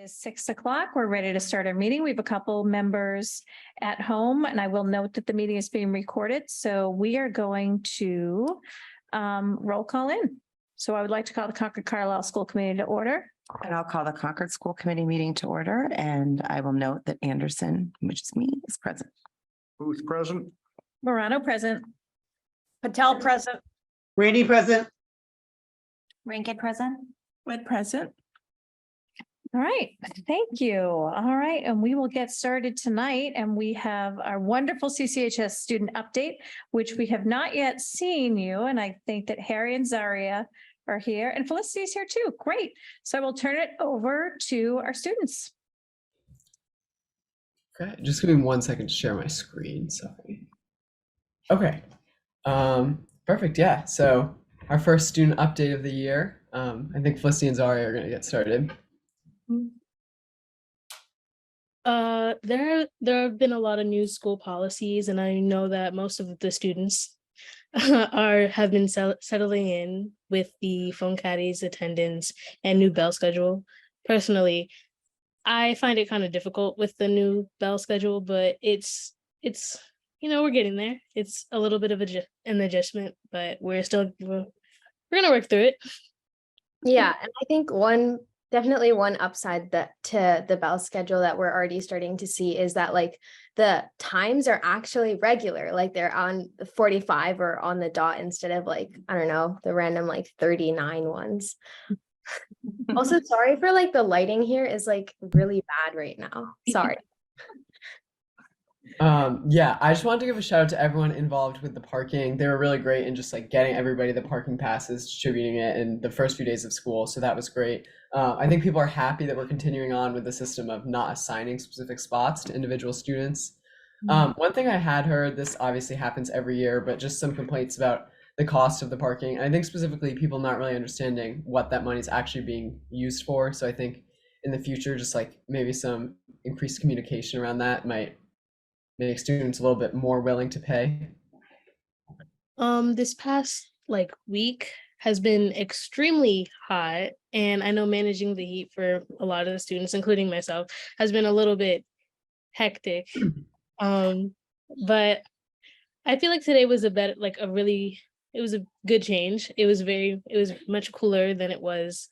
Is 6 o'clock. We're ready to start our meeting. We have a couple members at home, and I will note that the meeting is being recorded. So we are going to roll call in. So I would like to call the Concord Carlisle School Committee to order. And I'll call the Concord School Committee meeting to order, and I will note that Anderson, which is me, is present. Booth present. Morano present. Patel present. Rainey present. Rankin present. Wood present. All right, thank you. All right, and we will get started tonight, and we have our wonderful CCHS student update, which we have not yet seen you, and I think that Harry and Zaria are here, and Felicity is here too. Great. So I will turn it over to our students. Okay, just give me 1 second to share my screen. Sorry. Okay. Perfect. Yeah. So our first student update of the year. I think Felicity and Zaria are going to get started. There have been a lot of new school policies, and I know that most of the students have been settling in with the phone caddies attendance and new bell schedule. Personally, I find it kind of difficult with the new bell schedule, but it's we're getting there. It's a little bit of an adjustment, but we're gonna work through it. Yeah, and I think definitely one upside to the bell schedule that we're already starting to see is that like the times are actually regular, like they're on 45 or on the dot instead of like, I don't know, the random like 39 ones. Also, sorry for like the lighting here is like really bad right now. Sorry. Yeah, I just wanted to give a shout out to everyone involved with the parking. They were really great in just like getting everybody the parking passes, distributing it in the first few days of school. So that was great. I think people are happy that we're continuing on with the system of not assigning specific spots to individual students. One thing I had heard, this obviously happens every year, but just some complaints about the cost of the parking. And I think specifically people not really understanding what that money is actually being used for. So I think in the future, just like maybe some increased communication around that might make students a little bit more willing to pay. This past like week has been extremely hot, and I know managing the heat for a lot of the students, including myself, has been a little bit hectic. But I feel like today was it was a good change. It was much cooler than it was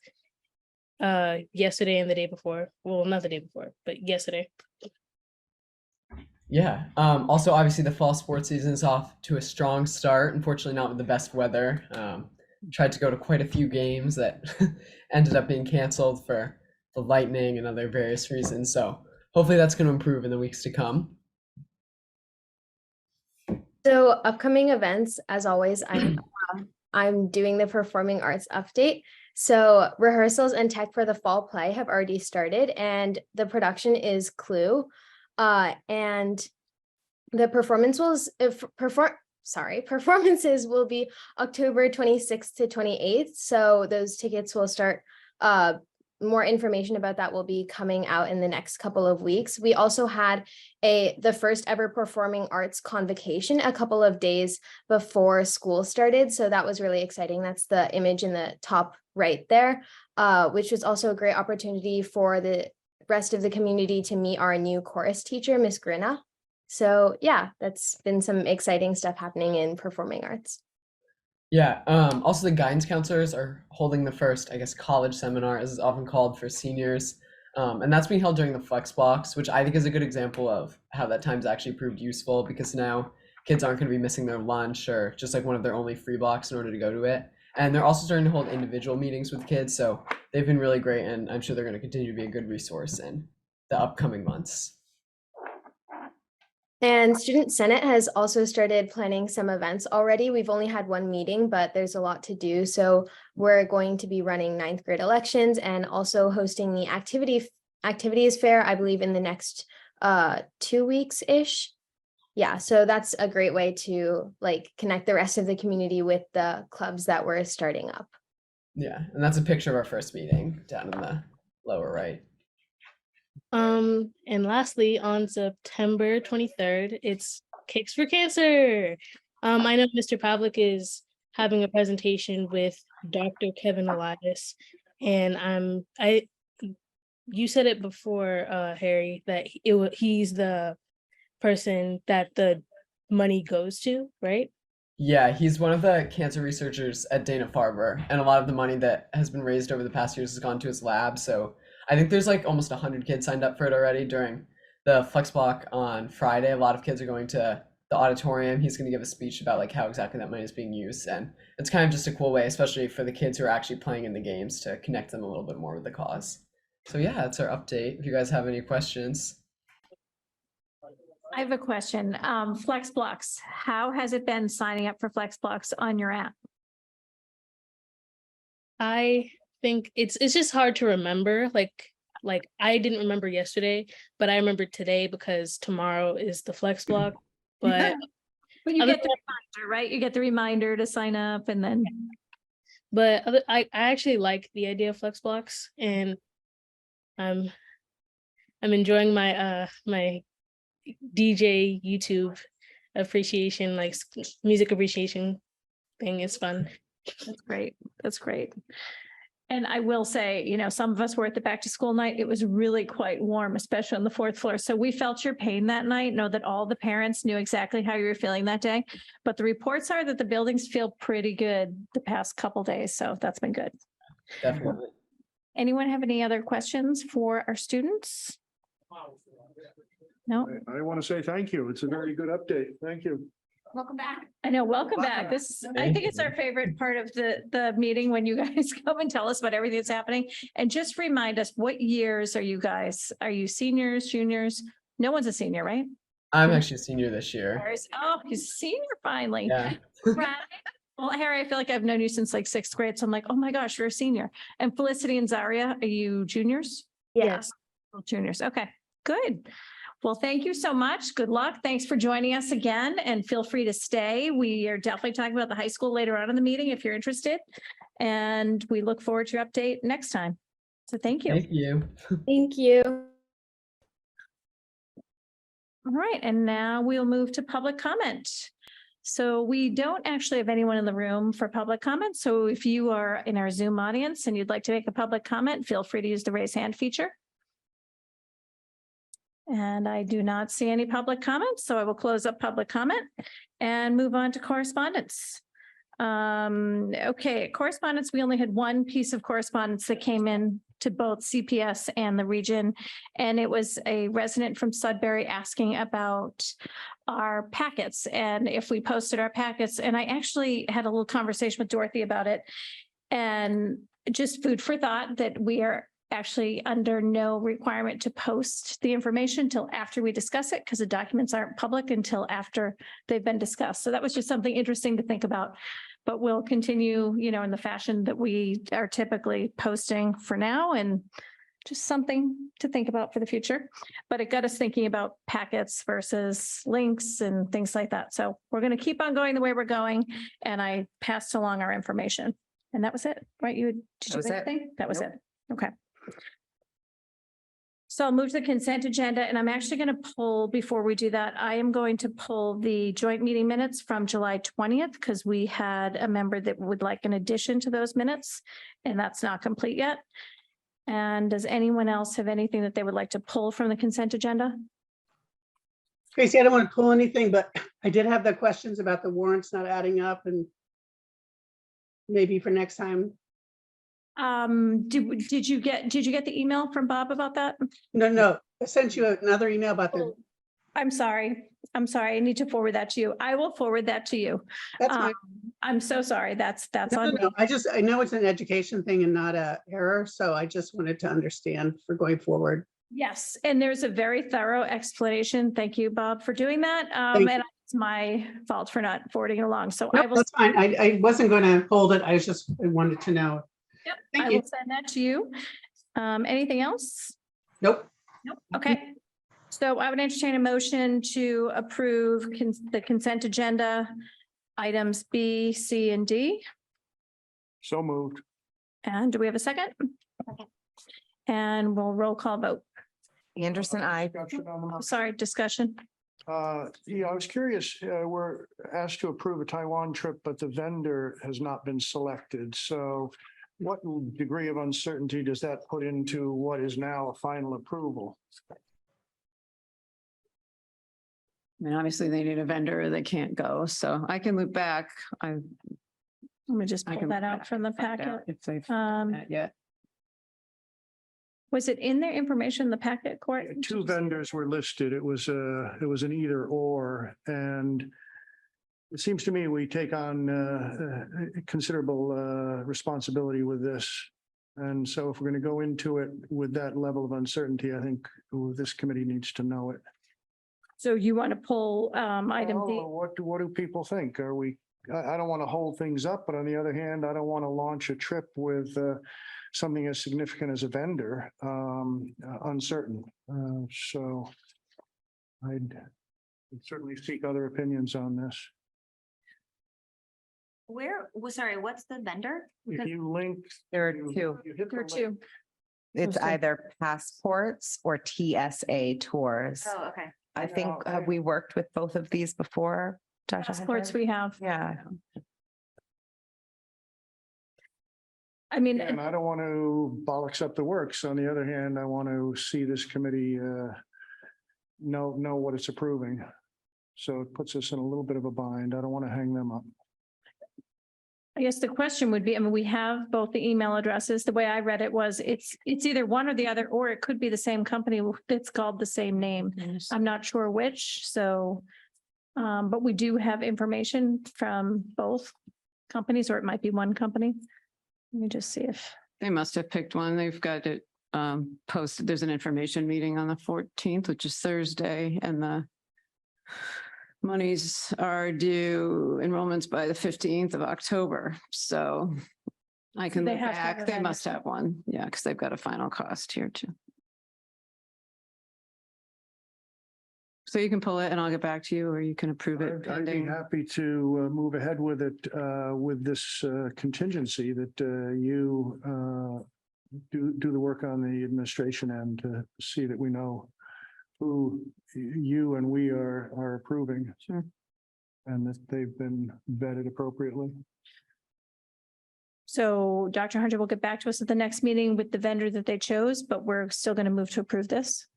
yesterday and the day before. Well, not the day before, but yesterday. Yeah. Also, obviously, the fall sports season is off to a strong start. Unfortunately, not with the best weather. Tried to go to quite a few games that ended up being canceled for the lightning and other various reasons. So hopefully that's going to improve in the weeks to come. So upcoming events, as always, I'm doing the performing arts update. So rehearsals and tech for the fall play have already started, and the production is Clue. And the performances will be October 26th to 28th. So those tickets will start, more information about that will be coming out in the next couple of weeks. We also had the first ever performing arts convocation a couple of days before school started. So that was really exciting. That's the image in the top right there, which was also a great opportunity for the rest of the community to meet our new chorus teacher, Miss Grina. So yeah, that's been some exciting stuff happening in performing arts. Yeah. Also, the guidance counselors are holding the first, I guess, college seminar, as is often called, for seniors. And that's being held during the Flex Box, which I think is a good example of how that time's actually proved useful, because now kids aren't going to be missing their lunch or just like one of their only free blocks in order to go to it. And they're also starting to hold individual meetings with kids. So they've been really great, and I'm sure they're going to continue to be a good resource in the upcoming months. And Student Senate has also started planning some events already. We've only had one meeting, but there's a lot to do. So we're going to be running 9th grade elections and also hosting the activities fair, I believe, in the next 2 weeks-ish. Yeah, so that's a great way to like connect the rest of the community with the clubs that we're starting up. Yeah, and that's a picture of our first meeting down in the lower right. And lastly, on September 23rd, it's Cakes for Cancer. I know Mr. Pavlik is having a presentation with Dr. Kevin Elias, and you said it before, Harry, that he's the person that the money goes to, right? Yeah, he's one of the cancer researchers at Dana-Farber, and a lot of the money that has been raised over the past years has gone to his lab. So I think there's like almost 100 kids signed up for it already during the Flex Block on Friday. A lot of kids are going to the auditorium. He's going to give a speech about like how exactly that money is being used, and it's kind of just a cool way, especially for the kids who are actually playing in the games, to connect them a little bit more with the cause. So yeah, that's our update. If you guys have any questions. I have a question. Flex Blocks, how has it been signing up for Flex Blocks on your app? I think it's just hard to remember. Like I didn't remember yesterday, but I remember today because tomorrow is the Flex Block. But But you Other get the reminder, right? You get the reminder to sign up and then. I actually like the idea of Flex Blocks, and I'm enjoying my my DJ YouTube appreciation, like music appreciation thing is fun. That's great. That's great. And I will say, you know, some of us were at the back to school night. It was really quite warm, especially on the 4th floor. So we felt your pain that night. Know that all the parents knew exactly how you were feeling that day. But the reports are that the buildings feel pretty good the past couple days. So that's been good. Definitely. Anyone have any other questions for our students? No? I want to say thank you. It's a very good update. Thank you. Welcome back. I know, welcome back. I think it's our favorite part of the meeting when you guys come and tell us about everything that's happening. And just remind us, what years are you guys? Are you seniors, juniors? No one's a senior, right? I'm actually a senior this year. Oh, he's a senior finally. Yeah. Right. Well, Harry, I feel like I've known you since like 6th grade. So I'm like, oh my gosh, you're a senior. And Felicity and Zaria, are you juniors? Yes. Juniors. Okay, good. Well, thank you so much. Good luck. Thanks for joining us again, and feel free to stay. We are definitely talking about the high school later on in the meeting if you're interested. And we look forward to your update next time. So thank you. Thank you. Thank you. All right, and now we'll move to public comment. So we don't actually have anyone in the room for public comment. So if you are in our Zoom audience and you'd like to make a public comment, feel free to use the raise hand feature. And I do not see any public comments, so I will close up public comment and move on to correspondence. Okay, correspondence, we only had one piece of correspondence that came in to both CPS and the region. And it was a resident from Sudbury asking about our packets and if we posted our packets. And I actually had a little conversation with Dorothy about it. And just food for thought that we are actually under no requirement to post the information till after we discuss it, because the documents aren't public until after they've been discussed. So that was just something interesting to think about. But we'll continue, you know, in the fashion that we are typically posting for now, and just something to think about for the future. But it got us thinking about packets versus links and things like that. So we're going to keep on going the way we're going. And I passed along our information. And that was it, right? Did you say anything? That was it. Okay. So I'll move to the consent agenda, and I'm actually going to pull, before we do that, I am going to pull the joint meeting minutes from July 20th, because we had a member that would like an addition to those minutes, and that's not complete yet. And does anyone else have anything that they would like to pull from the consent agenda? Tracy, I don't want to pull anything, but I did have the questions about the warrants not adding up, and maybe for next time. Did you get the email from Bob about that? No, I sent you another email about the, I'm sorry. I need to forward that to you. I will forward that to you. that's fine. I'm so sorry. That's No, on. no, I know it's an education thing and not a error, so I just wanted to understand for going forward. Yes, and there's a very thorough explanation. Thank you, Bob, for doing that. Thank you. And it's my fault for not forwarding it along. So Nope, I will. that's fine. I wasn't going to hold it. I wanted to know. Yep, Thank I you. will send that to you. Anything else? Nope. Nope. Okay. So I would entertain a motion to approve the consent agenda items B, C, and D. So moved. And do we have a second? And we'll roll call vote. Anderson, I. Discussion on the- Sorry, discussion. Yeah, I was curious, we're asked to approve a Taiwan trip, but the vendor has not been selected. So what degree of uncertainty does that put into what is now a final approval? I mean, obviously they need a vendor, they can't go, so I can loop back. Let me just I pull can that look out back from the and find out packet. If they've Um, met yet. was it in their information, in the packet, Court? Two vendors were listed. It was an either or, and it seems to me we take on considerable responsibility with this. And so if we're going to go into it with that level of uncertainty, I think this committee needs to know it. So you want to pull item D? What do people think? Are we, I don't want to hold things up, but on the other hand, I don't want to launch a trip with something as significant as a vendor, uncertain. So I'd certainly seek other opinions on this. Sorry, what's the vendor? If you link. There are you- two. you hit the There are link- two. It's Okay. either passports or TSA tours. Oh, okay. I think, Yeah, have we worked with both of these before? Dr. Passports Hunter? we have. Yeah, I mean, And I don't want to bollocks up the works. On the other hand, I want to see this committee know what it's approving. So it puts us in a little bit of a bind. I don't want to hang them up. I guess the question would be, I mean, we have both the email addresses. The way I read it was it's either one or the other, or it could be the same company that's called the same name. I'm not sure which, so. But we do have information from both companies, or it might be one company. Let me just see if, They must have picked one. They've got it posted. There's an information meeting on the 14th, which is Thursday, and the monies are due enrollments by the 15th of October. So I can they look have to have back. a They vendor. must have one. Yeah, because they've got a final cost here too. So you can pull it and I'll get back to you, or you can approve it I'd be pending. happy to move ahead with it with this contingency that you do the work on the administration end to see that we know who you and we are approving. Sure. And that they've been vetted appropriately. so Dr. Hunter will get back to us at the next meeting with the vendor that they chose, but we're still going to move to approve this.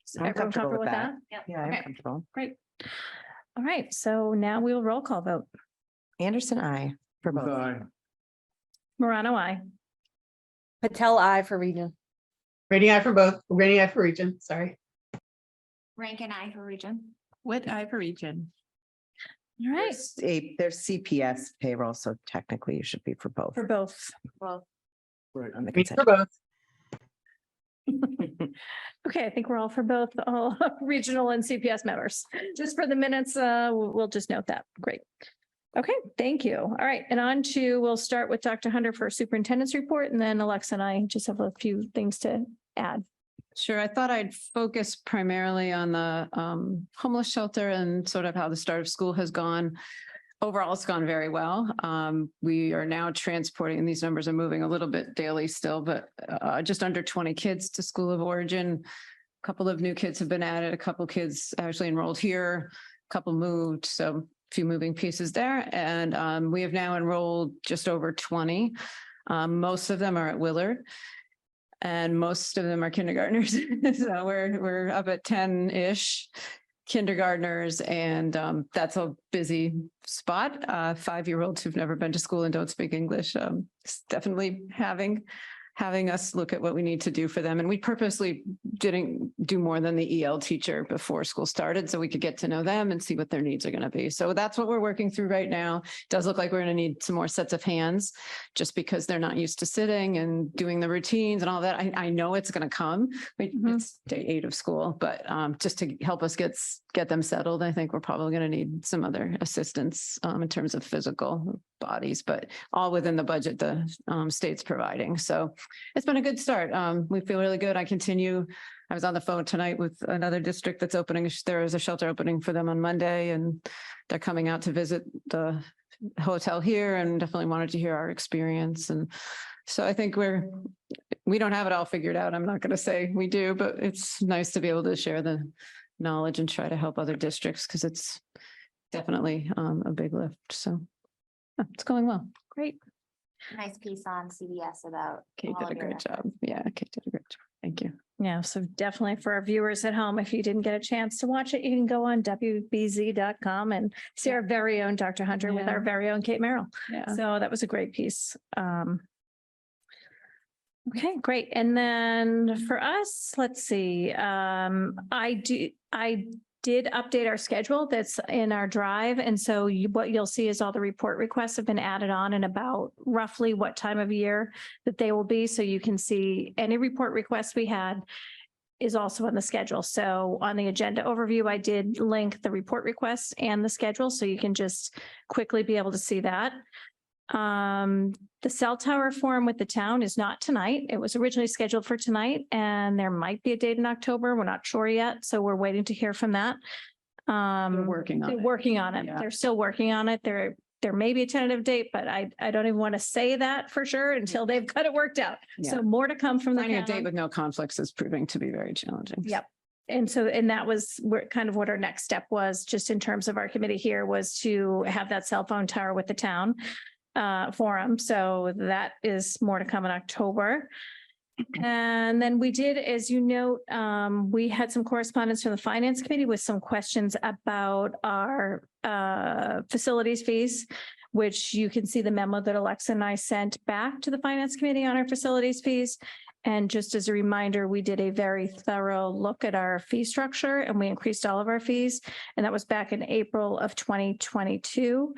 Is I'm everyone comfortable with that. Yep. Yeah, I'm Okay. comfortable. Great. All right, so now we'll roll call vote. Anderson, I for both. Aye. Morano, I. Patel, I for region. Rating eye for both, rating eye for region, sorry. Rank and I for region. What I for region? All right, There's CPS payroll, so technically you should be for both. for both. Well, Right. On the Me consent. for both. Okay, I think we're all for both, all regional and CPS members. Just for the minutes, we'll just note that. Great. Okay, thank you. All right, and on to, we'll start with Dr. Hunter for superintendent's report, and then Alexa and I just have a few things to add. Sure. I thought I'd focus primarily on the homeless shelter and sort of how the start of school has gone. Overall, it's gone very well. We are now transporting, and these numbers are moving a little bit daily still, but just under 20 kids to school of origin. A couple of new kids have been added, a couple kids actually enrolled here, a couple moved, so a few moving pieces there. And we have now enrolled just over 20. Most of them are at Willard. And most of them are kindergartners. So we're up at 10-ish kindergartners, and that's a busy spot. 5-year-olds who've never been to school and don't speak English. It's definitely having us look at what we need to do for them. And we purposely didn't do more than the EL teacher before school started, so we could get to know them and see what their needs are going to be. So that's what we're working through right now. It does look like we're going to need some more sets of hands, just because they're not used to sitting and doing the routines and all that. I know it's going to come. It's day 8 of school, but just to help us get them settled, I think we're probably going to need some other assistance in terms of physical bodies, but all within the budget the state's providing. So it's been a good start. We feel really good. I was on the phone tonight with another district that's opening. There is a shelter opening for them on Monday, and they're coming out to visit the hotel here, and definitely wanted to hear our experience. And so I think we don't have it all figured out. I'm not going to say we do, but it's nice to be able to share the knowledge and try to help other districts, because it's definitely a big lift. So yeah, it's going well. Great. Nice piece on CBS about. Kate all did a of your great job. efforts. Yeah, Kate did a great job. Thank you. Yeah, so definitely for our viewers at home, if you didn't get a chance to watch it, you can go on WBZ.com and see our very own Dr. Hunter with our Yeah. very own Kate Merrill. Yeah. So that was a great piece. Okay, great. And then for us, let's see, I did update our schedule that's in our drive. And so what you'll see is all the report requests have been added on and about roughly what time of year that they will be. So you can see any report requests we had is also on the schedule. So on the agenda overview, I did link the report requests and the schedule, so you can just quickly be able to see that. The cell tower forum with the town is not tonight. It was originally scheduled for tonight, and there might be a date in October. We're not sure yet, so we're waiting to hear from that. They're working on They're it. working on it. Yeah. They're still working on it. There may be a tentative date, but I don't even want to say that for sure until they've got it worked out. Yeah. So more to come from the Finding a date town. with no conflicts is proving to be very challenging. Yep. And so, and that was kind of what our next step was, just in terms of our committee here, was to have that cell phone tower with the town forum. So that is more to come in October. And then we did, as you note, we had some correspondence from the finance committee with some questions about our facilities fees, which you can see the memo that Alexa and I sent back to the finance committee on our facilities fees. And just as a reminder, we did a very thorough look at our fee structure and we increased all of our fees. And that was back in April of 2022.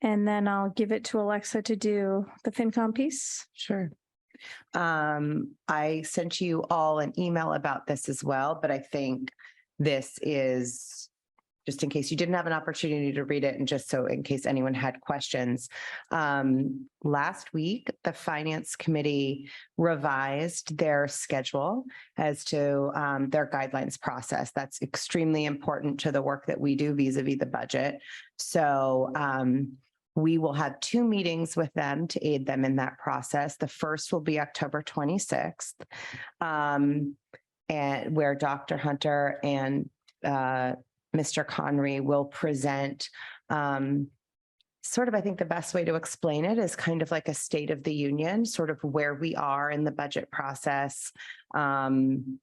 And then I'll give it to Alexa to do the FinCom piece. Sure. I sent you all an email about this as well, but I think this is just in case you didn't have an opportunity to read it and just so in case anyone had questions. Last week, the Finance Committee revised their schedule as to their guidelines process. That's extremely important to the work that we do vis-a-vis the budget. So we will have 2 meetings with them to aid them in that process. The first will be October 26th, and where Dr. Hunter and Mr. Conry will present sort of, I think the best way to explain it is kind of like a state of the union, sort of where we are in the budget process, and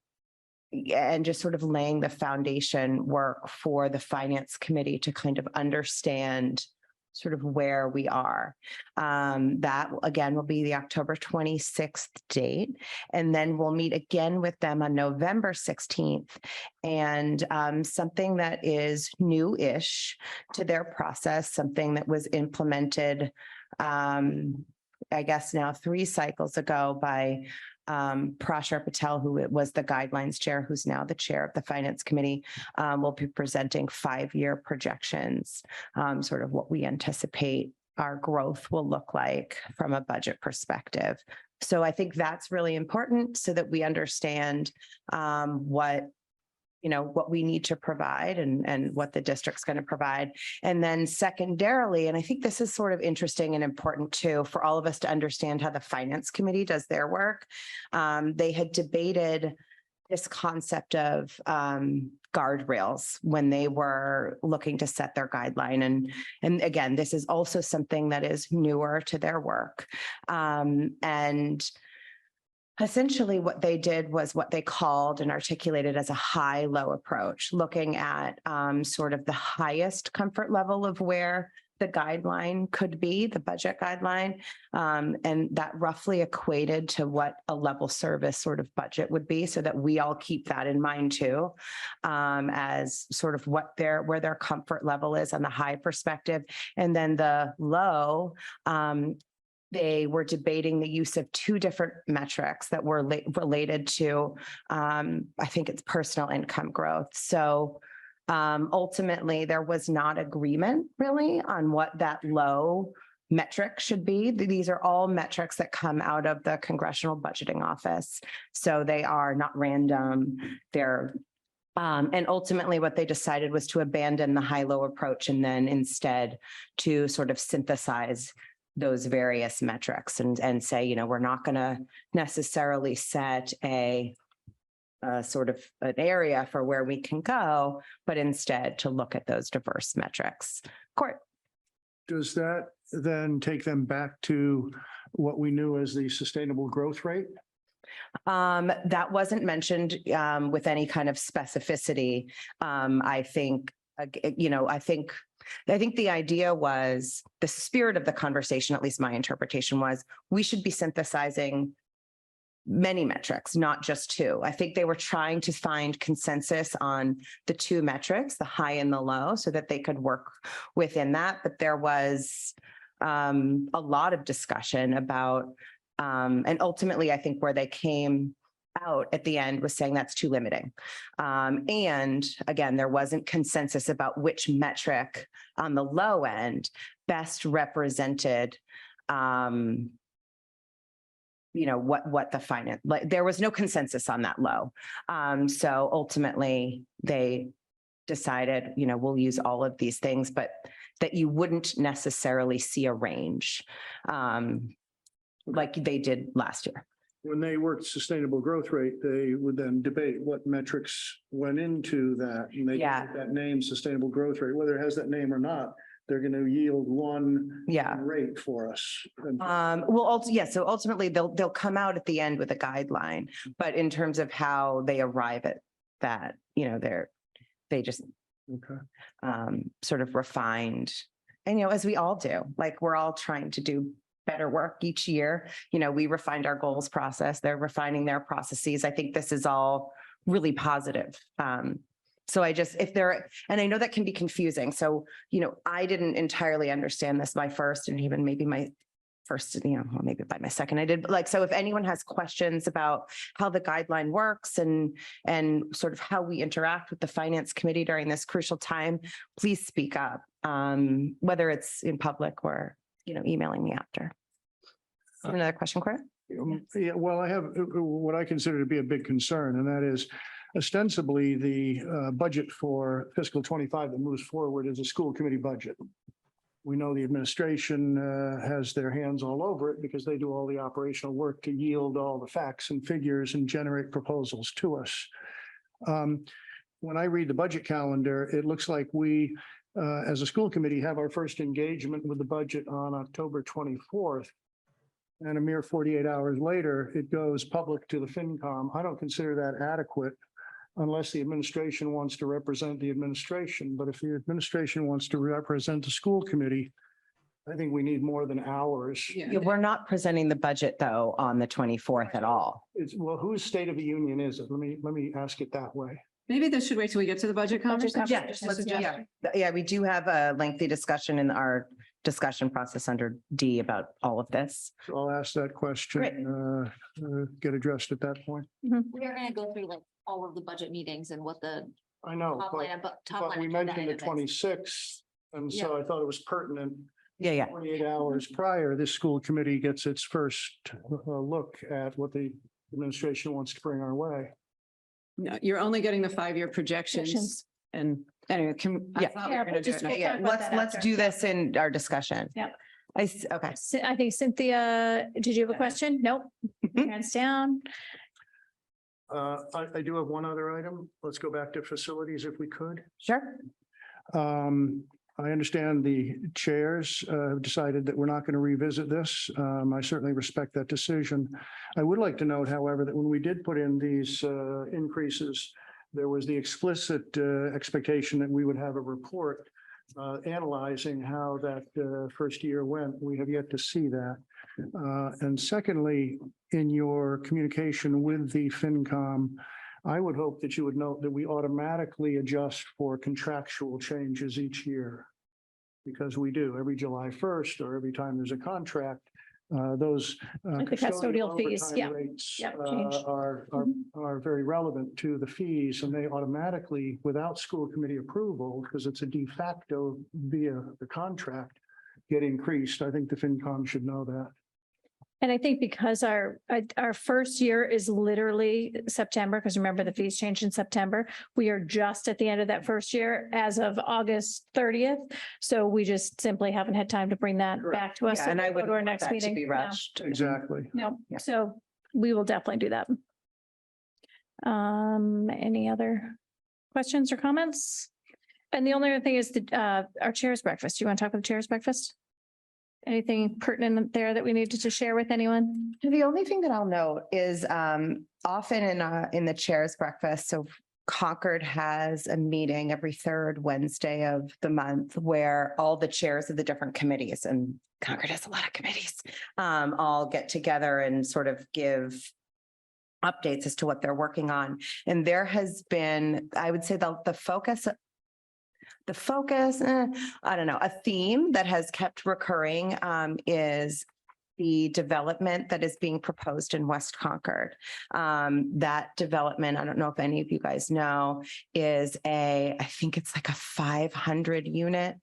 just sort of laying the foundation work for the Finance Committee to kind of understand sort of where we are. That again will be the October 26th date. And then we'll meet again with them on November 16th. And something that is new-ish to their process, something that was implemented, I guess now 3 cycles ago by Prashar Patel, who was the guidelines chair, who's now the chair of the Finance Committee, will be presenting 5-year projections, sort of what we anticipate our growth will look like from a budget perspective. So I think that's really important so that we understand what we need to provide and what the district's going to provide. And then secondarily, and I think this is sort of interesting and important too, for all of us to understand how the Finance Committee does their work. They had debated this concept of guardrails when they were looking to set their guideline. And again, this is also something that is newer to their work. And essentially what they did was what they called and articulated as a high-low approach, looking at sort of the highest comfort level of where the guideline could be, the budget guideline, and that roughly equated to what a level service sort of budget would be, so that we all keep that in mind too, as sort of where their comfort level is on the high perspective. And then the low, they were debating the use of 2 different metrics that were related to, I think it's personal income growth. So ultimately, there was not agreement really on what that low metric should be. These are all metrics that come out of the Congressional Budgeting Office. So they are not random. They're and ultimately what they decided was to abandon the high-low approach and then instead to sort of synthesize those various metrics and say, we're not going to necessarily set a sort of an area for where we can go, but instead to look at those diverse metrics. Court. does that then take them back to what we knew as the sustainable growth rate? That wasn't mentioned with any kind of specificity. I think, I think the idea was the spirit of the conversation, at least my interpretation was, we should be synthesizing many metrics, not just two. I think they were trying to find consensus on the two metrics, the high and the low, so that they could work within that. But there was a lot of discussion about, and ultimately, I think where they came out at the end was saying that's too limiting. And again, there wasn't consensus about which metric on the low end best represented what the finance, like, there was no consensus on that low. So ultimately they decided, we'll use all of these things, but that you wouldn't necessarily see a range like they did last year. When they worked sustainable growth rate, they would then debate what metrics went into that. And they Yeah. gave that name, sustainable growth rate, whether it has that name or not, they're going to yield one rate for us. And So ultimately they'll come out at the end with a guideline, but in terms of how they arrive at that, they just sort of refined, and as we all do, like, we're all trying to do better work each year. We refined our goals process, they're refining their processes. I think this is all really positive. So and I know that can be confusing. So, I didn't entirely understand this my first, and even maybe my first, maybe by my second I did, but so if anyone has questions about how the guideline works and sort of how we interact with the finance committee during this crucial time, please speak up, whether it's in public or, emailing me after. Another question, Cory? Yeah, well, I have what I consider to be a big concern, and that is ostensibly the budget for fiscal 25 that moves forward is a school committee budget. We know the administration has their hands all over it because they do all the operational work to yield all the facts and figures and generate proposals to us. When I read the budget calendar, it looks like we, as a school committee, have our first engagement with the budget on October 24th. And a mere 48 hours later, it goes public to the FinCom. I don't consider that adequate unless the administration wants to represent the administration. But if the administration wants to represent the school committee, I think we need more than hours. Yeah, we're not presenting the budget though on the 24th at all. Well, whose State of the Union is it? Let me ask it that way. Maybe this should wait till we get to the budget conversation. Yeah, we do have a lengthy discussion in our discussion process under D about all of this. So I'll ask that question, get addressed at that point. We are gonna go through like all of the budget meetings and what the I know, top line, but we mentioned the 26th, and so I thought it was pertinent. 48 hours prior, this school committee gets its first look at what the administration wants to bring our way. No, you're only getting the 5-year projections. And anyway, Let's do this in our discussion. Yeah. Okay. I think Cynthia, did you have a question? Nope. Hands down. I do have one other item. Let's go back to facilities if we could. Sure. I understand the chairs have decided that we're not going to revisit this. I certainly respect that decision. I would like to note, however, that when we did put in these increases, there was the explicit expectation that we would have a report analyzing how that first year went. We have yet to see that. And secondly, in your communication with the FinCom, I would hope that you would note that we automatically adjust for contractual changes each year, because we do every July 1st or every time there's a contract. Those Like the custodial fees, overtime rates change. are very relevant to the fees, and they automatically, without school committee approval, because it's a de facto via the contract, get increased. I think the FinCom should know that. And I think because our first year is literally September, because remember the fees changed in September. We are just at the end of that first year as of August 30th. So we just simply haven't had time to bring that back to us. Yeah, and I would go to our want next that to meeting. be rushed. Exactly. No, Yeah. so we will definitely do that. Any other questions or comments? And the only other thing is our chair's breakfast. Do you want to talk about the chair's breakfast? Anything pertinent there that we needed to share with anyone? The only thing that I'll note is often in the chair's breakfast, so Concord has a meeting every third Wednesday of the month where all the chairs of the different committees, and Concord has a lot of committees, all get together and sort of give updates as to what they're working on. And there has been, I would say the focus, I don't know, a theme that has kept recurring is the development that is being proposed in West Concord. That development, I don't know if any of you guys know, is I think it's like a 500 unit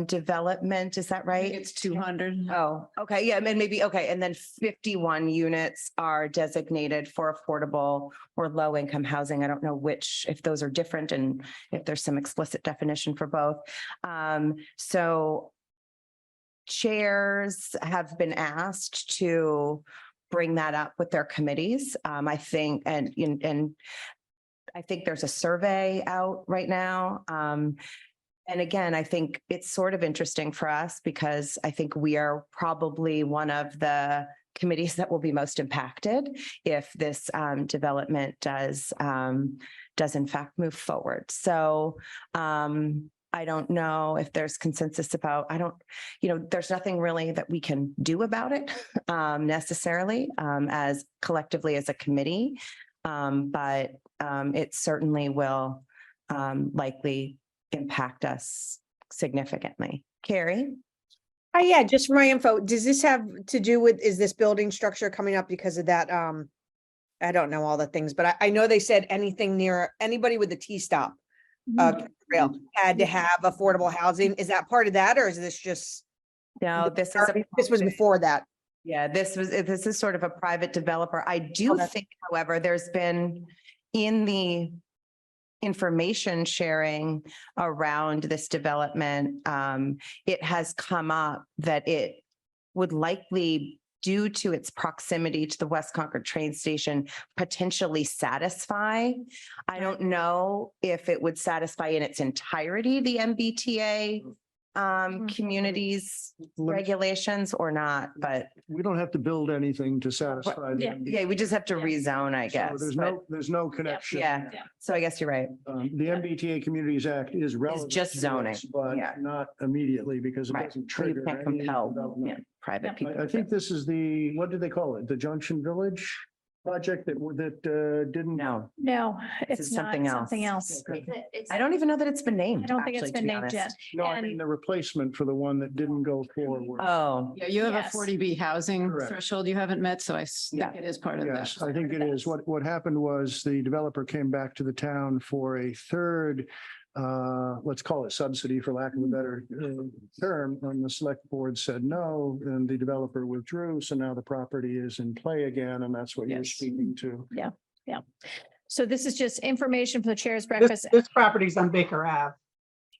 development. Is that right? It's 200. Oh, okay. Yeah, and maybe, okay. And then 51 units are designated for affordable or low income housing. I don't know if those are different and if there's some explicit definition for both. So chairs have been asked to bring that up with their committees. I think, and I think there's a survey out right now. And again, I think it's sort of interesting for us because I think we are probably one of the committees that will be most impacted if this development does in fact move forward. So I don't know if there's consensus about, there's nothing really that we can do about it necessarily as collectively as a committee, but it certainly will likely impact us significantly. Carrie? Yeah, just for my info, does this have to do with, is this building structure coming up because of that? I don't know all the things, but I know they said anything near anybody with the T-stop rail had to have affordable housing. Is that part of that, or is this just? No, this was before that. Yeah, this is sort of a private developer. I do think, however, there's been in the information sharing around this development, it has come up that it would likely, due to its proximity to the West Concord train station, potentially satisfy. I don't know if it would satisfy in its entirety the MBTA communities regulations or not, but We don't have to build anything to satisfy. the MBTA. yeah, we just have to Yeah. rezone, I So guess. there's no connection. Yeah, so I guess you're right. The MBTA Communities Act is relevant. just to zoning, us, But yeah. not immediately because it Right. doesn't You trigger. can't any compel development. private people. I think this is what did they call it? The Junction Village project that didn't. No, No, This it's is not something something else. else. I don't even know that it's been named. I don't think it's actually, to been be named yet. honest. No, I mean And- the replacement for the one that didn't go forward. Oh, Yeah, you have Yes. a 40B housing Correct. threshold you haven't met, so I Yeah. think it is part of Yes, that. I think it is. What happened was the developer came back to the town for a third, let's call it subsidy for lack of a better term, and the select board said no, and the developer withdrew. So now the property is in play again, and that's what you're Yes. speaking to. So this is just information for the chair's This, breakfast. this property's on Baker Ave.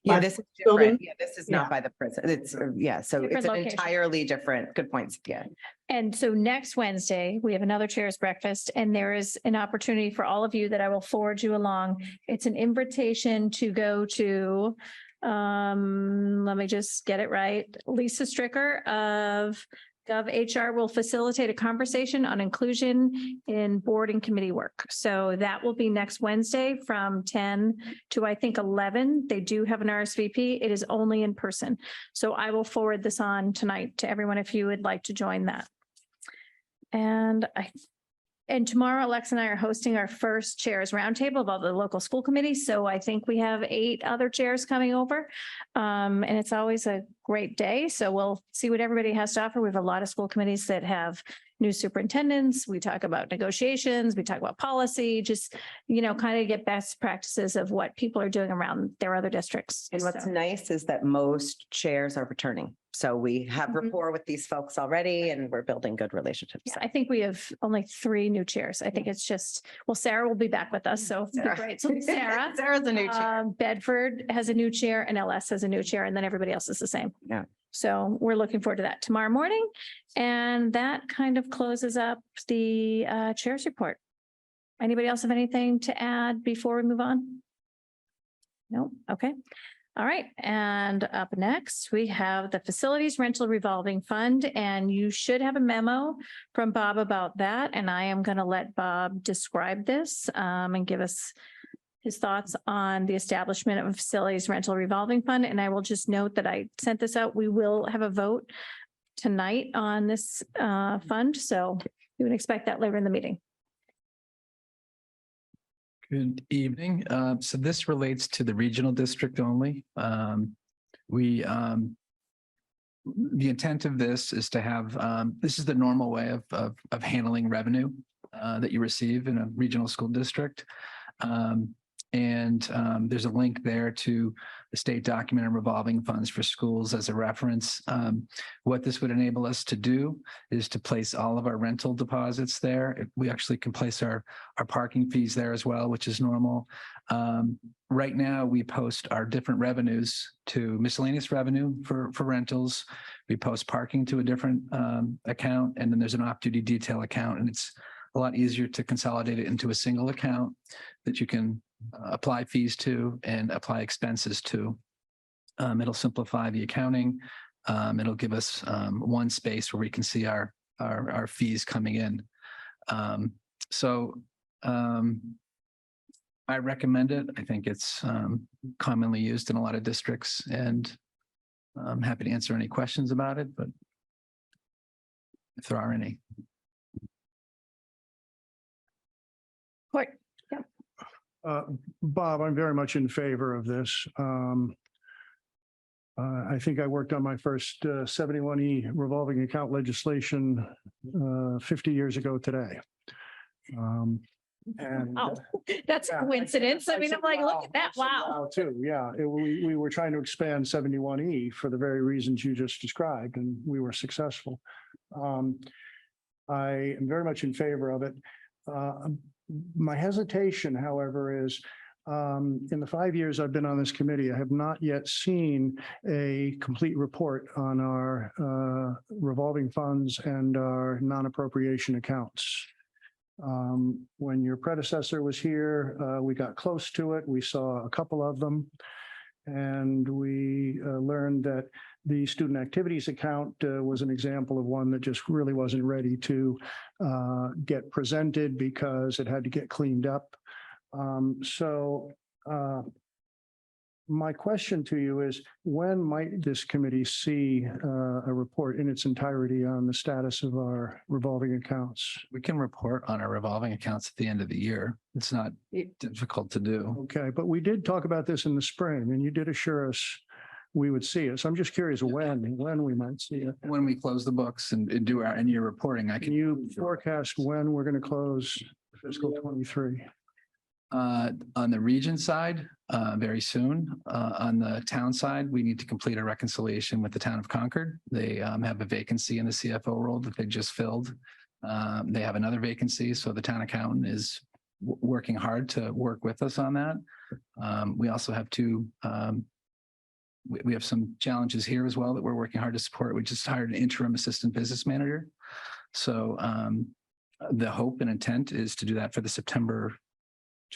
yeah, By this is building? different. Yeah, this is not by the prison. It's, yeah, so it's Different an location. entirely different, good points. Yeah. And so next Wednesday, we have another chair's breakfast, and there is an opportunity for all of you that I will forward you along. It's an invitation to go to, let me just get it right. Lisa Stricker of GovHR will facilitate a conversation on inclusion in board and committee work. So that will be next Wednesday from 10 to, I think, 11. They do have an RSVP. It is only in person. So I will forward this on tonight to everyone if you would like to join that. And tomorrow, Alexa and I are hosting our first chairs roundtable about the local school committee. So I think we have 8 other chairs coming over. And it's always a great day. So we'll see what everybody has to offer. We have a lot of school committees that have new superintendents. We talk about negotiations, we talk about policy, just, kind of get best practices of what people are doing around their other districts. And what's So- nice is that most chairs are returning. So we have Mhm. rapport with these folks already and we're building good relationships. Yeah, I think we have only 3 new chairs. I think it's just, well, Sarah will be back with us, so it'll be Sarah. great. So Sarah. Sarah's a new chair. Bedford has a new chair and LS has a new chair, and then everybody else is the same. Yeah. So we're looking forward to that tomorrow morning. And that kind of closes up the chair's report. Anybody else have anything to add before we move on? No, okay. All right, and up next, we have the Facilities Rental Revolving Fund, and you should have a memo from Bob about that, and I am going to let Bob describe this and give us his thoughts on the establishment of a Facilities Rental Revolving Fund, and I will just note that I sent this out. We will have a vote tonight on this fund, so you would expect that later in the meeting. Good evening. So this relates to the regional district only. The intent of this is to have, this is the normal way of handling revenue that you receive in a regional school district. There's a link there to the state document on revolving funds for schools as a reference. What this would enable us to do is to place all of our rental deposits there. We actually can place our parking fees there as well, which is normal. Right now, we post our different revenues to miscellaneous revenue for rentals. We post parking to a different account, and then there's an off-duty detail account, and it's a lot easier to consolidate it into a single account that you can apply fees to and apply expenses to. It'll simplify the accounting. It'll give us one space where we can see our fees coming in. I recommend it. I think it's commonly used in a lot of districts, and I'm happy to answer any questions about it, but if there are any. Court. Bob, I'm very much in favor of this. I think I worked on my first 71E revolving account legislation 50 years ago today. Oh, that's a coincidence. I mean, I'm like, look at that. Wow. Too, yeah. We were trying to expand 71E for the very reasons you just described, and we were successful. I am very much in favor of it. My hesitation, however, is in the 5 years I've been on this committee, I have not yet seen a complete report on our revolving funds and our non-appropriation accounts. When your predecessor was here, we got close to it. We saw a couple of them, and we learned that the student activities account was an example of one that just really wasn't ready to get presented because it had to get cleaned up. My question to you is, when might this committee see a report in its entirety on the status of our revolving accounts? We can report on our revolving accounts at the end of the year. It's not difficult to do. Okay, but we did talk about this in the spring, and you did assure us we would see it. So I'm just curious when we might see it. When we close the books and do our end-year reporting, I Can can. you forecast when we're going to close fiscal 23? On the region side, very soon. On the town side, we need to complete a reconciliation with the town of Concord. They have a vacancy in the CFO role that they just filled. They have another vacancy, so the town accountant is working hard to work with us on that. We also have we have some challenges here as well that we're working hard to support. We just hired an interim assistant business manager. So the hope and intent is to do that for the September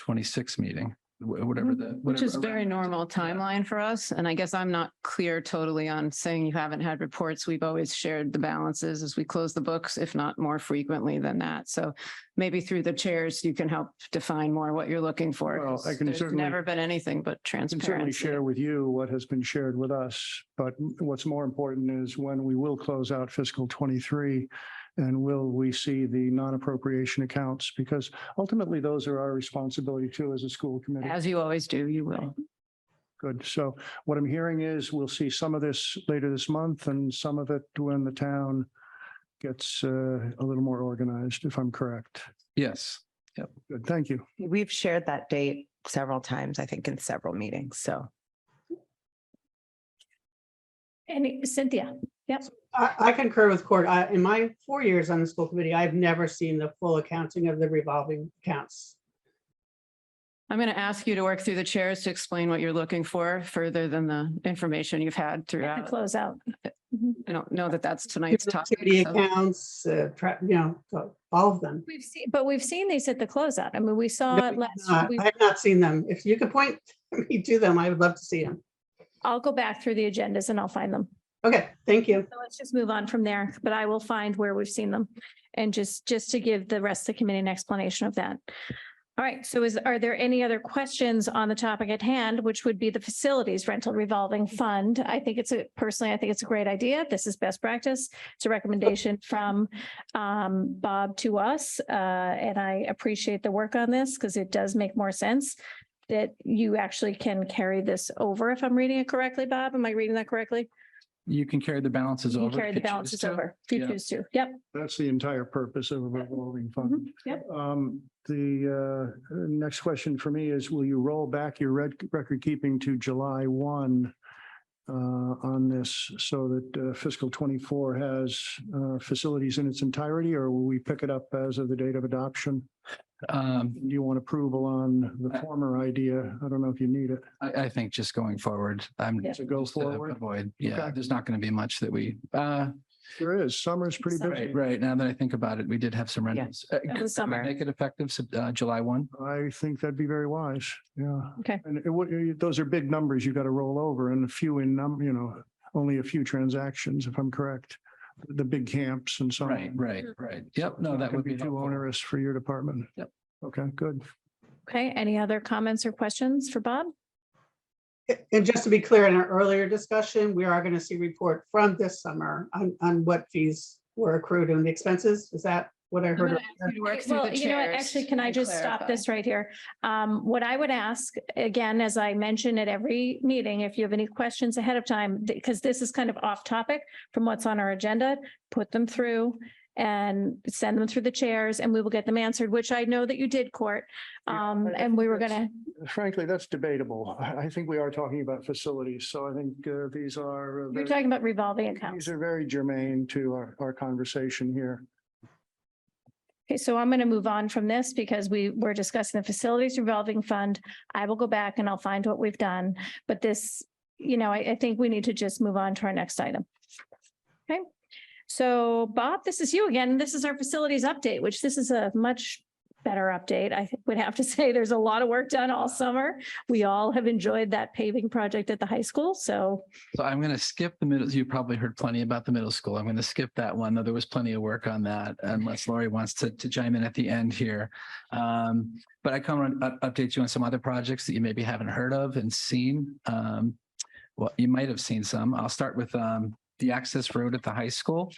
26th meeting, Which is very normal timeline for us. And I guess I'm not clear totally on saying you haven't had reports. We've always shared the balances as we close the books, if not more frequently than that. So maybe through the chairs, you can help define more what you're looking for. Well, 'cause I can there's certainly- never been anything but I can certainly transparency. share with you what has been shared with us, but what's more important is when we will close out fiscal 23, and will we see the non-appropriation accounts? Because ultimately, those are our responsibility too as a school committee. As you always do, you will. Good. So what I'm hearing is we'll see some of this later this month and some of it when the town gets a little more organized, if I'm correct. Yes. Yep. Good. Thank you. We've shared that date several times, I think, in several meetings. So And Cynthia, yep. I concur with Court. In my 4 years on the school committee, I've never seen the full accounting of the revolving accounts. I'm going to ask you to work through the chairs to explain what you're looking for further than the information you've had And throughout. close out. I don't know that that's tonight's topic. Activity so- accounts, so all of them. We've seen these at the closeout. I mean, we saw it last I week. have not seen them. If you could point me to them. I would love to see them. I'll go back through the agendas and I'll find them. Okay, thank you. So let's just move on from there, but I will find where we've seen them. And just to give the rest of the committee an explanation of that. All right, so are there any other questions on the topic at hand, which would be the facilities rental revolving fund? I think it's personally, I think it's a great idea. This is best practice. It's a recommendation from Bob to us. And I appreciate the work on this because it does make more sense that you actually can carry this over. If I'm reading it correctly, Bob, am I reading that correctly? You can carry the balances You over. can carry if the you choose balances to. over if you Yeah. choose to. Yep. That's the entire purpose of a revolving fund. Yep. The next question for me is, will you roll back your record keeping to July 1 on this so that fiscal 24 has facilities in its entirety, or will we pick it up as of the date of adoption? Do you want approval on the former idea? I don't know if you need it. I think just going forward, I'm Yeah. To go just to forward? avoid, yeah, Okay. there's not going to be much that we, There is. Summer's pretty busy. right, now that I think about it, we did have some rentals. was Could we summer. Make it effective, July 1. I think that'd be very wise. Yeah. Okay. And those are big numbers you got to roll over and a few only a few transactions, if I'm correct. The big camps and so on. Right. Yep, no, that would be too helpful. onerous for your department. Yep. Okay, good. Okay, any other comments or questions for Bob? And just to be clear, in our earlier discussion, we are going to see report from this summer on what fees were accrued and the expenses. Is that what I heard? Well, you know what, actually, can I just stop this right here? What I would ask, again, as I mention at every meeting, if you have any questions ahead of time, because this is kind of off topic from what's on our agenda, put them through and send them through the chairs and we will get them answered, which I know that you did, Court. And we were gonna, Frankly, that's debatable. I think we are talking about facilities, so I think these are. you're talking about revolving accounts. These are very germane to our conversation here. Okay, so I'm going to move on from this because we're discussing the facilities revolving fund. I will go back and I'll find what we've done, but this, I think we need to just move on to our next item. Okay, so Bob, this is you again. This is our facilities update, which this is a much better update. I would have to say there's a lot of work done all summer. We all have enjoyed that paving project at the high school, so. So I'm going to skip the middle. You probably heard plenty about the middle school. I'm going to skip that one, though there was plenty of work on that, unless Lori wants to chime in at the end here. But I come to update you on some other projects that you maybe haven't heard of and seen. Well, you might have seen some. I'll start with the access road at the high school,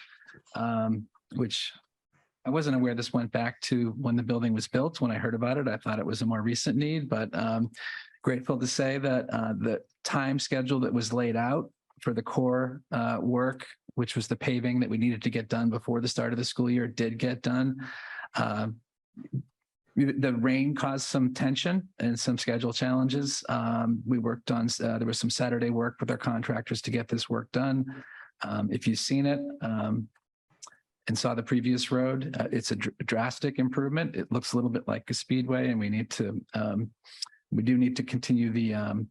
which I wasn't aware this went back to when the building was built. When I heard about it, I thought it was a more recent need, but grateful to say that the time schedule that was laid out for the core work, which was the paving that we needed to get done before the start of the school year, did get done. The rain caused some tension and some schedule challenges. We worked on, there was some Saturday work with our contractors to get this work done. If you've seen it, and saw the previous road, it's a drastic improvement. It looks a little bit like a speedway, and we do need to continue the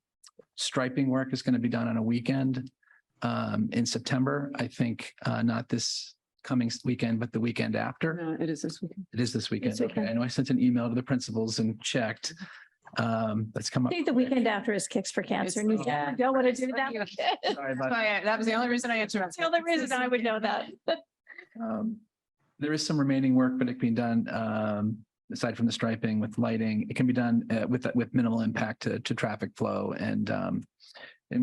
striping work is going to be done on a weekend in September. I think not this coming weekend, but the weekend after. No, it is this weekend. It is this weekend. This weekend. Okay, I know I sent an email to the principals and checked. Let's come I up. think the weekend after is Kicks for Cancer. And you Yeah. don't want to do that. Sorry about That was the only reason I answered. That's the only reason I would know that. There is some remaining work, but it can be done aside from the striping with lighting. It can be done with minimal impact to traffic flow, and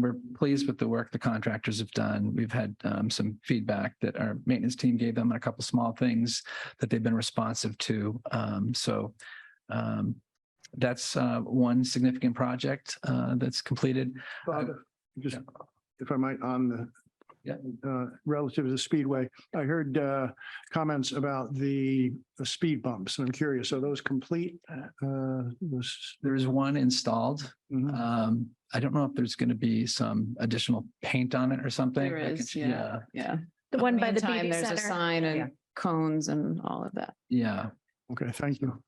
we're pleased with the work the contractors have done. We've had some feedback that our maintenance team gave them on a couple small things that they've been responsive to. That's one significant project that's completed. Bob, just if I might, on the relative to the speedway, I heard comments about the speed bumps. I'm curious, are those complete? There is one installed. Mhm. I don't know if there's going to be some additional paint on it or something. There I is, could- yeah. The one by the Meantime, BB there's a Center. sign Yeah. and cones and all of that. Yeah. Okay, thank you.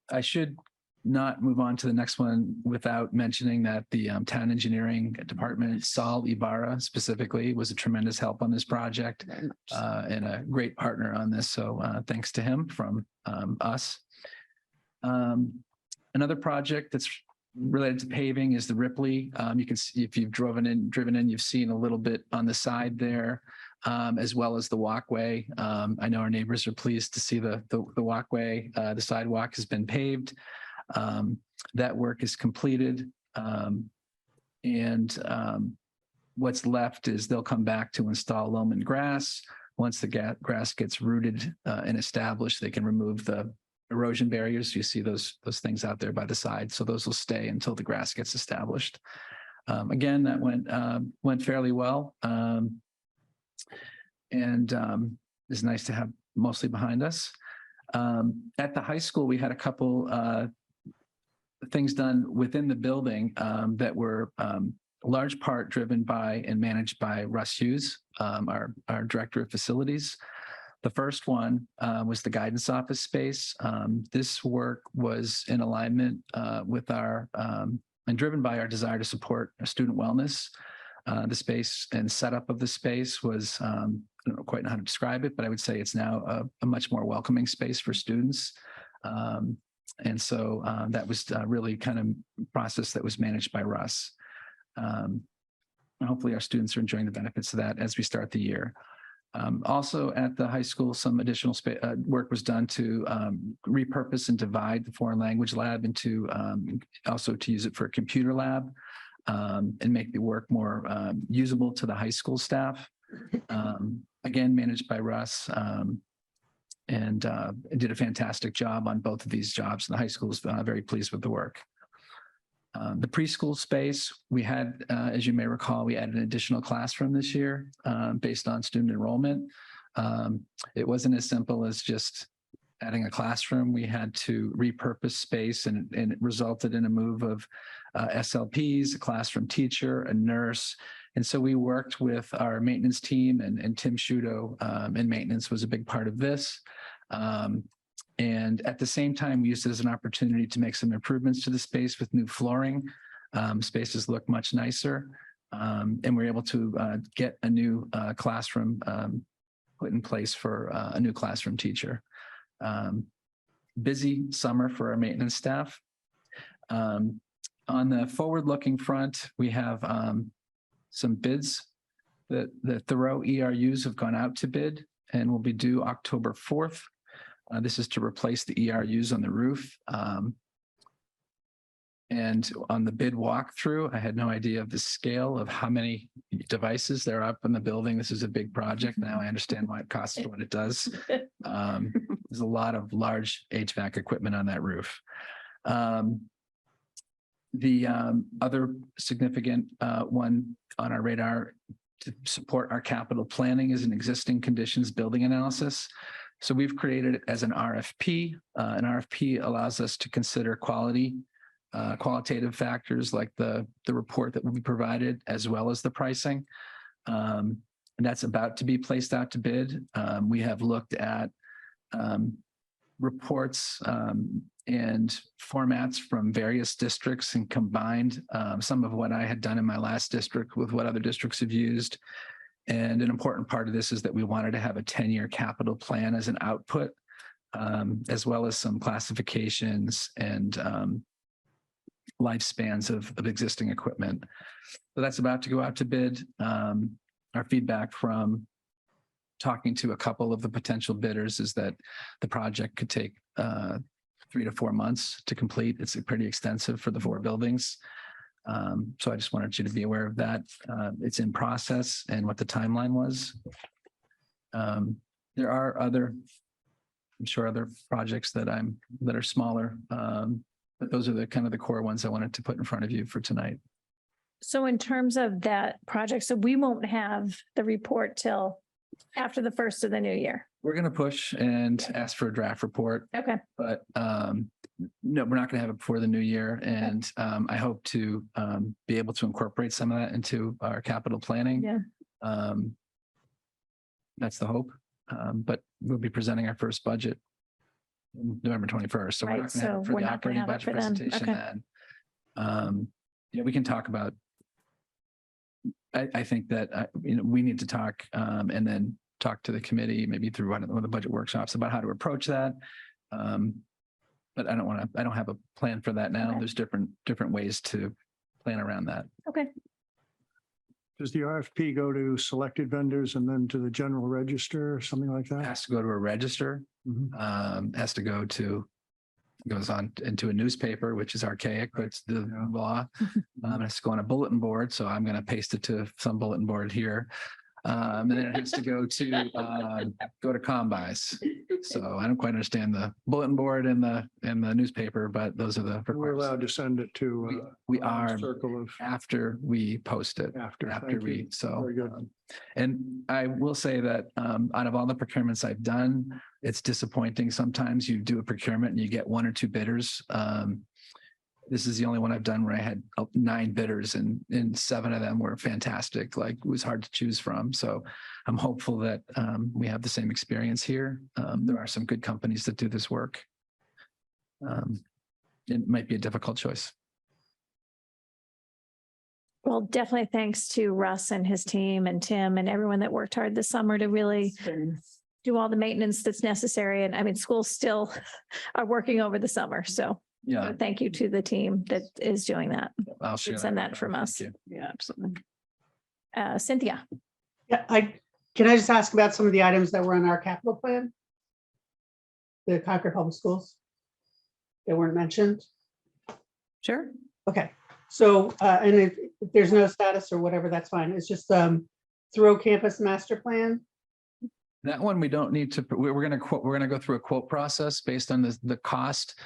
I should not move on to the next one without mentioning that the town engineering department, Saul Ibarra specifically, was a tremendous help on this project Very much. and a great partner on this. So thanks to him from us. Another project that's related to paving is the Ripley. You can see if you've driven in, you've seen a little bit on the side there, as well as the walkway. I know our neighbors are pleased to see the walkway. The sidewalk has been paved. That work is completed. What's left is they'll come back to install loam and grass. Once the grass gets rooted and established, they can remove the erosion barriers. You see those things out there by the side. So those will stay until the grass gets established. Again, that went fairly well. It's nice to have mostly behind us. At the high school, we had a couple things done within the building that were large part driven by and managed by Russ Hughes, our director of facilities. The first one was the guidance office space. This work was in alignment with our and driven by our desire to support student wellness. The space and setup of the space was, I don't quite know how to describe it, but I would say it's now a much more welcoming space for students. That was really kind of process that was managed by Russ. Hopefully our students are enjoying the benefits of that as we start the year. Also at the high school, some additional work was done to repurpose and divide the foreign language lab into also to use it for a computer lab and make the work more usable to the high school staff. Again, managed by Russ and did a fantastic job on both of these jobs. And the high school is very pleased with the work. The preschool space, we had, as you may recall, we added an additional classroom this year based on student enrollment. It wasn't as simple as just adding a classroom. We had to repurpose space and it resulted in a move of SLPs, a classroom teacher, a nurse. And so we worked with our maintenance team and Tim Shudo in maintenance was a big part of this. And at the same time, we used it as an opportunity to make some improvements to the space with new flooring. Spaces look much nicer. And we're able to get a new classroom put in place for a new classroom teacher. Busy summer for our maintenance staff. On the forward-looking front, we have some bids. The Thoreau ERUs have gone out to bid and will be due October 4th. This is to replace the ERUs on the roof. And on the bid walkthrough, I had no idea of the scale of how many devices there are up in the building. This is a big project. Now I understand why it costs what it does. There's a lot of large HVAC equipment on that roof. The other significant one on our radar to support our capital planning is an existing conditions building analysis. So we've created it as an RFP. An RFP allows us to consider qualitative factors like the report that will be provided as well as the pricing. And that's about to be placed out to bid. We have looked at reports and formats from various districts and combined some of what I had done in my last district with what other districts have used. And an important part of this is that we wanted to have a 10-year capital plan as an output, as well as some classifications and lifespans of existing equipment. So that's about to go out to bid. Our feedback from talking to a couple of the potential bidders is that the project could take 3 to 4 months to complete. It's pretty extensive for the 4 buildings. So I just wanted you to be aware of that. It's in process and what the timeline was. There are other projects that are smaller, but those are the kind of the core ones I wanted to put in front of you for tonight. So in terms of that project, so we won't have the report till after the first of the new year. We're going to push and ask for a draft report. Okay. But no, we're not going to have it before the new year. And I hope to be able to incorporate some of that into our capital planning. Yeah. That's the hope. But we'll be presenting our first budget November 21st. So we're not going to have it for the operating budget presentation then. Yeah, we can talk about, I think that, we need to talk and then talk to the committee, maybe through one of the budget workshops about how to approach that. But I don't have a plan for that now. Okay. There's different ways to plan around that. Okay. Does the RFP go to selected vendors and then to the general register or something like It that? has to go to a register, Mhm. has to goes on into a newspaper, which is archaic, but it's the Yeah. law. It has to go on a bulletin board, so I'm going to paste it to some bulletin board here. And then it has to go to combis. So I don't quite understand the bulletin board and the newspaper, but those are the We're requirements. allowed to send it to. We a are Circle of after we post it. after. After Thank you. we, so. Very good. And I will say that out of all the procurements I've done, it's disappointing. Sometimes you do a procurement and you get one or two bidders. This is the only one I've done where I had 9 bidders and 7 of them were fantastic. Like, it was hard to choose from. So I'm hopeful that we have the same experience here. There are some good companies that do this work. It might be a difficult choice. Well, definitely thanks to Russ and his team and Tim and everyone that worked hard this summer to really do all the maintenance that's necessary. And I mean, schools still are working over the summer. So Yeah, thank you to the team that is doing that. I'll share Send that with from them. us. Thank you. Yeah, absolutely. Cynthia. Yeah, can I just ask about some of the items that were on our capital plan? The Concord Public Schools that weren't mentioned? Sure. Okay, so, and if there's no status or whatever, that's fine. It's just Thoreau Campus Master Plan. That one, we don't need to, we're going to go through a quote process based on the cost.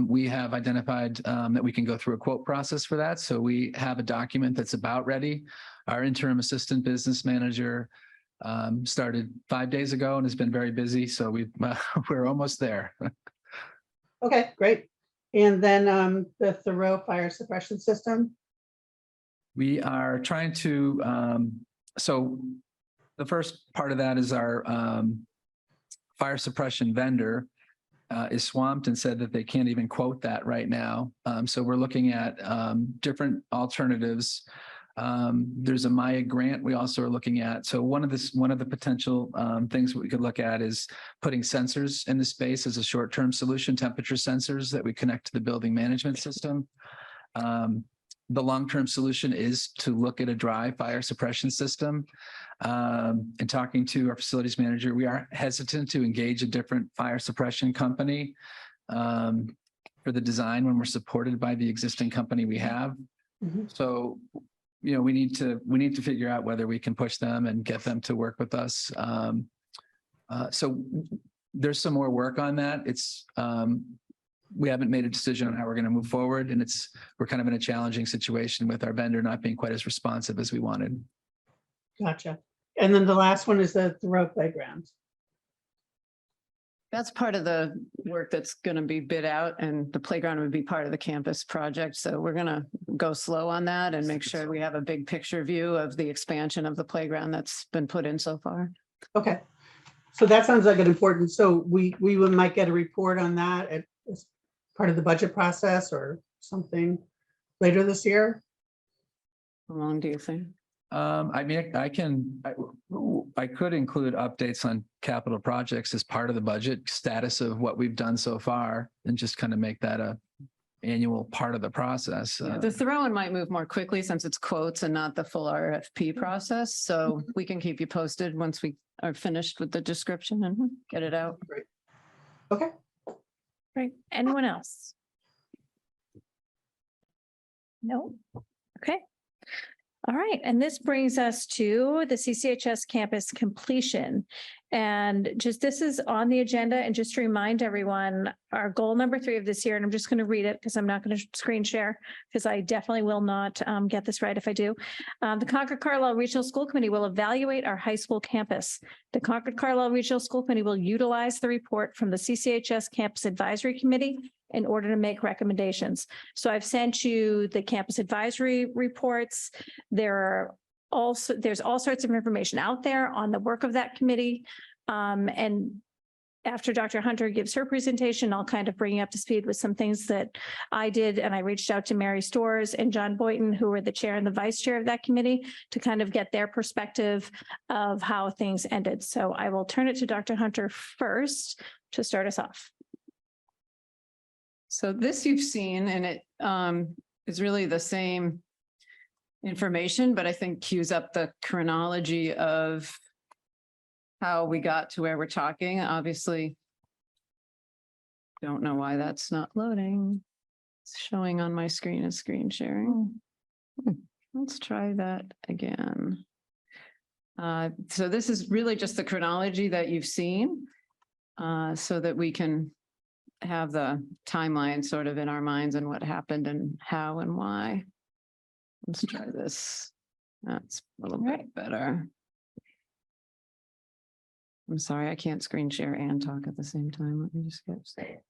We have identified that we can go through a quote process for that. So we have a document that's about ready. Our interim assistant business manager started 5 days ago and has been very busy. So we're almost there. Okay, great. And then the Thoreau Fire Suppression System. We are trying to, so the first part of that is our fire suppression vendor is swamped and said that they can't even quote that right now. So we're looking at different alternatives. There's a Maya grant we also are looking at. So one of the potential things we could look at is putting sensors in the space as a short-term solution, temperature sensors that we connect to the building management system. The long-term solution is to look at a dry fire suppression system. And talking to our facilities manager, we are hesitant to engage a different fire suppression company for the design when we're supported by the existing company we have. Mhm. So, we need to figure out whether we can push them and get them to work with us. So there's some more work on that. We haven't made a decision on how we're going to move forward, and we're kind of in a challenging situation with our vendor not being quite as responsive as we wanted. Gotcha. And then the last one is the Thoreau Playground. That's part of the work that's going to be bid out, and the playground would be part of the campus project. So we're going to go slow on that and make sure we have a big picture view of the expansion of the playground that's been put in so far. Okay, so that sounds like an important, so we might get a report on that as part of the budget process or something later this year. How long do you think? I mean, I could include updates on capital projects as part of the budget status of what we've done so far and just kind of make that a annual part of the process. Yeah, the Thoreau one might move more quickly since it's quotes and not the full RFP process. So we can keep you posted once we are finished with the description and get it out. Okay, Right. Anyone else? No? Okay. All right. And this brings us to the CCHS campus completion. And this is on the agenda. And just to remind everyone, our goal number 3 of this year, and I'm just going to read it because I'm not going to screen share because I definitely will not get this right if I do. The Concord Carlisle Regional School Committee will evaluate our high school campus. The Concord Carlisle Regional School Committee will utilize the report from the CCHS Campus Advisory Committee in order to make recommendations. So I've sent you the campus advisory reports. There's all sorts of information out there on the work of that committee. And after Dr. Hunter gives her presentation, I'll kind of bring you up to speed with some things that I did. And I reached out to Mary Storrs and John Boynton, who were the chair and the vice chair of that committee, to kind of get their perspective of how things ended. So I will turn it to Dr. Hunter first to start us off. So this you've seen, and it is really the same information, but I think cues up the chronology of how we got to where we're talking. Obviously, don't know why that's not loading. It's showing on my screen as screen sharing. Let's try that again. So this is really just the chronology that you've seen, so that we can have the timeline sort of in our minds and what happened and how and why. Let's try this. That's a little bit better. I'm sorry, I can't screen share and talk at the same time. Let me just get.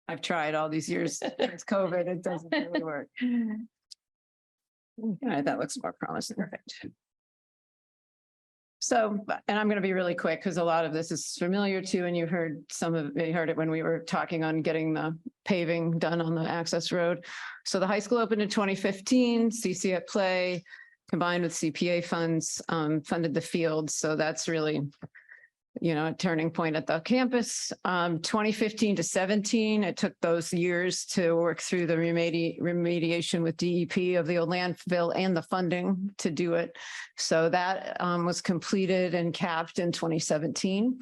I've tried all these years since COVID. It doesn't really work. All right, that looks more promising. Perfect. So, and I'm going to be really quick because a lot of this is familiar to, and you heard it when we were talking on getting the paving done on the access road. So the high school opened in 2015, CC at Play combined with CPA funds funded the field. So that's really, you know, a turning point at the campus. 2015 to 17, it took those years to work through the remediation with DEP of the old landfill and the funding to do it. So that was completed and capped in 2017.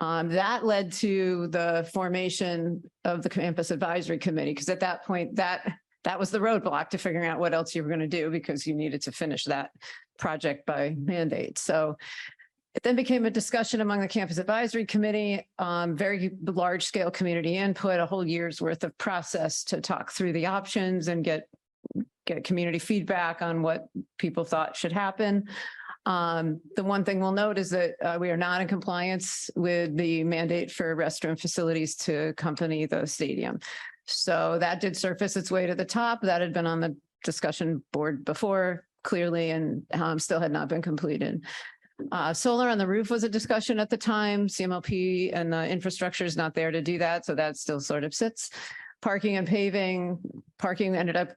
That led to the formation of the campus advisory committee, because at that point, that was the roadblock to figuring out what else you were going to do, because you needed to finish that project by mandate. So it then became a discussion among the campus advisory committee, very large scale community input, a whole year's worth of process to talk through the options and get community feedback on what people thought should happen. The one thing we'll note is that we are not in compliance with the mandate for restroom facilities to accompany the stadium. So that did surface its way to the top. That had been on the discussion board before, clearly, and still had not been completed. Solar on the roof was a discussion at the time. CMLP and the infrastructure is not there to do that. So that still sort of sits. Parking and paving. Parking ended up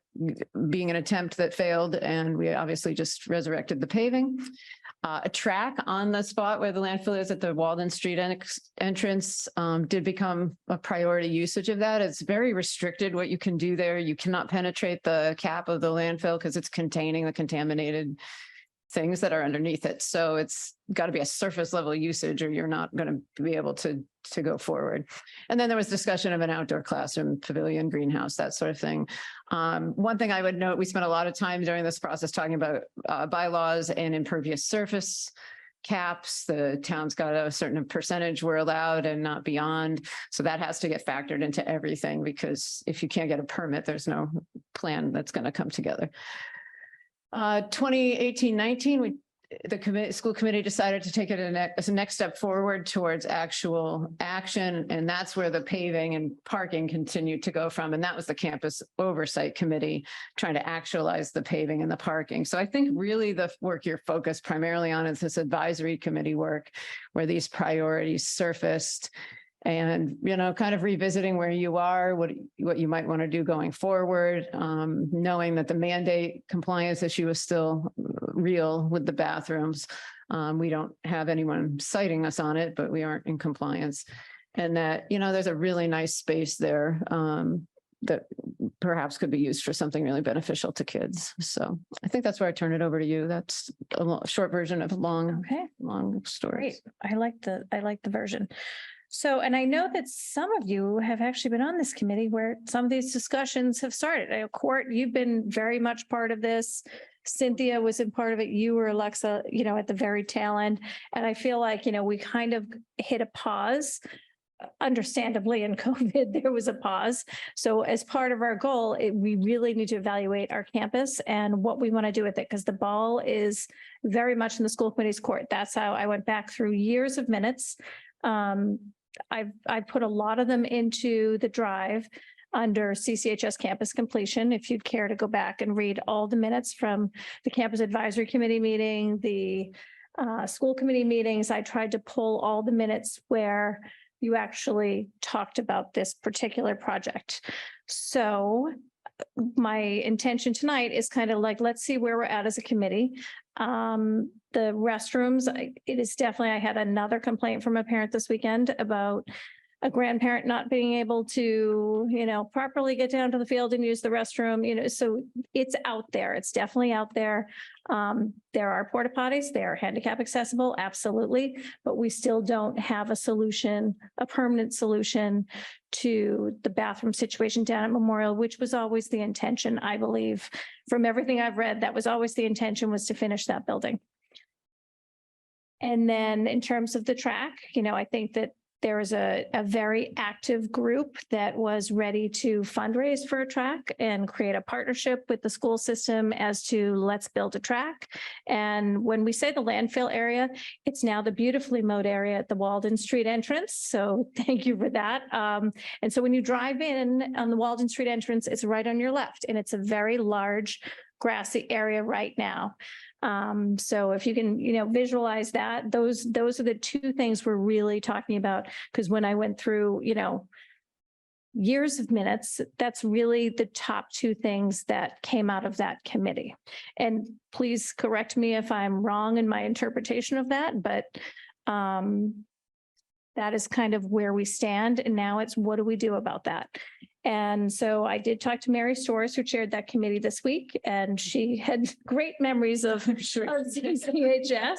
being an attempt that failed, and we obviously just resurrected the paving. A track on the spot where the landfill is at the Walden Street entrance did become a priority usage of that. It's very restricted what you can do there. You cannot penetrate the cap of the landfill because it's containing the contaminated things that are underneath it. So it's got to be a surface level usage or you're not going to be able to go forward. And then there was discussion of an outdoor classroom, pavilion, greenhouse, that sort of thing. One thing I would note, we spent a lot of time during this process talking about bylaws and impervious surface caps. The town's got a certain percentage we're allowed and not beyond. So that has to get factored into everything, because if you can't get a permit, there's no plan that's going to come together. 2018-19, the school committee decided to take it as a next step forward towards actual action. And that's where the paving and parking continued to go from. And that was the campus oversight committee trying to actualize the paving and the parking. So I think really the work you're focused primarily on is this advisory committee work where these priorities surfaced. And, you know, kind of revisiting where you are, what you might want to do going forward, knowing that the mandate compliance issue is still real with the bathrooms. We don't have anyone citing us on it, but we aren't in compliance. And that, you know, there's a really nice space there that perhaps could be used for something really beneficial to kids. So I think that's where I turn it over to you. That's a short version of a long story. Great. I like the version. So, and I know that some of you have actually been on this committee where some of these discussions have started. Court, you've been very much part of this. Cynthia was in part of it. You were, Alexa, you know, at the very tail end. And I feel like, you know, we kind of hit a pause. Understandably, in COVID, there was a pause. So as part of our goal, we really need to evaluate our campus and what we want to do with it, because the ball is very much in the school committee's court. That's how I went back through years of minutes. I put a lot of them into the drive under CCHS campus completion. If you'd care to go back and read all the minutes from the campus advisory committee meeting, the school committee meetings, I tried to pull all the minutes where you actually talked about this particular project. So my intention tonight is kind of like, let's see where we're at as a committee. The restrooms, it is definitely, I had another complaint from a parent this weekend about a grandparent not being able to, properly get down to the field and use the restroom, so it's out there. It's definitely out there. There are porta potties, they are handicap accessible, absolutely, but we still don't have a solution, a permanent solution to the bathroom situation down at Memorial, which was always the intention, I believe. From everything I've read, that was always the intention, was to finish that building. And then in terms of the track, I think that there is a very active group that was ready to fundraise for a track and create a partnership with the school system as to let's build a track. And when we say the landfill area, it's now the beautifully mowed area at the Walden Street entrance. So thank you for that. And so when you drive in on the Walden Street entrance, it's right on your left, and it's a very large grassy area right now. So if you can, visualize that, those are the two things we're really talking about. Because when I went through, years of minutes, that's really the top two things that came out of that committee. And please correct me if I'm wrong in my interpretation of that, but that is kind of where we stand. And now it's, what do we do about that? And so I did talk to Mary Storrs, who chaired that committee this week, and she had great memories of CCHS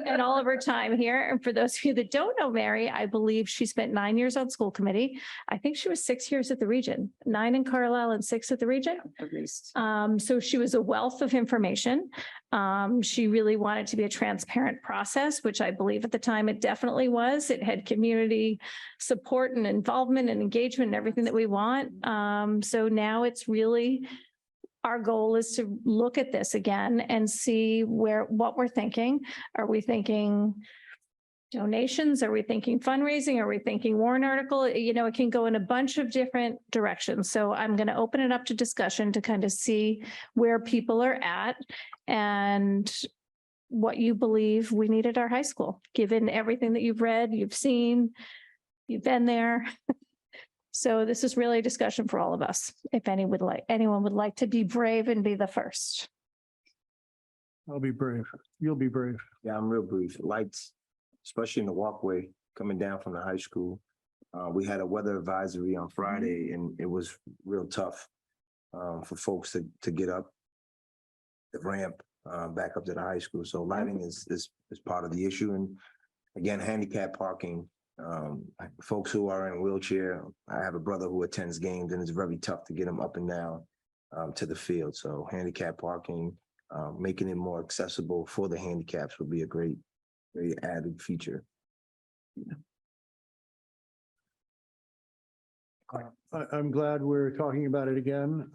and all of her time here. And for those of you that don't know Mary, I believe she spent 9 years on school committee. I think she was 6 years at the region, 9 in Carlisle and 6 at the region. At least. So she was a wealth of information. She really wanted to be a transparent process, which I believe at the time it definitely was. It had community support and involvement and engagement and everything that we want. So now it's really, our goal is to look at this again and see what we're thinking. Are we thinking donations? Are we thinking fundraising? Are we thinking warrant article? It can go in a bunch of different directions. So I'm going to open it up to discussion to kind of see where people are at and what you believe we need at our high school, given everything that you've read, you've seen, you've been there. So this is really a discussion for all of us. If anyone would like to be brave and be the first. I'll be brave. You'll be brave. Yeah, I'm real brief. Lights, especially in the walkway coming down from the high school. We had a weather advisory on Friday, and it was real tough for folks to get up the ramp back up to the high school. So lighting is part of the issue. And again, handicap parking. Folks who are in a wheelchair. I have a brother who attends games, and it's very tough to get him up and down to the field. So handicap parking, making it more accessible for the handicaps would be a great added feature. I'm glad we're talking about it again.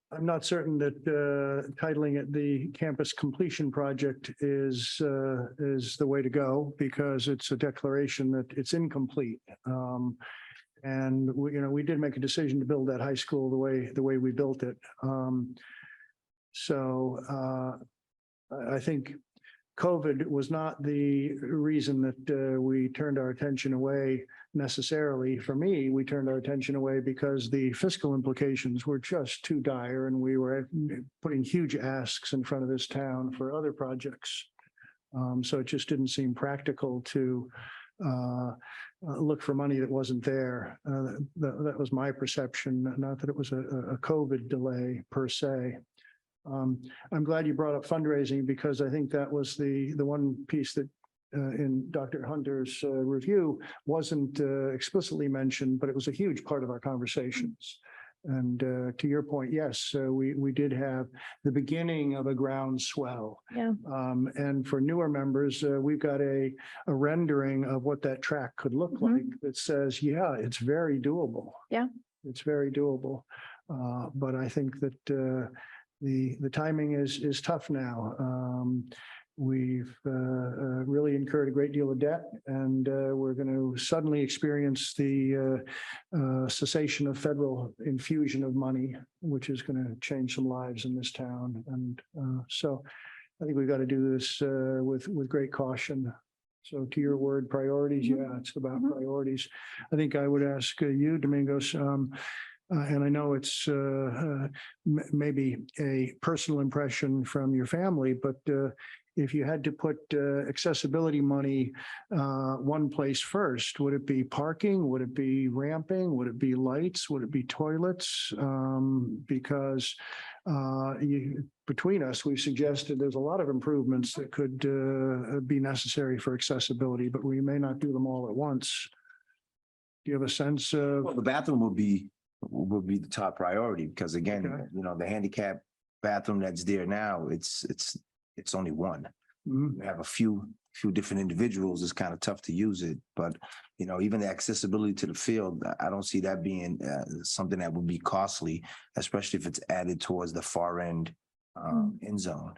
I'm not certain that titling it the Campus Completion Project is the way to go, because it's a declaration that it's incomplete. And we did make a decision to build that high school the way we built it. So I think COVID was not the reason that we turned our attention away necessarily. For me, we turned our attention away because the fiscal implications were just too dire, and we were putting huge asks in front of this town for other projects. So it just didn't seem practical to look for money that wasn't there. That was my perception, not that it was a COVID delay per se. I'm glad you brought up fundraising, because I think that was the one piece that in Dr. Hunter's review wasn't explicitly mentioned, but it was a huge part of our conversations. And to your point, yes, we did have the beginning of a groundswell. Yeah. And for newer members, we've got a rendering of what that track could look like that says, yeah, it's very doable. Yeah. It's very doable. But I think that the timing is tough now. We've really incurred a great deal of debt, and we're going to suddenly experience the cessation of federal infusion of money, which is going to change some lives in this town. And so I think we've got to do this with great caution. So to your word, priorities, yeah, it's about priorities. I think I would ask you, Domingos, And I know it's maybe a personal impression from your family, but if you had to put accessibility money one place first, would it be parking? Would it be ramping? Would it be lights? Would it be toilets? Because between us, we've suggested there's a lot of improvements that could be necessary for accessibility, but we may not do them all at once. Do you have a sense of? Well, the bathroom would be the top priority because again, Okay. you know, the handicap bathroom that's there now, it's only one. Mhm. You have a few different individuals, it's kind of tough to use it. But, you know, even the accessibility to the field, I don't see that being something that would be costly, especially if it's added towards the far end end zone.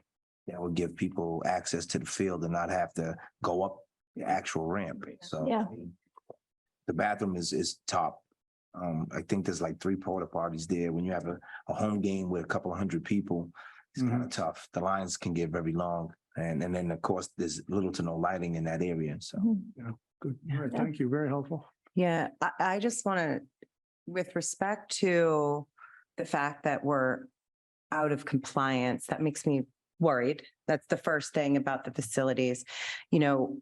That would give people access to the field and not have to go up the actual ramp. So Yeah. the bathroom is top. I think there's like 3 porta potties there. When you have a home game with a couple of hundred people, it's kind of tough. The lines can get very long. And then of course there's little to no lighting in that area. So Yeah, good. All right, thank you. Very helpful. Yeah, I just want to, with respect to the fact that we're out of compliance, that makes me worried. That's the first thing about the facilities. You know,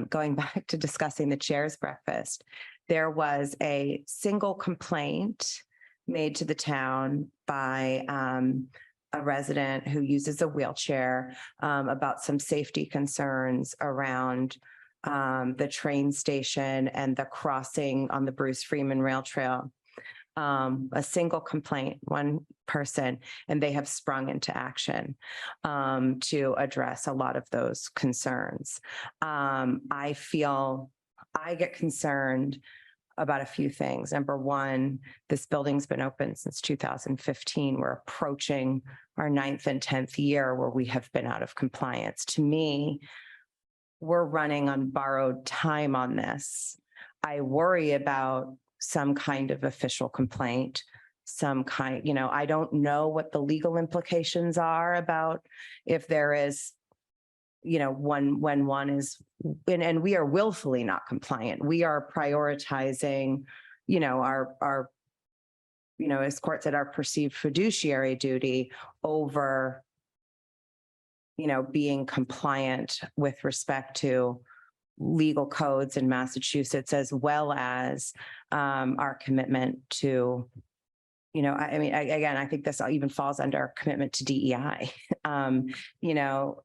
going back to discussing the chair's breakfast, there was a single complaint made to the town by a resident who uses a wheelchair about some safety concerns around the train station and the crossing on the Bruce Freeman Rail Trail. A single complaint, one person, and they have sprung into action to address a lot of those concerns. I get concerned about a few things. Number one, this building's been open since 2015. We're approaching our 9th and 10th year where we have been out of compliance. To me, we're running on borrowed time on this. I worry about some kind of official complaint, some kind, you know, I don't know what the legal implications are about if there is, you know, when one is, and we are willfully not compliant. We are prioritizing, you know, our, you know, as court said, our perceived fiduciary duty over, you know, being compliant with respect to legal codes in Massachusetts, as well as our commitment to, you know, I mean, again, I think this even falls under our commitment to DEI. You know,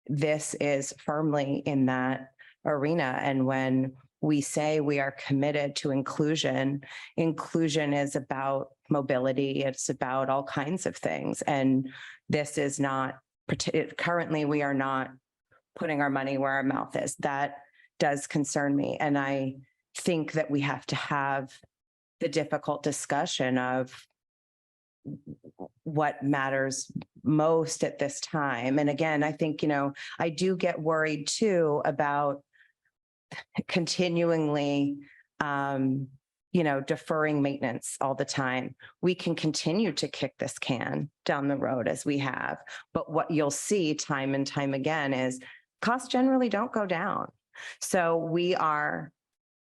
this is firmly in that arena. And when we say we are committed to inclusion, inclusion is about mobility. It's about all kinds of things. And this is not, currently, we are not putting our money where our mouth is. That does concern me. And I think that we have to have the difficult discussion of what matters most at this time. And again, I think, you know, I do get worried too about continually, you know, deferring maintenance all the time. We can continue to kick this can down the road as we have, but what you'll see time and time again is costs generally don't go down. So we are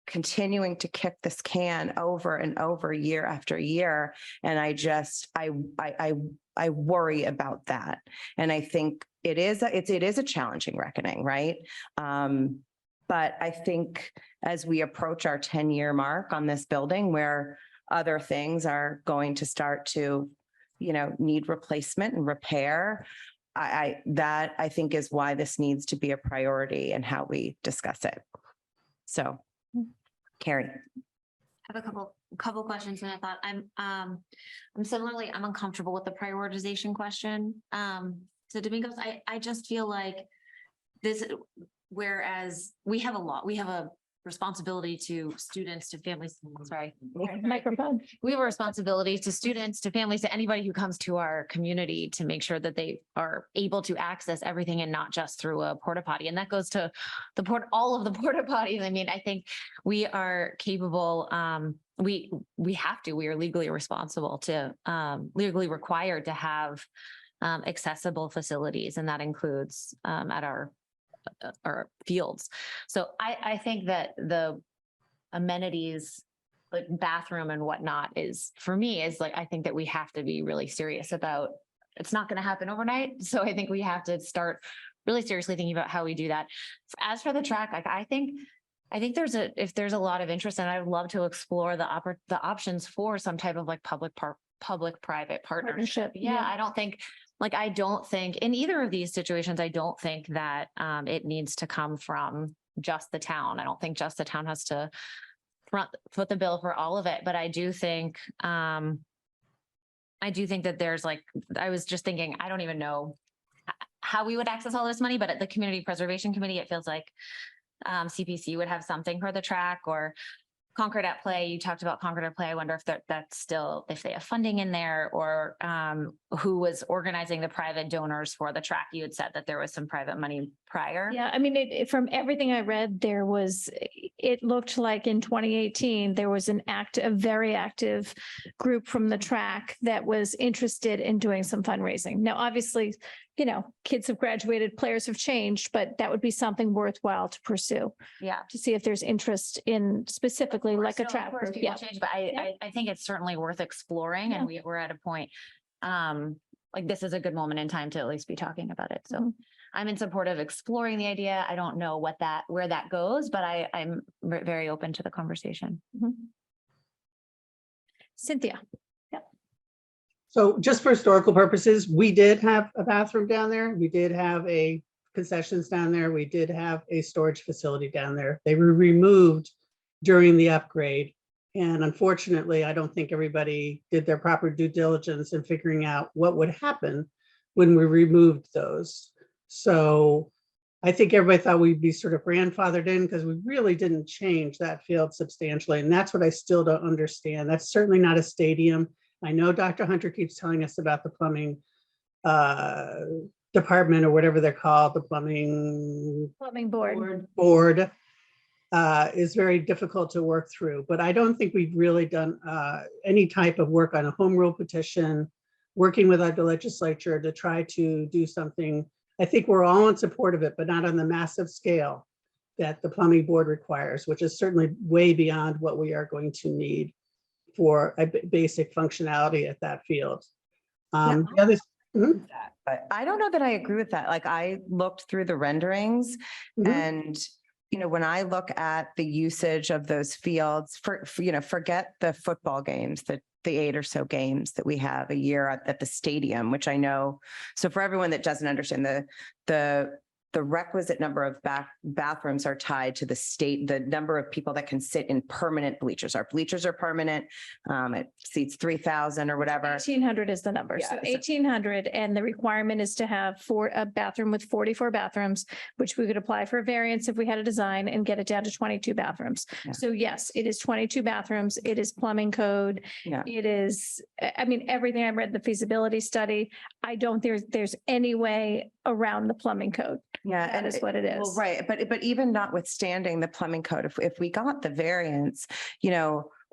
continuing to kick this can over and over year after year. And I worry about that. And I think it is a challenging reckoning, right? But I think as we approach our 10-year mark on this building, where other things are going to start to, you know, need replacement and repair, that I think is why this needs to be a priority and how we discuss it. So, Carrie. I have a couple questions, and I thought I'm similarly, I'm uncomfortable with the prioritization question. So Domingos, I just feel like this, whereas we have a responsibility to students, to families, sorry. Microphone. We have a responsibility to students, to families, to anybody who comes to our community to make sure that they are able to access everything and not just through a porta potty. And that goes to all of the porta potties. I mean, I think we are capable, we are legally responsible to, legally required to have accessible facilities. And that includes at our fields. So I think that the amenities like bathroom and whatnot is, for me, is like, I think that we have to be really serious about, it's not going to happen overnight. So I think we have to start really seriously thinking about how we do that. As for the track, like, I think if there's a lot of interest, and I would love to explore the options for some type of like public-private partnership. Yeah, I don't think in either of these situations, I don't think that it needs to come from just the town. I don't think just the town has to foot the bill for all of it, but I do think that there's like, I was just thinking, I don't even know how we would access all this money, but at the Community Preservation Committee, it feels like CPC would have something for the track, or Concord at Play. You talked about Concord at Play. I wonder if that's still, if they have funding in there, or who was organizing the private donors for the track. You had said that there was some private money prior. Yeah, I mean, from everything I read, it looked like in 2018, there was a very active group from the track that was interested in doing some fundraising. Now, obviously, kids have graduated, players have changed, but that would be something worthwhile to pursue. Yeah. To see if there's interest in specifically like a track group. People change, but I think it's certainly worth exploring, and we're at a point, like, this is a good moment in time to at least be talking about it. So I'm in support of exploring the idea. I don't know where that goes, but I'm very open to the conversation. Cynthia. So just for historical purposes, we did have a bathroom down there. We did have a concessions down there. We did have a storage facility down there. They were removed during the upgrade. And unfortunately, I don't think everybody did their proper due diligence in figuring out what would happen when we removed those. So I think everybody thought we'd be sort of grandfathered in, because we really didn't change that field substantially. And that's what I still don't understand. That's certainly not a stadium. I know Dr. Hunter keeps telling us about the plumbing department, or whatever they're called, the plumbing board is very difficult to work through. But I don't think we've really done any type of work on a home rule petition, working with our legislature to try to do something. I think we're all in support of it, but not on the massive scale that the plumbing board requires, which is certainly way beyond what we are going to need for a basic functionality at that field. The other, But I don't know that I agree with that. Like, I looked through the renderings and, when I look at the usage of those fields forget the football games, the 8 or so games that we have a year at the stadium, which I know. So for everyone that doesn't understand, the requisite number of bathrooms are tied to the number of people that can sit in permanent bleachers. Our bleachers are permanent. It seats 3,000 or whatever. 1,800 is the number. Yeah, So so- 1,800, and the requirement is to have a bathroom with 44 bathrooms, which we could apply for a variance if we had a design and get it down to 22 bathrooms. Yeah. So yes, it is 22 bathrooms. It is plumbing code. Yeah. It is, I mean, everything I read, the feasibility study, I don't think there's any way around the plumbing code. Yeah, That is what it is. Well, right, but even notwithstanding the plumbing code, if we got the variance,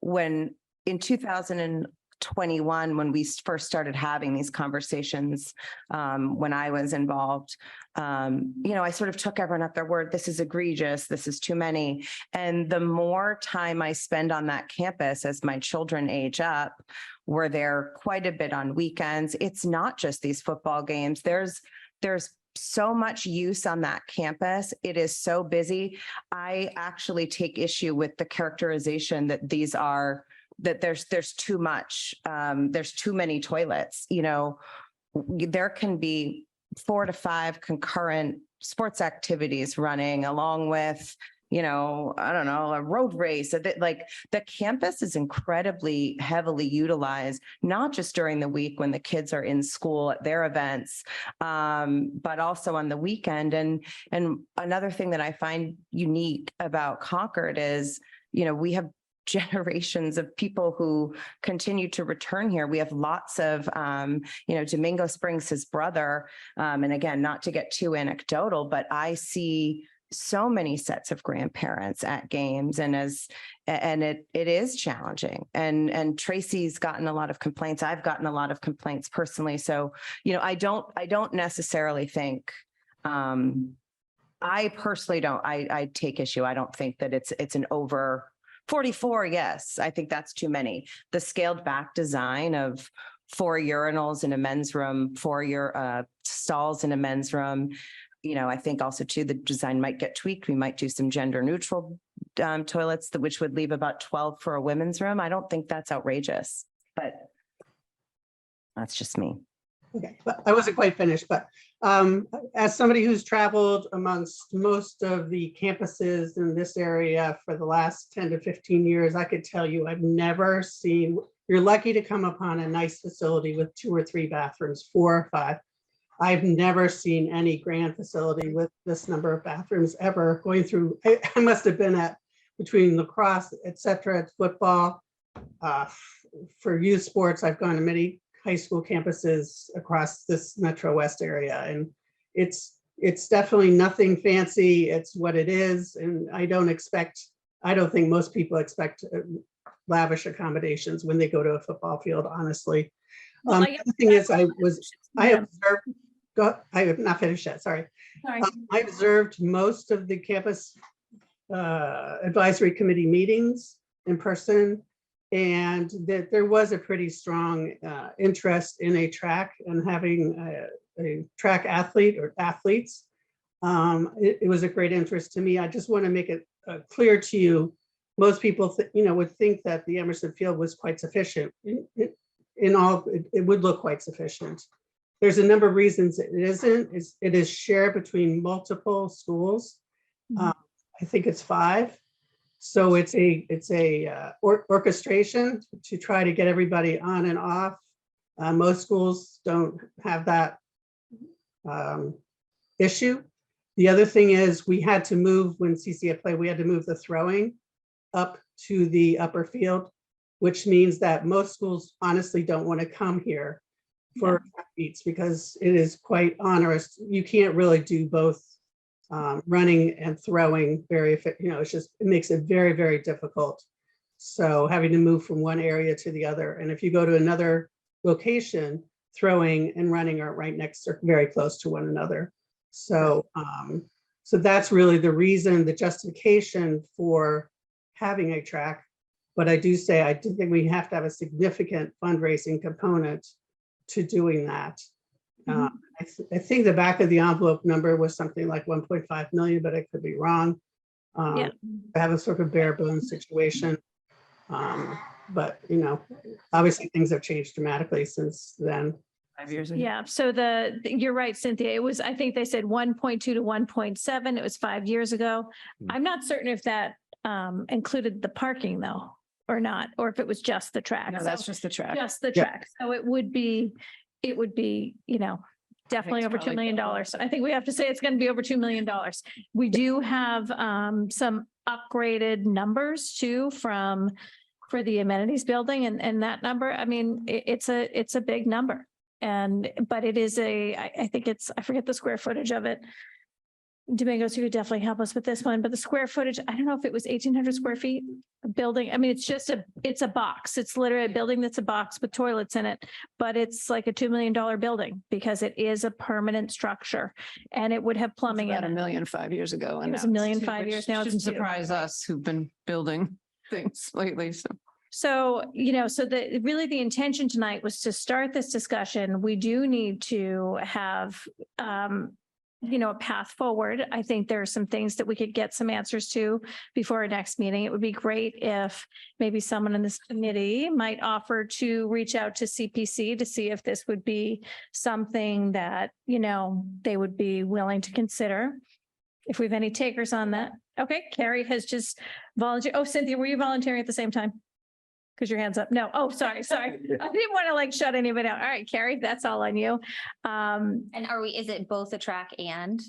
when in 2021, when we first started having these conversations, when I was involved, I sort of took everyone at their word. This is egregious. This is too many. And the more time I spend on that campus as my children age up, we're there quite a bit on weekends. It's not just these football games. There's so much use on that campus. It is so busy. I actually take issue with the characterization that there's too much. There's too many toilets. There can be 4 to 5 concurrent sports activities running, along with I don't know, a road race. Like, the campus is incredibly heavily utilized, not just during the week when the kids are in school at their events, but also on the weekend. And another thing that I find unique about Concord is, we have generations of people who continue to return here. We have lots of, Domingo Springs, his brother, and again, not to get too anecdotal, but I see so many sets of grandparents at games, and it is challenging. And Tracy's gotten a lot of complaints. I've gotten a lot of complaints personally. So, I don't necessarily think, I personally don't, I take issue. I don't think that it's an 44, yes, I think that's too many. The scaled back design of 4 urinals in a men's room, 4 stalls in a men's room. I think also too, the design might get tweaked. We might do some gender neutral toilets, which would leave about 12 for a women's room. I don't think that's outrageous, but that's just me. Okay, but I wasn't quite finished, but as somebody who's traveled amongst most of the campuses in this area for the last 10 to 15 years, I could tell you I've never seen, you're lucky to come upon a nice facility with 2 or 3 bathrooms, 4 or 5. I've never seen any grand facility with this number of bathrooms ever going through. I must have been at between lacrosse, et cetera, at football. For youth sports, I've gone to many high school campuses across this Metro West area, and it's definitely nothing fancy. It's what it is, and I don't think most people expect lavish accommodations when they go to a football field, honestly. The other thing is I have not finished yet, sorry. I observed most of the campus advisory committee meetings in person, and that there was a pretty strong interest in a track and having a track athlete or athletes. It was a great interest to me. I just want to make it clear to you, most people would think that the Emerson Field was quite sufficient. It would look quite sufficient. There's a number of reasons it isn't. It is shared between multiple schools. I think it's 5. So it's a orchestration to try to get everybody on and off. Most schools don't have that issue. The other thing is we had to move when CCF played, we had to move the throwing up to the upper field, which means that most schools honestly don't want to come here for meets because it is quite onerous. You can't really do both running and throwing it makes it very, very difficult. So having to move from one area to the other. And if you go to another location, throwing and running are right next or very close to one another. So, so that's really the reason, the justification for having a track. But I do think we have to have a significant fundraising component to doing that. I think the back of the envelope number was something like 1.5 million, but I could be wrong. I have a sort of bare bones situation. But obviously things have changed dramatically since then. 5 years ago. Yeah, so you're right, Cynthia. It was, I think they said 1.2 to 1.7. It was 5 years ago. I'm not certain if that included the parking though, or not, or if it was just the track. No, that's just the track. Just the track. So it would be, definitely over $2 million. So I think we have to say it's going to be over $2 million. We do have some upgraded numbers too for the amenities building, and that number, I mean, it's a big number. But it is I think I forget the square footage of it. Domingos, you could definitely help us with this one, but the square footage, I don't know if it was 1,800 square feet building. I mean, it's a box. It's literally a building that's a box with toilets in it, but it's like a $2 million building because it is a permanent structure and it would have plumbing in About it. $1 million 5 years ago. And It was $1 million 5 years. Now it's shouldn't 2. surprise us who've been building things lately. So, really the intention tonight was to start this discussion. We do need to have, a path forward. I think there are some things that we could get some answers to before our next meeting. It would be great if maybe someone in this committee might offer to reach out to CPC to see if this would be something that, they would be willing to consider. If we have any takers on that. Okay, Carrie has just volunteered. Oh, Cynthia, were you volunteering at the same time? Because your hand's up. No. Oh, sorry. I didn't want to shut anybody out. All right, Carrie, that's all on you. And is it both the track and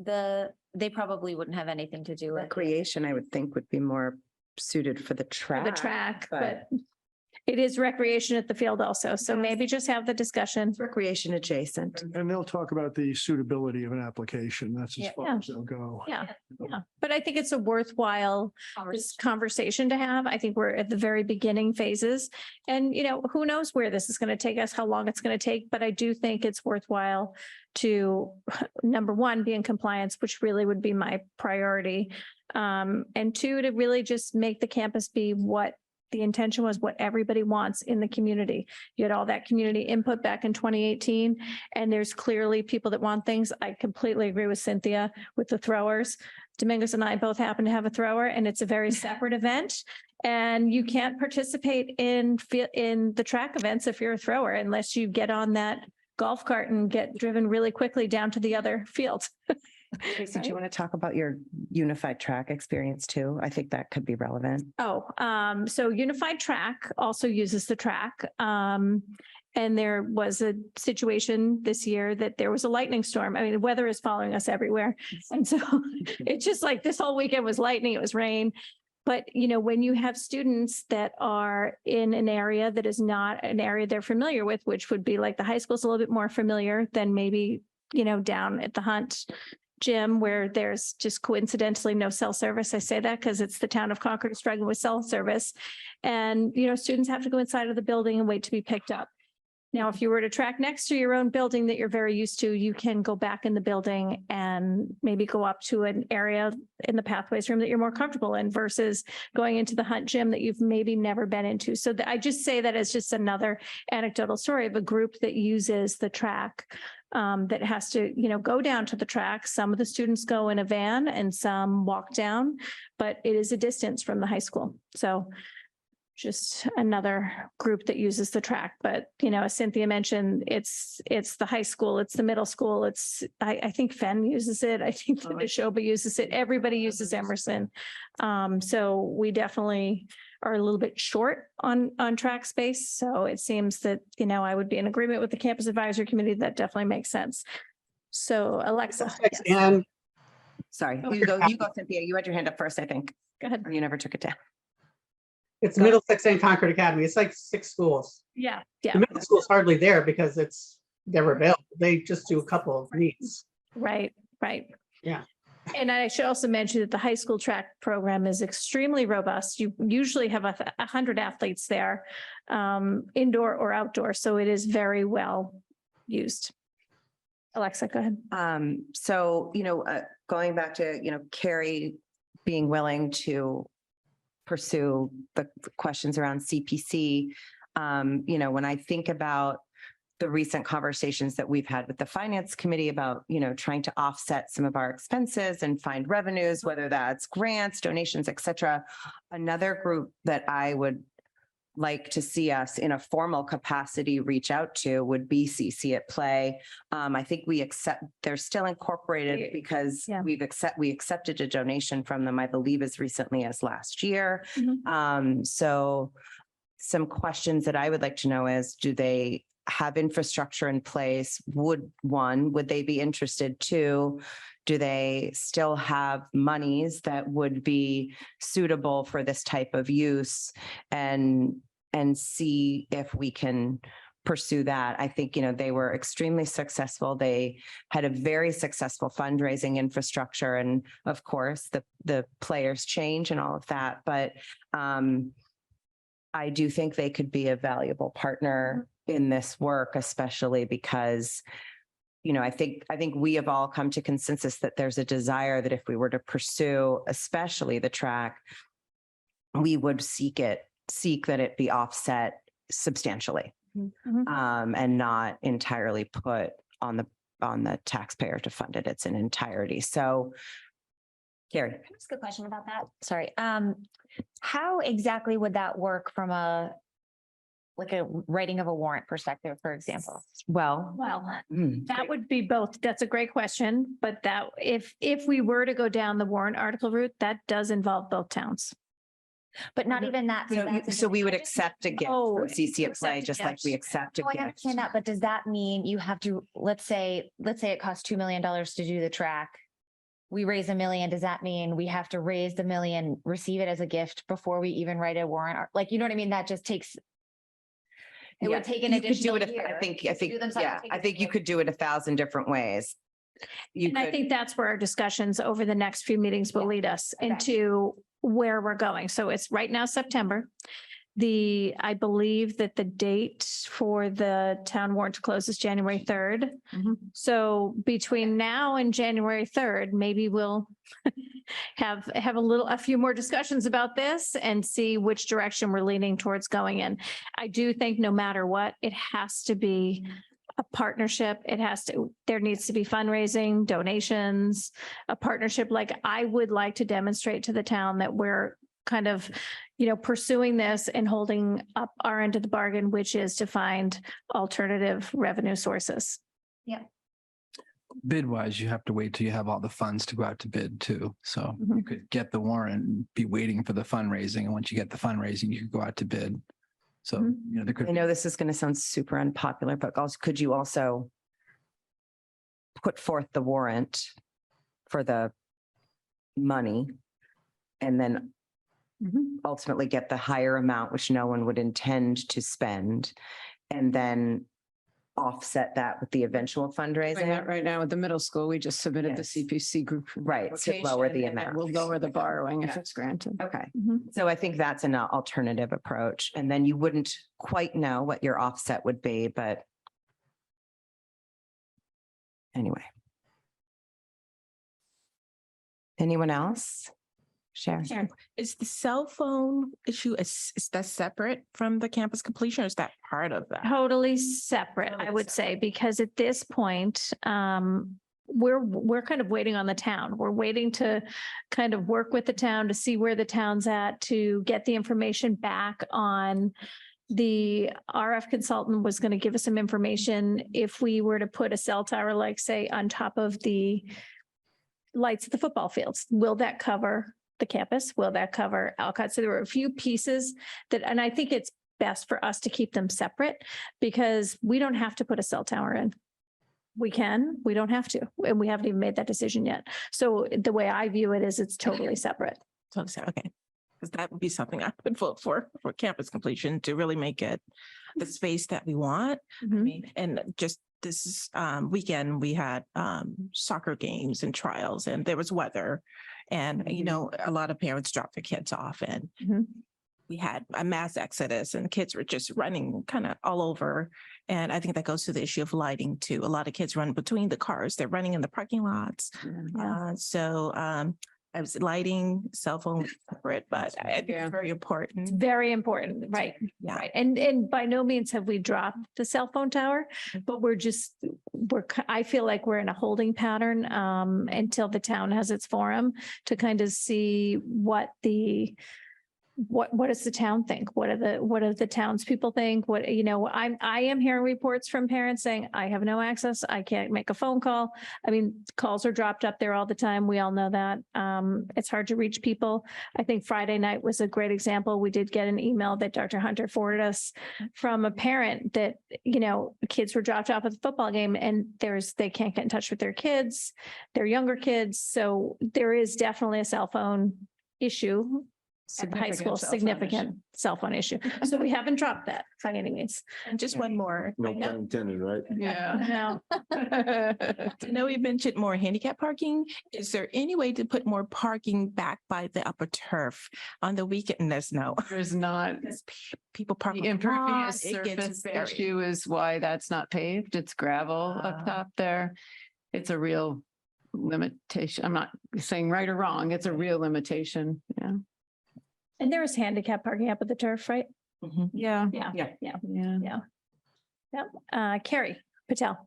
they probably wouldn't have anything to do with Recreation, I would think would be more suited for the track. The track, but It is recreation at the field also, so maybe just have the discussion. Recreation adjacent. And they'll talk about the suitability of an application. That's as far Yeah. as they'll go. Yeah, yeah, but I think it's a worthwhile conversation to have. I think we're at the very beginning phases. And, who knows where this is going to take us, how long it's going to take, but I do think it's worthwhile to, number one, be in compliance, which really would be my priority. And two, to really just make the campus be what the intention was, what everybody wants in the community. You had all that community input back in 2018, and there's clearly people that want things. I completely agree with Cynthia with the throwers. Domingos and I both happen to have a thrower, and it's a very separate event. And you can't participate in the track events if you're a thrower unless you get on that golf cart and get driven really quickly down to the other field. Tracy, do you want to talk about your unified track experience too? I think that could be relevant. So Unified Track also uses the track. And there was a situation this year that there was a lightning storm. I mean, the weather is following us everywhere. And so it's just like this whole weekend was lightning, it was rain. But, when you have students that are in an area that is not an area they're familiar with, which would be like the high school's a little bit more familiar than maybe, down at the Hunt gym where there's just coincidentally no cell service. I say that because it's the town of Concord struggling with cell service. And, students have to go inside of the building and wait to be picked up. Now, if you were to track next to your own building that you're very used to, you can go back in the building and maybe go up to an area in the pathways room that you're more comfortable in versus going into the Hunt gym that you've maybe never been into. So I just say that as just another anecdotal story of a group that uses the track. That has to, go down to the track. Some of the students go in a van and some walk down, but it is a distance from the high school. So just another group that uses the track. But, as Cynthia mentioned, it's the high school, it's the middle school. I think Fenn uses it. I think the Neshoba uses it. Everybody uses Emerson. So we definitely are a little bit short on track space. So it seems that, I would be in agreement with the campus advisory committee. That definitely makes sense. So Alexa. Yes. And Sorry, you go, Cynthia. You had your hand up first, I think. Go ahead. Or you never took it down. it's Middlesex and Concord Academy. It's like 6 schools. Yeah. The middle school's hardly there because they're available. They just do a couple of meets. Right. Yeah. And I should also mention that the high school track program is extremely robust. You usually have 100 athletes there, indoor or outdoor. So it is very well used. Alexa, go ahead. So, going back to, Carrie being willing to pursue the questions around CPC, when I think about the recent conversations that we've had with the finance committee about, trying to offset some of our expenses and find revenues, whether that's grants, donations, et cetera. Another group that I would like to see us in a formal capacity reach out to would be CC at Play. I think they're still incorporated because we accepted a donation from them, I believe, as recently as last year. So some questions that I would like to know is, do they have infrastructure in place? Would they be interested? 2, do they still have monies that would be suitable for this type of use, and see if we can pursue that? I think, they were extremely successful. They had a very successful fundraising infrastructure, and of course the players change and all of that. But I do think they could be a valuable partner in this work, especially because, I think we have all come to consensus that there's a desire that if we were to pursue, especially the track, we would seek that it be offset substantially, and not entirely put on the taxpayer to fund it. It's an entirety. So, Carrie. Can I ask a question about that? Sorry. How exactly would that work from a writing of a warrant perspective, for example? Well, that would be both. That's a great question. But that if we were to go down the warrant article route, that does involve both towns. But not even that. So we would accept a gift from CC at Play, just like we accept a gift. I understand that, but does that mean you have to, let's say it costs $2 million to do the track. We raise $1 million. Does that mean we have to raise the $1 million, receive it as a gift before we even write a warrant? Like, you know what I mean? That just takes It Yeah, would take an you could do additional it. year. I think, to do them I think you could do it 1,000 different ways. You And I could, think that's where our discussions over the next few meetings will lead us Okay. into where we're going. So it's right now September. I believe that the date for the town warrant to close is January 3rd. Mhm. So between now and January 3rd, maybe we'll have a few more discussions about this and see which direction we're leaning towards going in. I do think no matter what, it has to be a partnership. There needs to be fundraising, donations, a partnership. Like I would like to demonstrate to the town that we're kind of, pursuing this and holding up our end of the bargain, which is to find alternative revenue sources. Bid wise, you have to wait till you have all the funds to go out to bid too. So you could get the warrant and be waiting for the fundraising. And once you get the fundraising, you could go out to bid. So, there could I know this is going to sound super unpopular, but also, could you also put forth the warrant for the money and then ultimately get the higher amount, which no one would intend to spend, and then offset that with the eventual Doing that fundraising? right now with the middle school, we just submitted the Yes. CPC group. Right, to lower the application, and then amount. We'll lower the borrowing if Yeah. it's granted. Okay, Mhm. so I think that's an alternative approach, and then you wouldn't quite know what your offset would be, but anyway. Anyone else? Sharon? Sharon. Is the cell phone issue, is that separate from the campus completion or is that part of that? Totally separate, I Totally would say, because at this point, we're kind of waiting on the town. We're waiting to kind of work with the town to see where the town's at, to get the information back on the RF consultant was going to give us some information if we were to put a cell tower, like say, on top of the lights at the football fields. Will that cover the campus? Will that cover Alcott? So there were a few pieces and I think it's best for us to keep them separate because we don't have to put a cell tower in. We don't have to, and we haven't even made that decision yet. So the way I view it is it's totally separate. So, okay. Because that would be something I would vote for campus completion to really make it the space that we want. I Mhm. mean, and just this weekend, we had soccer games and trials and there was weather. And, a lot of parents dropped their kids off and Mhm. we had a mass exodus and kids were just running kind of all over. And I think that goes to the issue of lighting too. A lot of kids run between the cars. They're running in the parking lots. Yeah. I was lighting, cell phone separate, but I think Yeah. it's very important. Very important, right? Yeah. Right. And by no means have we dropped the cell phone tower, but I feel like we're in a holding pattern until the town has its forum to kind of see what does the town think? What do the townspeople think? I am hearing reports from parents saying, I have no access. I can't make a phone call. I mean, calls are dropped up there all the time. We all know that. It's hard to reach people. I think Friday night was a great example. We did get an email that Dr. Hunter forwarded us from a parent that, kids were dropped off at the football game and they can't get in touch with their kids, their younger kids. So there is definitely a cell phone issue. At the high school, significant cell phone issue. So we haven't dropped that by any means. And just one more. No pun intended, right? Yeah. No. I know we mentioned more handicap parking. Is there any way to put more parking back by the upper turf on the weekend? There's no. There's not. Because people park. The on impervious lot, it gets surface very- issue is why that's not paved. It's gravel up top there. It's a real limitation. I'm not saying right or wrong. It's a real limitation. Yeah. And there is handicap parking up at the turf, right? Mhm. Yeah. Yeah. Yeah. Yeah. Yep. Carrie Patel.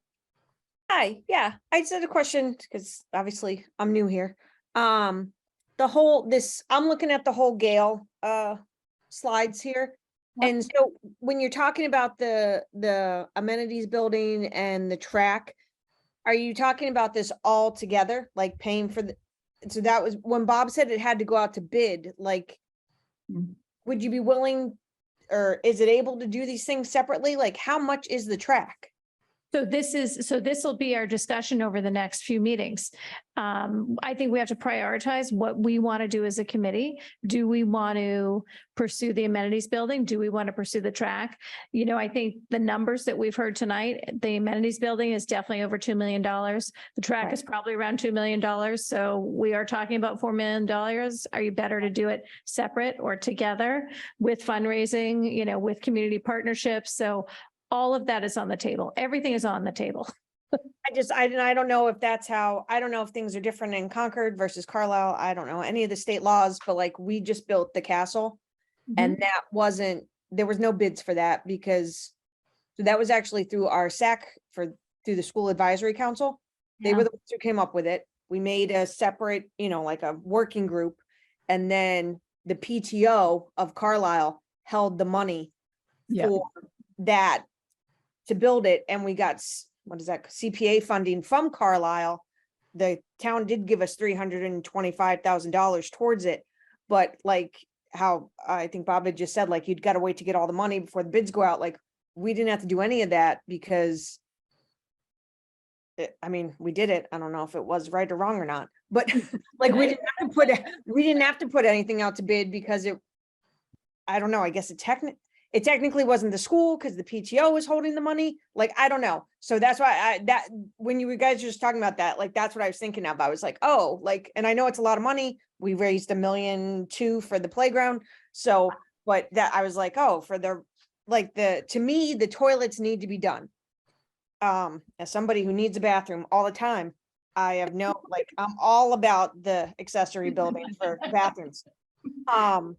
Hi, yeah, I just had a question because obviously I'm new here. I'm looking at the whole Gale slides here. Yep. And so when you're talking about the amenities building and the track, are you talking about this all together, like paying for so that was when Bob said it had to go out to bid, like, would you be willing, or is it able to do these things separately? Like, how much is the track? So this will be our discussion over the next few meetings. I think we have to prioritize what we want to do as a committee. Do we want to pursue the amenities building? Do we want to pursue the track? You know, I think the numbers that we've heard tonight, the amenities building is definitely over $2 million. The track is probably around $2 million. So we are talking about $4 million. Are you better to do it separate or together with fundraising, you know, with community partnerships? So all of that is on the table. Everything is on the table. I don't know if that's how, I don't know if things are different in Concord versus Carlisle. I don't know any of the state laws, but like we just built the castle. And that wasn't, there was no bids for that because that was actually through our SAC through the School Advisory Council. They were the ones who came up with it. We made a separate, you know, like a working group. And then the PTO of Carlisle held the money for that to build it. And we got, what is that, CPA funding from Carlisle. The town did give us $325,000 towards it. But like how I think Bob had just said, like, you'd got to wait to get all the money before the bids go out. Like, we didn't have to do any of that because I mean, we did it. I don't know if it was right or wrong or not, but like, we didn't have to put anything out to bid because I don't know, I guess it technically wasn't the school because the PTO was holding the money. Like, I don't know. So that's why when you guys were just talking about that, like, that's what I was thinking of. I was like, oh, like, and I know it's a lot of money. We raised $1.2 million for the playground. So, but that I was like, oh, to me, the toilets need to be done. As somebody who needs a bathroom all the time, I have I'm all about the accessory building for bathrooms.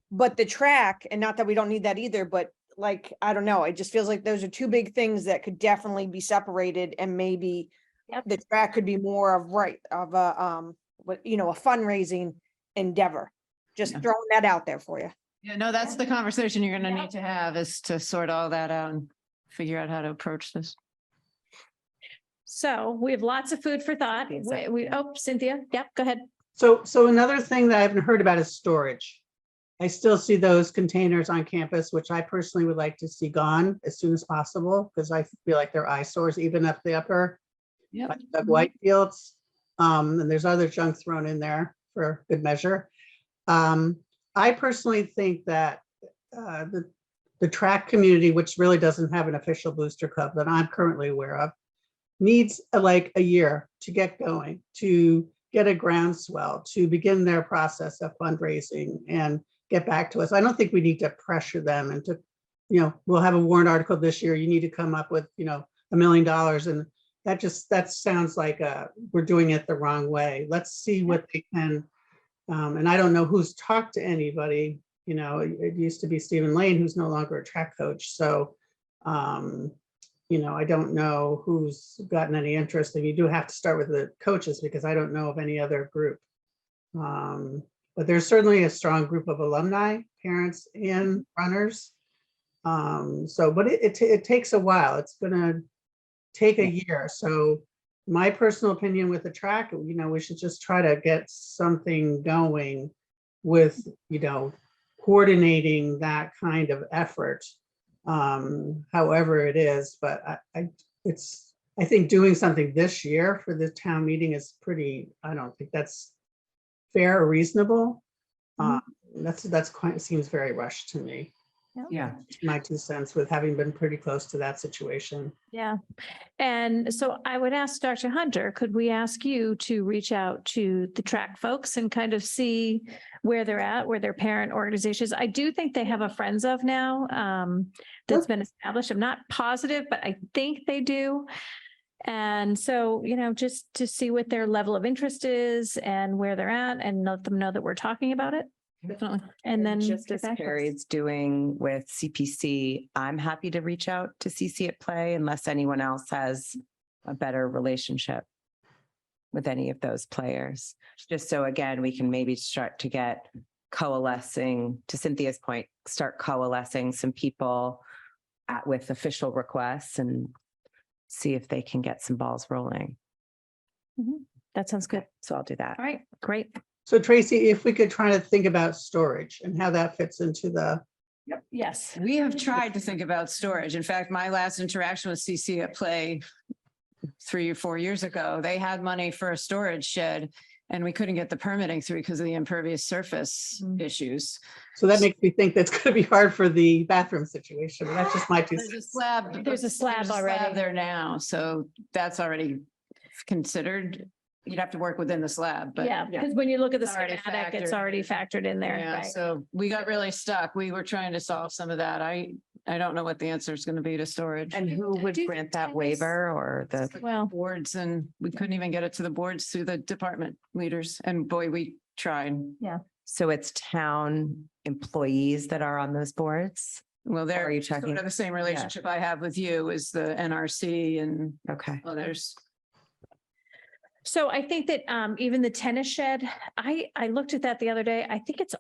But the track, and not that we don't need that either, but like, I don't know, it just feels like those are two big things that could definitely be separated, and maybe the track could be more of a fundraising endeavor. Just throwing that out there for you. Yeah, no, that's the conversation you're going to need to have, is to sort all that out and figure out how to approach this. So we have lots of food for thought. Cynthia, yep, go ahead. So another thing that I haven't heard about is storage. I still see those containers on campus, which I personally would like to see gone as soon as possible, because I feel like they're eyesores, even up the upper white fields. And there's other junk thrown in there for good measure. I personally think that the track community, which really doesn't have an official booster club that I'm currently aware of, needs like a year to get going, to get a groundswell, to begin their process of fundraising and get back to us. I don't think we need to pressure them into, we'll have a warrant article this year. You need to come up with, $1 million. And that sounds like we're doing it the wrong way. Let's see what they can. And I don't know who's talked to anybody. It used to be Stephen Lane, who's no longer a track coach. So, I don't know who's gotten any interest, and you do have to start with the coaches because I don't know of any other group. But there's certainly a strong group of alumni, parents, and runners. But it takes a while. It's going to take a year. So my personal opinion with the track, we should just try to get something going with, coordinating that kind of effort. However it is, but I think doing something this year for the town meeting is I don't think that's fair or reasonable. Seems very rushed to me. Yeah. My 2 cents, with having been pretty close to that situation. Yeah. And so I would ask Dr. Hunter, could we ask you to reach out to the track folks and kind of see where they're at, where their parent organizations? I do think they have a Friends of now that's been established. I'm not positive, but I think they do. And so, just to see what their level of interest is and where they're at, and let them know that we're talking about it. Definitely. And then just as Carrie's doing with CPC, I'm happy to reach out to CC at Play unless anyone else has a better relationship with any of those players. Just so, again, we can maybe start to get coalescing, to Cynthia's point, start coalescing some people with official requests and see if they can get some balls rolling. That sounds good. So I'll do that. All right, great. So Tracy, if we could try to think about storage and how that fits into the. Yes. We have tried to think about storage. In fact, my last interaction with CC at Play 3 or 4 years ago, they had money for a storage shed and we couldn't get the permitting through because of the impervious surface issues. So that makes me think that's gonna be hard for the bathroom situation. That's just my two There's a cents. slab. There's a slab already. There now, so that's already considered. You'd have to work within the slab, but. Yeah, because when you look at the It's already schematic, it's factored already in. factored in there, Yeah, right? so we got really stuck. We were trying to solve some of that. I don't know what the answer is going to be to storage. And who would Do grant that tennis- waiver or the? Well, Boards, and we couldn't even get it to the boards through the department leaders. And boy, we tried. So it's town employees that are on those boards? Well, Are they're you sort talking? of the same relationship I have with you is the NRC and Okay. others. so I think that even the tennis shed, I looked at that the other day. I think it's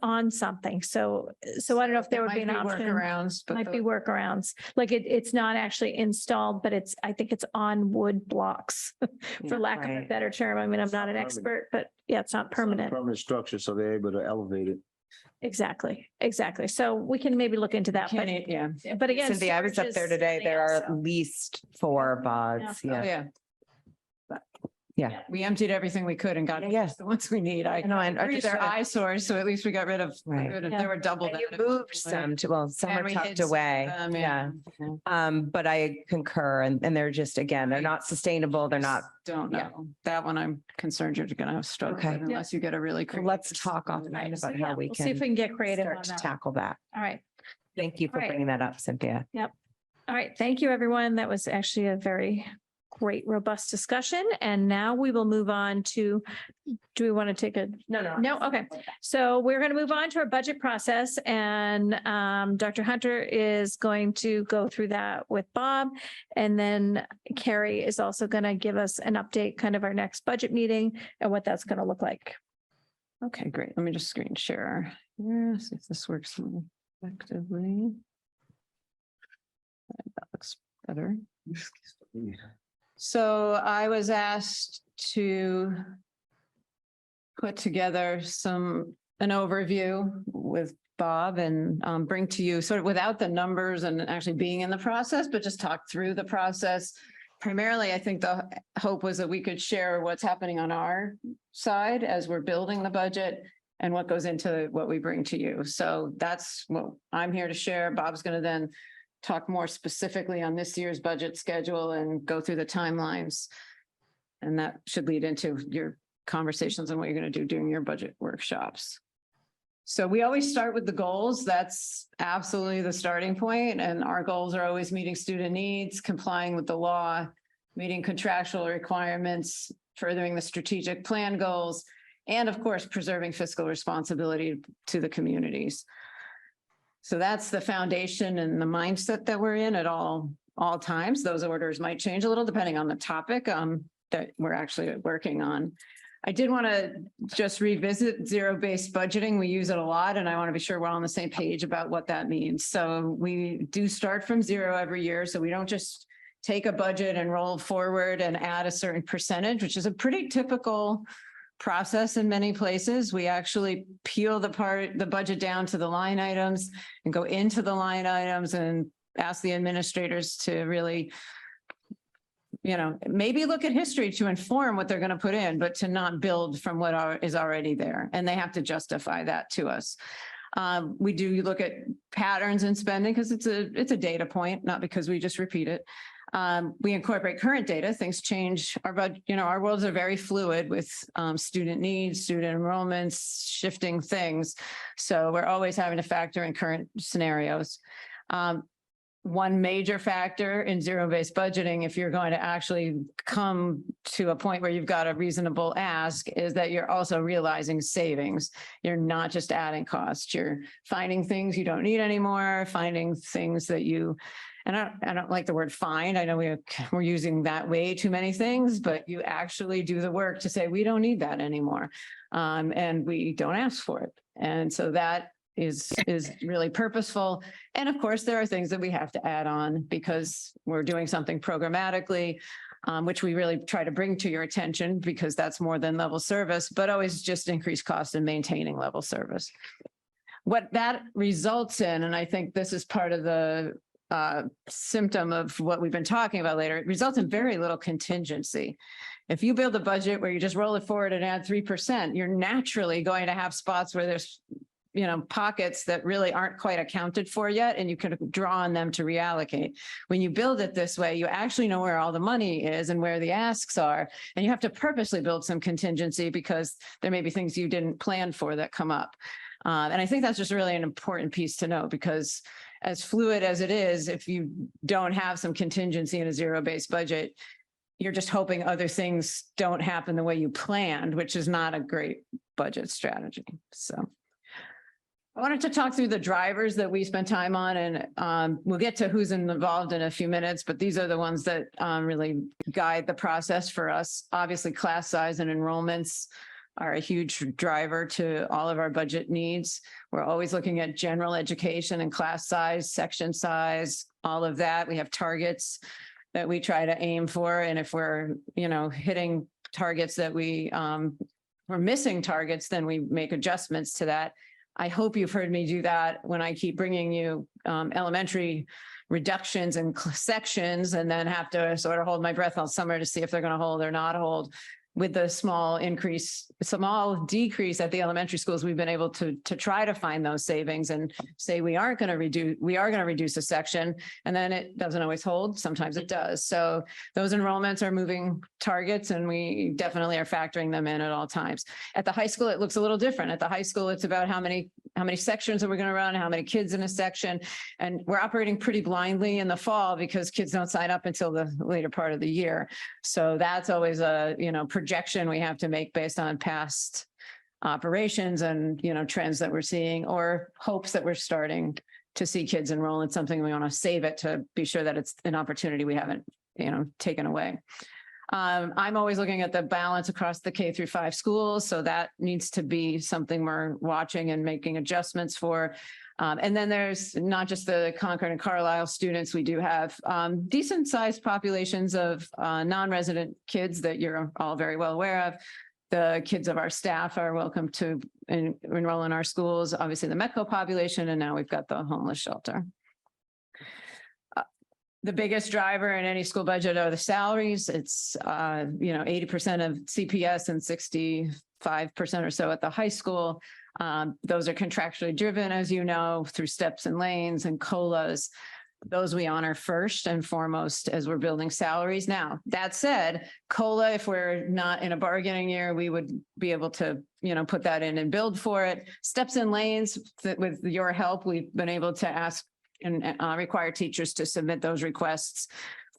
on something. So I don't know if there would be an option. Workarounds, but Might be workarounds. Like it's not actually installed, but I think it's on wood blocks, for lack of a right. better term. I mean, I'm not an permanent. expert, but yeah, it's not permanent. Permanent structure, so they're able to elevate it. Exactly. So we can maybe look into that, but, yeah. but again. Cynthia, I was up storage there is today. something There are else, at so. least 4 bods. Oh, Yeah. yeah. Yeah. We emptied everything we could and got Yeah, yeah. just the ones we need. I No, I agree, they're understood. eyesores, so at least we got rid of, Right. there were double. And you that. moved some to, well, some And are we tucked hid some of away. them, Yeah. yeah. But I concur and they're just, again, they're not sustainable. They're not. Don't Yeah. know. That one I'm concerned you're gonna have struggle Okay. with unless you get a really. Well, let's talk Right, offline so about yeah, how we we'll see if we can can get creative start on to that. tackle that. All right. Thank you for Right. bringing that up, Cynthia. All right. Thank you, everyone. That was actually a very great, robust discussion. And now we will move on to, do we want to take a? No, okay. So we're going to move on to our budget process and Dr. Hunter is going to go through that with Bob. And then Carrie is also going to give us an update, kind of our next budget meeting and what that's going to look like. Okay, great. Let me just screen share. Yeah, see if this works more effectively. That looks better. So I was asked to put together an overview with Bob and bring to you sort of without the numbers and actually being in the process, but just talk through the process. Primarily, I think the hope was that we could share what's happening on our side as we're building the budget and what goes into what we bring to you. So that's what I'm here to share. Bob's going to then talk more specifically on this year's budget schedule and go through the timelines. And that should lead into your conversations on what you're going to do during your budget workshops. So we always start with the goals. That's absolutely the starting point. And our goals are always meeting student needs, complying with the law, meeting contractual requirements, furthering the strategic plan goals, and of course, preserving fiscal responsibility to the communities. So that's the foundation and the mindset that we're in at all times. Those orders might change a little depending on the topic that we're actually working on. I did want to just revisit zero-based budgeting. We use it a lot, and I want to be sure we're all on the same page about what that means. So we do start from zero every year. So we don't just take a budget and roll forward and add a certain percentage, which is a pretty typical process in many places. We actually peel the budget down to the line items and go into the line items and ask the administrators to really, maybe look at history to inform what they're going to put in, but to not build from what is already there. And they have to justify that to us. We do look at patterns in spending because it's a data point, not because we just repeat it. We incorporate current data. Things change. Our worlds are very fluid with student needs, student enrollments, shifting things. So we're always having to factor in current scenarios. One major factor in zero-based budgeting, if you're going to actually come to a point where you've got a reasonable ask, is that you're also realizing savings. You're not just adding costs. You're finding things you don't need anymore, finding things that and I don't like the word find. I know we're using that way too many things, but you actually do the work to say, we don't need that anymore. And we don't ask for it. And so that is really purposeful. And of course, there are things that we have to add on because we're doing something programmatically, which we really try to bring to your attention because that's more than level service, but always just increase cost in maintaining level service. What that results in, and I think this is part of the symptom of what we've been talking about later. It results in very little contingency. If you build a budget where you just roll it forward and add 3%, you're naturally going to have spots where there's, pockets that really aren't quite accounted for yet, and you can draw on them to reallocate. When you build it this way, you actually know where all the money is and where the asks are, and you have to purposely build some contingency because there may be things you didn't plan for that come up. And I think that's just really an important piece to know, because as fluid as it is, if you don't have some contingency in a zero-based budget, you're just hoping other things don't happen the way you planned, which is not a great budget strategy. So I wanted to talk through the drivers that we spent time on, and we'll get to who's involved in a few minutes, but these are the ones that really guide the process for us. Obviously, class size and enrollments are a huge driver to all of our budget needs. We're always looking at general education and class size, section size, all of that. We have targets that we try to aim for. And if we're, hitting targets that we're missing targets, then we make adjustments to that. I hope you've heard me do that when I keep bringing you elementary reductions in sections, and then have to sort of hold my breath all summer to see if they're going to hold or not hold. With the small decrease at the elementary schools, we've been able to try to find those savings and say we are going to reduce a section, and then it doesn't always hold. Sometimes it does. So those enrollments are moving targets, and we definitely are factoring them in at all times. At the high school, it looks a little different. At the high school, it's about how many sections are we going to run, how many kids in a section, and we're operating pretty blindly in the fall because kids don't sign up until the later part of the year. So that's always a projection we have to make based on past operations and trends that we're seeing, or hopes that we're starting to see kids enroll in something. We want to save it to be sure that it's an opportunity we haven't taken away. I'm always looking at the balance across the K through 5 schools, so that needs to be something we're watching and making adjustments for. And then there's not just the Concord and Carlisle students. We do have decent sized populations of non-resident kids that you're all very well aware of. The kids of our staff are welcome to enroll in our schools, obviously the Metco population, and now we've got the homeless shelter. The biggest driver in any school budget are the salaries. It's 80% of CPS and 65% or so at the high school. Those are contractually driven, as you know, through steps and lanes and COLAs. Those we honor first and foremost as we're building salaries. Now, that said, COLA, if we're not in a bargaining year, we would be able to, put that in and build for it. Steps and lanes, with your help, we've been able to ask and require teachers to submit those requests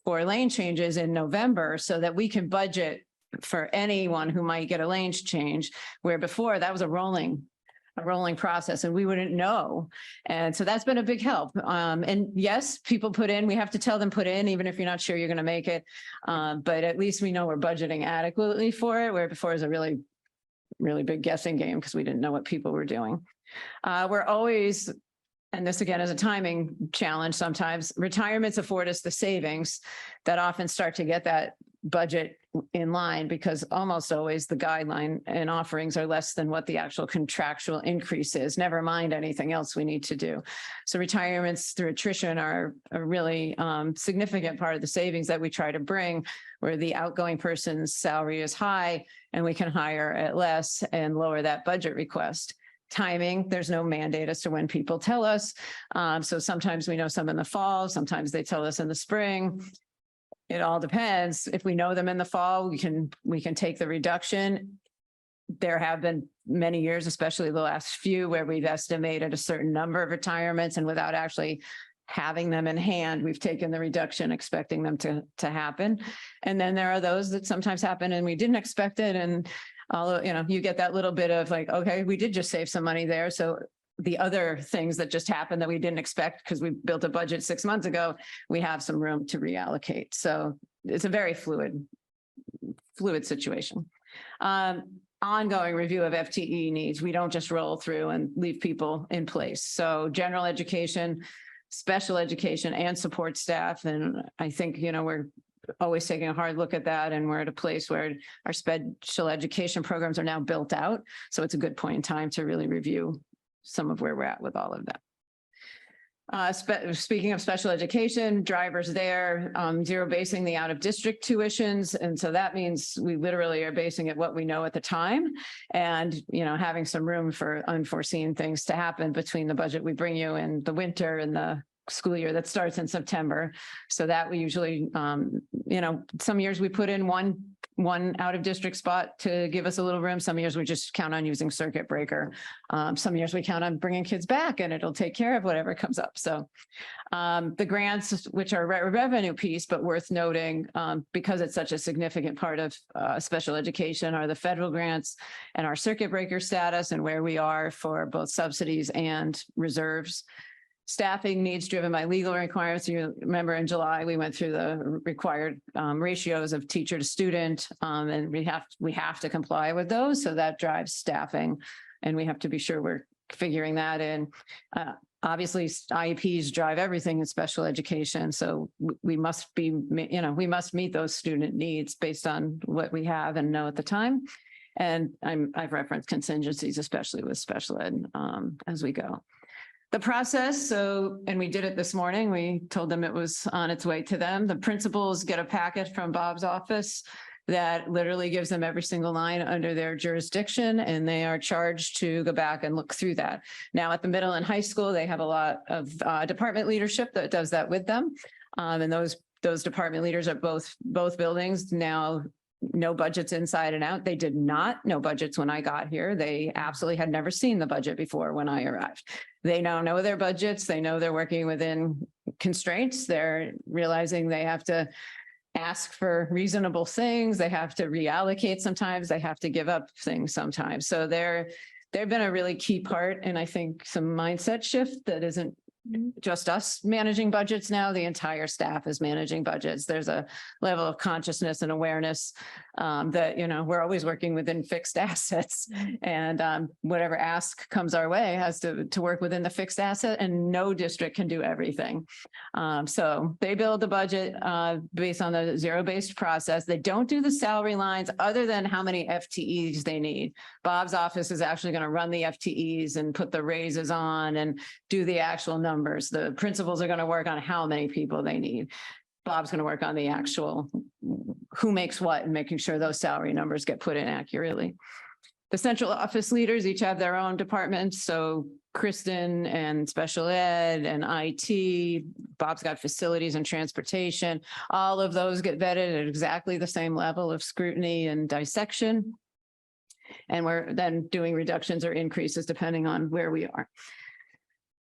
for lane changes in November so that we can budget for anyone who might get a lane change, where before that was a rolling process and we wouldn't know. And so that's been a big help. And yes, people put in, we have to tell them put in, even if you're not sure you're going to make it. But at least we know we're budgeting adequately for it, where before is a really, really big guessing game because we didn't know what people were doing. We're always, and this again is a timing challenge sometimes, retirements afford us the savings that often start to get that budget in line, because almost always the guideline and offerings are less than what the actual contractual increase is, never mind anything else we need to do. So retirements through attrition are a really significant part of the savings that we try to bring, where the outgoing person's salary is high and we can hire at less and lower that budget request. Timing, there's no mandate as to when people tell us. So sometimes we know some in the fall, sometimes they tell us in the spring. It all depends. If we know them in the fall, we can take the reduction. There have been many years, especially the last few, where we've estimated a certain number of retirements, and without actually having them in hand, we've taken the reduction, expecting them to happen. And then there are those that sometimes happen and we didn't expect it. And you get that little bit of like, okay, we did just save some money there. So the other things that just happened that we didn't expect because we built a budget 6 months ago, we have some room to reallocate. So it's a very fluid situation. Ongoing review of FTE needs. We don't just roll through and leave people in place. So general education, special education, and support staff. And I think, we're always taking a hard look at that. And we're at a place where our special education programs are now built out. So it's a good point in time to really review some of where we're at with all of that. Speaking of special education, drivers there, zero basing the out of district tuitions. And so that means we literally are basing it what we know at the time and, having some room for unforeseen things to happen between the budget we bring you in the winter and the school year that starts in September. So that we usually, some years we put in one out of district spot to give us a little room. Some years we just count on using circuit breaker. Some years we count on bringing kids back and it'll take care of whatever comes up. So the grants, which are a revenue piece, but worth noting because it's such a significant part of special education, are the federal grants and our circuit breaker status and where we are for both subsidies and reserves. Staffing needs driven by legal requirements. You remember in July, we went through the required ratios of teacher to student, and we have to comply with those. So that drives staffing, and we have to be sure we're figuring that in. Obviously, IEPs drive everything in special education. So we must meet those student needs based on what we have and know at the time. And I've referenced contingencies, especially with special ed as we go. The process, and we did it this morning, we told them it was on its way to them. The principals get a packet from Bob's office that literally gives them every single line under their jurisdiction, and they are charged to go back and look through that. Now at the middle and high school, they have a lot of department leadership that does that with them. And those department leaders at both buildings now know budgets inside and out. They did not know budgets when I got here. They absolutely had never seen the budget before when I arrived. They now know their budgets. They know they're working within constraints. They're realizing they have to ask for reasonable things. They have to reallocate sometimes. They have to give up things sometimes. So they've been a really key part, and I think some mindset shift that isn't just us managing budgets now. The entire staff is managing budgets. There's a level of consciousness and awareness that, we're always working within fixed assets, and whatever ask comes our way has to work within the fixed asset, and no district can do everything. So they build the budget based on the zero-based process. They don't do the salary lines other than how many FTEs they need. Bob's office is actually going to run the FTEs and put the raises on and do the actual numbers. The principals are going to work on how many people they need. Bob's going to work on the actual who makes what and making sure those salary numbers get put in accurately. The central office leaders each have their own departments. So Kristen and special ed and IT, Bob's got facilities and transportation. All of those get vetted at exactly the same level of scrutiny and dissection. And we're then doing reductions or increases depending on where we are.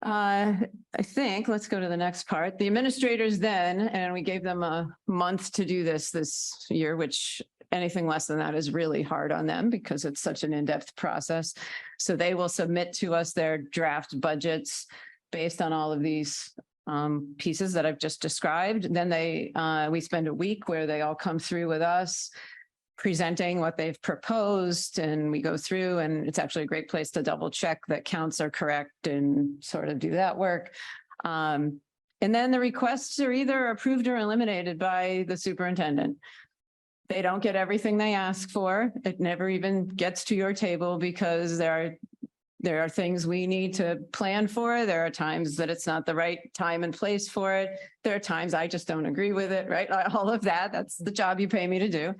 I think, let's go to the next part. The administrators then, and we gave them a month to do this year, which anything less than that is really hard on them because it's such an in-depth process. So they will submit to us their draft budgets based on all of these pieces that I've just described. Then we spend a week where they all come through with us, presenting what they've proposed, and we go through, and it's actually a great place to double check that counts are correct and sort of do that work. And then the requests are either approved or eliminated by the superintendent. They don't get everything they ask for. It never even gets to your table because there are things we need to plan for. There are times that it's not the right time and place for it. There are times I just don't agree with it, right? All of that, that's the job you pay me to do.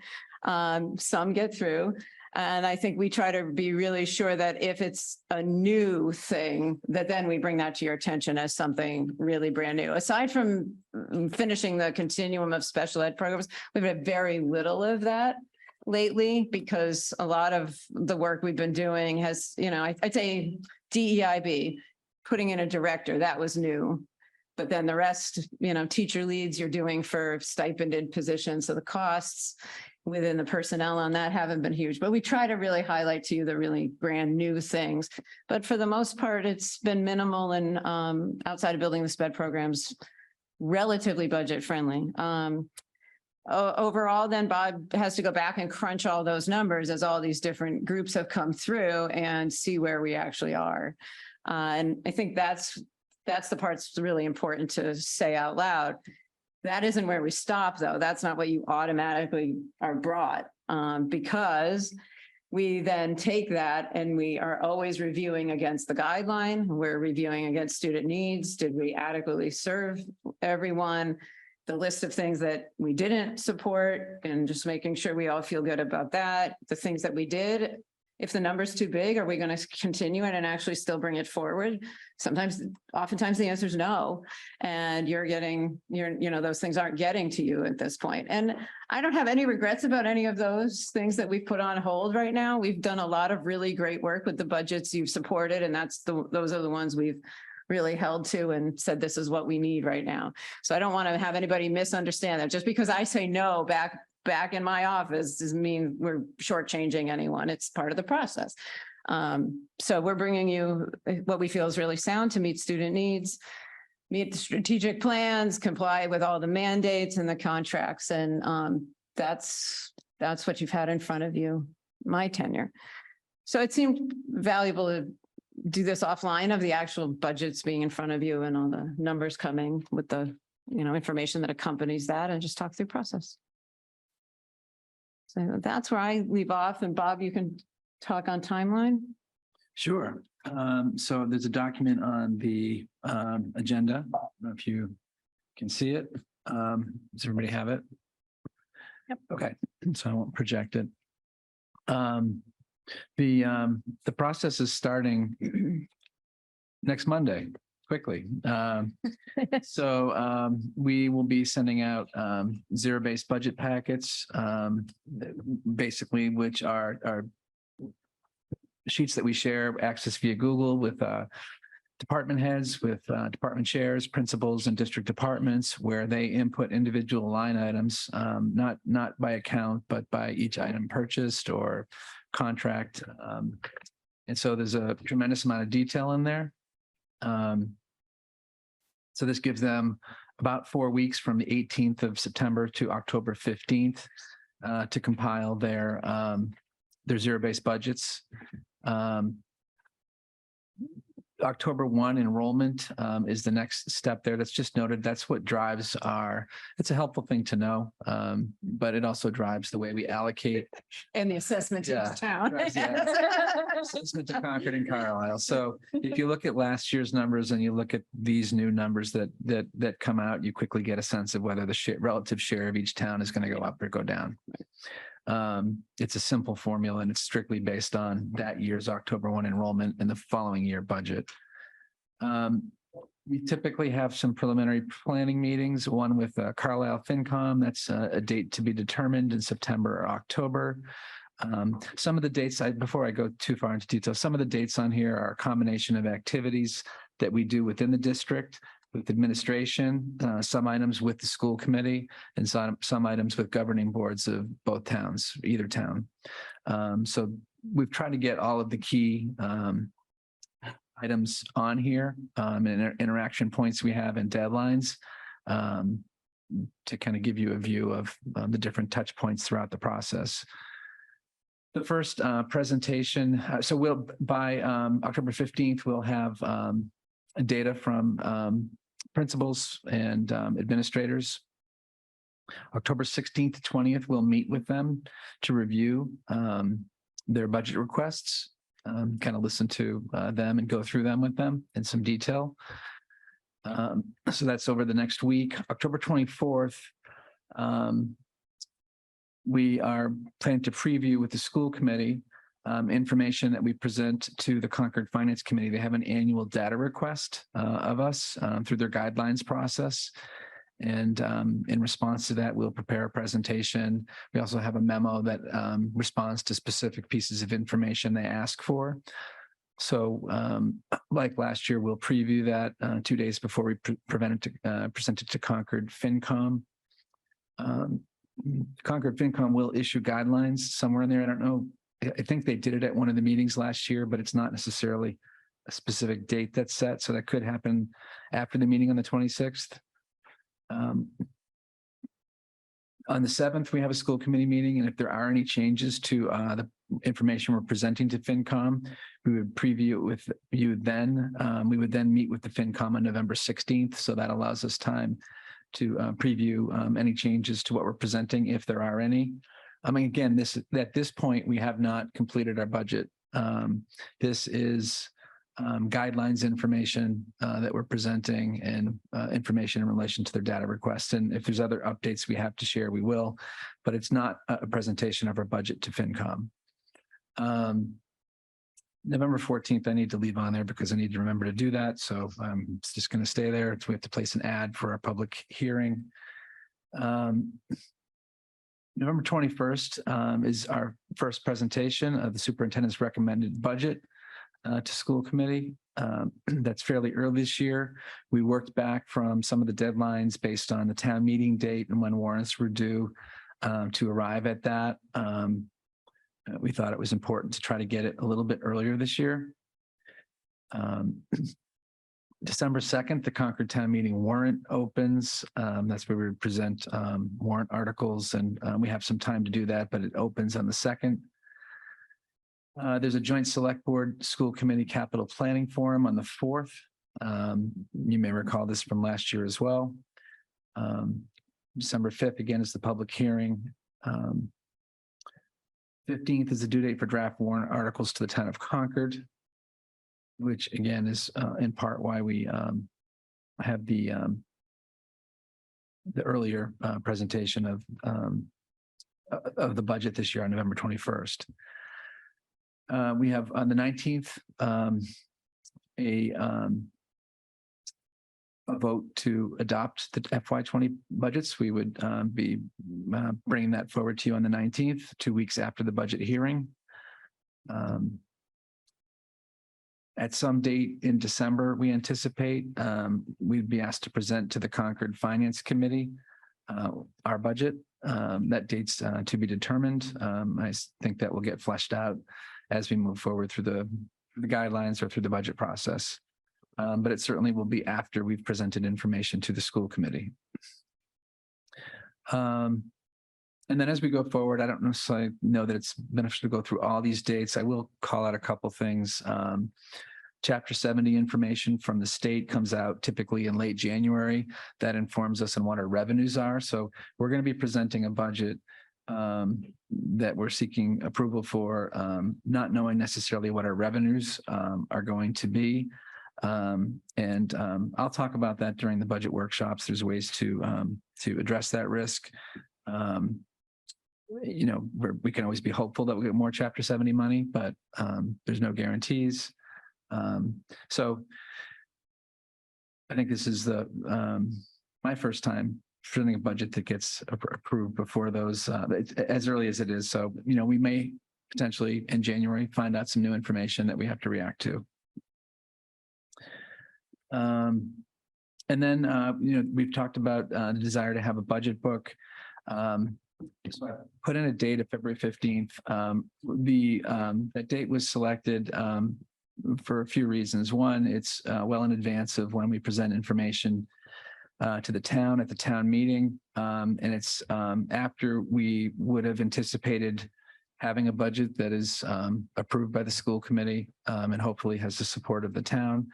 Some get through. And I think we try to be really sure that if it's a new thing, that then we bring that to your attention as something really brand new. Aside from finishing the continuum of special ed programs, we've had very little of that lately because a lot of the work we've been doing has, I'd say DEIB, putting in a director, that was new. But then the rest, teacher leads you're doing for stipended positions. So the costs within the personnel on that haven't been huge, but we try to really highlight to you the really brand new things. But for the most part, it's been minimal and outside of building the SPED programs, relatively budget friendly. Overall, then Bob has to go back and crunch all those numbers as all these different groups have come through and see where we actually are. And I think that's the part that's really important to say out loud. That isn't where we stop, though. That's not what you automatically are brought because we then take that and we are always reviewing against the guideline. We're reviewing against student needs. Did we adequately serve everyone? The list of things that we didn't support and just making sure we all feel good about that. The things that we did, if the number's too big, are we going to continue it and actually still bring it forward? Oftentimes the answer is no. And those things aren't getting to you at this point. And I don't have any regrets about any of those things that we've put on hold right now. We've done a lot of really great work with the budgets you've supported, and those are the ones we've really held to and said, this is what we need right now. So I don't want to have anybody misunderstand that. Just because I say no back in my office doesn't mean we're shortchanging anyone. It's part of the process. So we're bringing you what we feel is really sound to meet student needs, meet the strategic plans, comply with all the mandates and the contracts. And that's what you've had in front of you, my tenure. So it seemed valuable to do this offline of the actual budgets being in front of you and all the numbers coming with the, information that accompanies that, and just talk through process. So that's where I leave off. And Bob, you can talk on timeline. Sure. So there's a document on the agenda. I don't know if you can see it. Does everybody have it? Yep. Okay, so I won't project it. The process is starting next Monday, quickly. So we will be sending out zero-based budget packets, basically, which are sheets that we share access via Google with department heads, with department chairs, principals, and district departments, where they input individual line items, not by account, but by each item purchased or contract. And so there's a tremendous amount of detail in there. So this gives them about 4 weeks from the 18th of September to October 15th to compile their zero-based budgets. October 1 enrollment is the next step there. That's just noted. That's what drives it's a helpful thing to know, but it also drives the way we allocate. And the assessment to each town. Assessment to Concord and Carlisle. So if you look at last year's numbers and you look at these new numbers that come out, you quickly get a sense of whether the relative share of each town is going to go up or go down. It's a simple formula, and it's strictly based on that year's October 1 enrollment and the following year budget. We typically have some preliminary planning meetings, one with Carlisle FinCom. That's a date to be determined in September or October. Some of the dates, before I go too far into detail, some of the dates on here are a combination of activities that we do within the district, with administration, some items with the school committee, and some items with governing boards of both towns, either town. So we've tried to get all of the key items on here, and interaction points we have and deadlines, to kind of give you a view of the different touch points throughout the process. The first presentation, so by October 15th, we'll have data from principals and administrators. October 16th to 20th, we'll meet with them to review their budget requests, kind of listen to them and go through them with them in some detail. So that's over the next week. October 24th, we are planning to preview with the school committee information that we present to the Concord Finance Committee. They have an annual data request of us through their guidelines process. And in response to that, we'll prepare a presentation. We also have a memo that responds to specific pieces of information they ask for. So like last year, we'll preview that 2 days before we present it to Concord FinCom. Concord FinCom will issue guidelines somewhere in there. I don't know. I think they did it at one of the meetings last year, but it's not necessarily a specific date that's set. So that could happen after the meeting on the 26th. On the 7th, we have a school committee meeting, and if there are any changes to the information we're presenting to FinCom, we would preview it with you then. We would then meet with the FinCom on November 16th. So that allows us time to preview any changes to what we're presenting, if there are any. I mean, again, at this point, we have not completed our budget. This is guidelines information that we're presenting and information in relation to their data requests. And if there's other updates we have to share, we will, but it's not a presentation of our budget to FinCom. November 14th, I need to leave on there because I need to remember to do that. So it's just going to stay there. We have to place an ad for our public hearing. November 21st is our first presentation of the superintendent's recommended budget to school committee. That's fairly early this year. We worked back from some of the deadlines based on the town meeting date and when warrants were due to arrive at that. We thought it was important to try to get it a little bit earlier this year. December 2nd, the Concord Town Meeting warrant opens. That's where we present warrant articles, and we have some time to do that, but it opens on the 2nd. There's a joint select board school committee capital planning forum on the 4th. You may recall this from last year as well. December 5th, again, is the public hearing. 15th is the due date for draft warrant articles to the town of Concord, which again is in part why we have the earlier presentation of the budget this year on November 21st. We have on the 19th a vote to adopt the FY20 budgets. We would be bringing that forward to you on the 19th, 2 weeks after the budget hearing. At some date in December, we anticipate we'd be asked to present to the Concord Finance Committee our budget. That date's to be determined. I think that will get fleshed out as we move forward through the guidelines or through the budget process. But it certainly will be after we've presented information to the school committee. And then as we go forward, I don't necessarily know that it's beneficial to go through all these dates. I will call out a couple things. Chapter 70 information from the state comes out typically in late January. That informs us on what our revenues are. So we're going to be presenting a budget that we're seeking approval for, not knowing necessarily what our revenues are going to be. I'll talk about that during the budget workshops. There's ways to address that risk. You know, we can always be hopeful that we'll get more Chapter 70 money, but there's no guarantees. So I think this is my first time presenting a budget that gets approved before those as early as it is. So, you know, we may potentially in January find out some new information that we have to react to. And then, you know, we've talked about the desire to have a budget book. So I put in a date of February 15th. That date was selected for a few reasons. One, it's well in advance of when we present information to the town at the town meeting. And it's after we would have anticipated having a budget that is approved by the school committee and hopefully has the support of the town.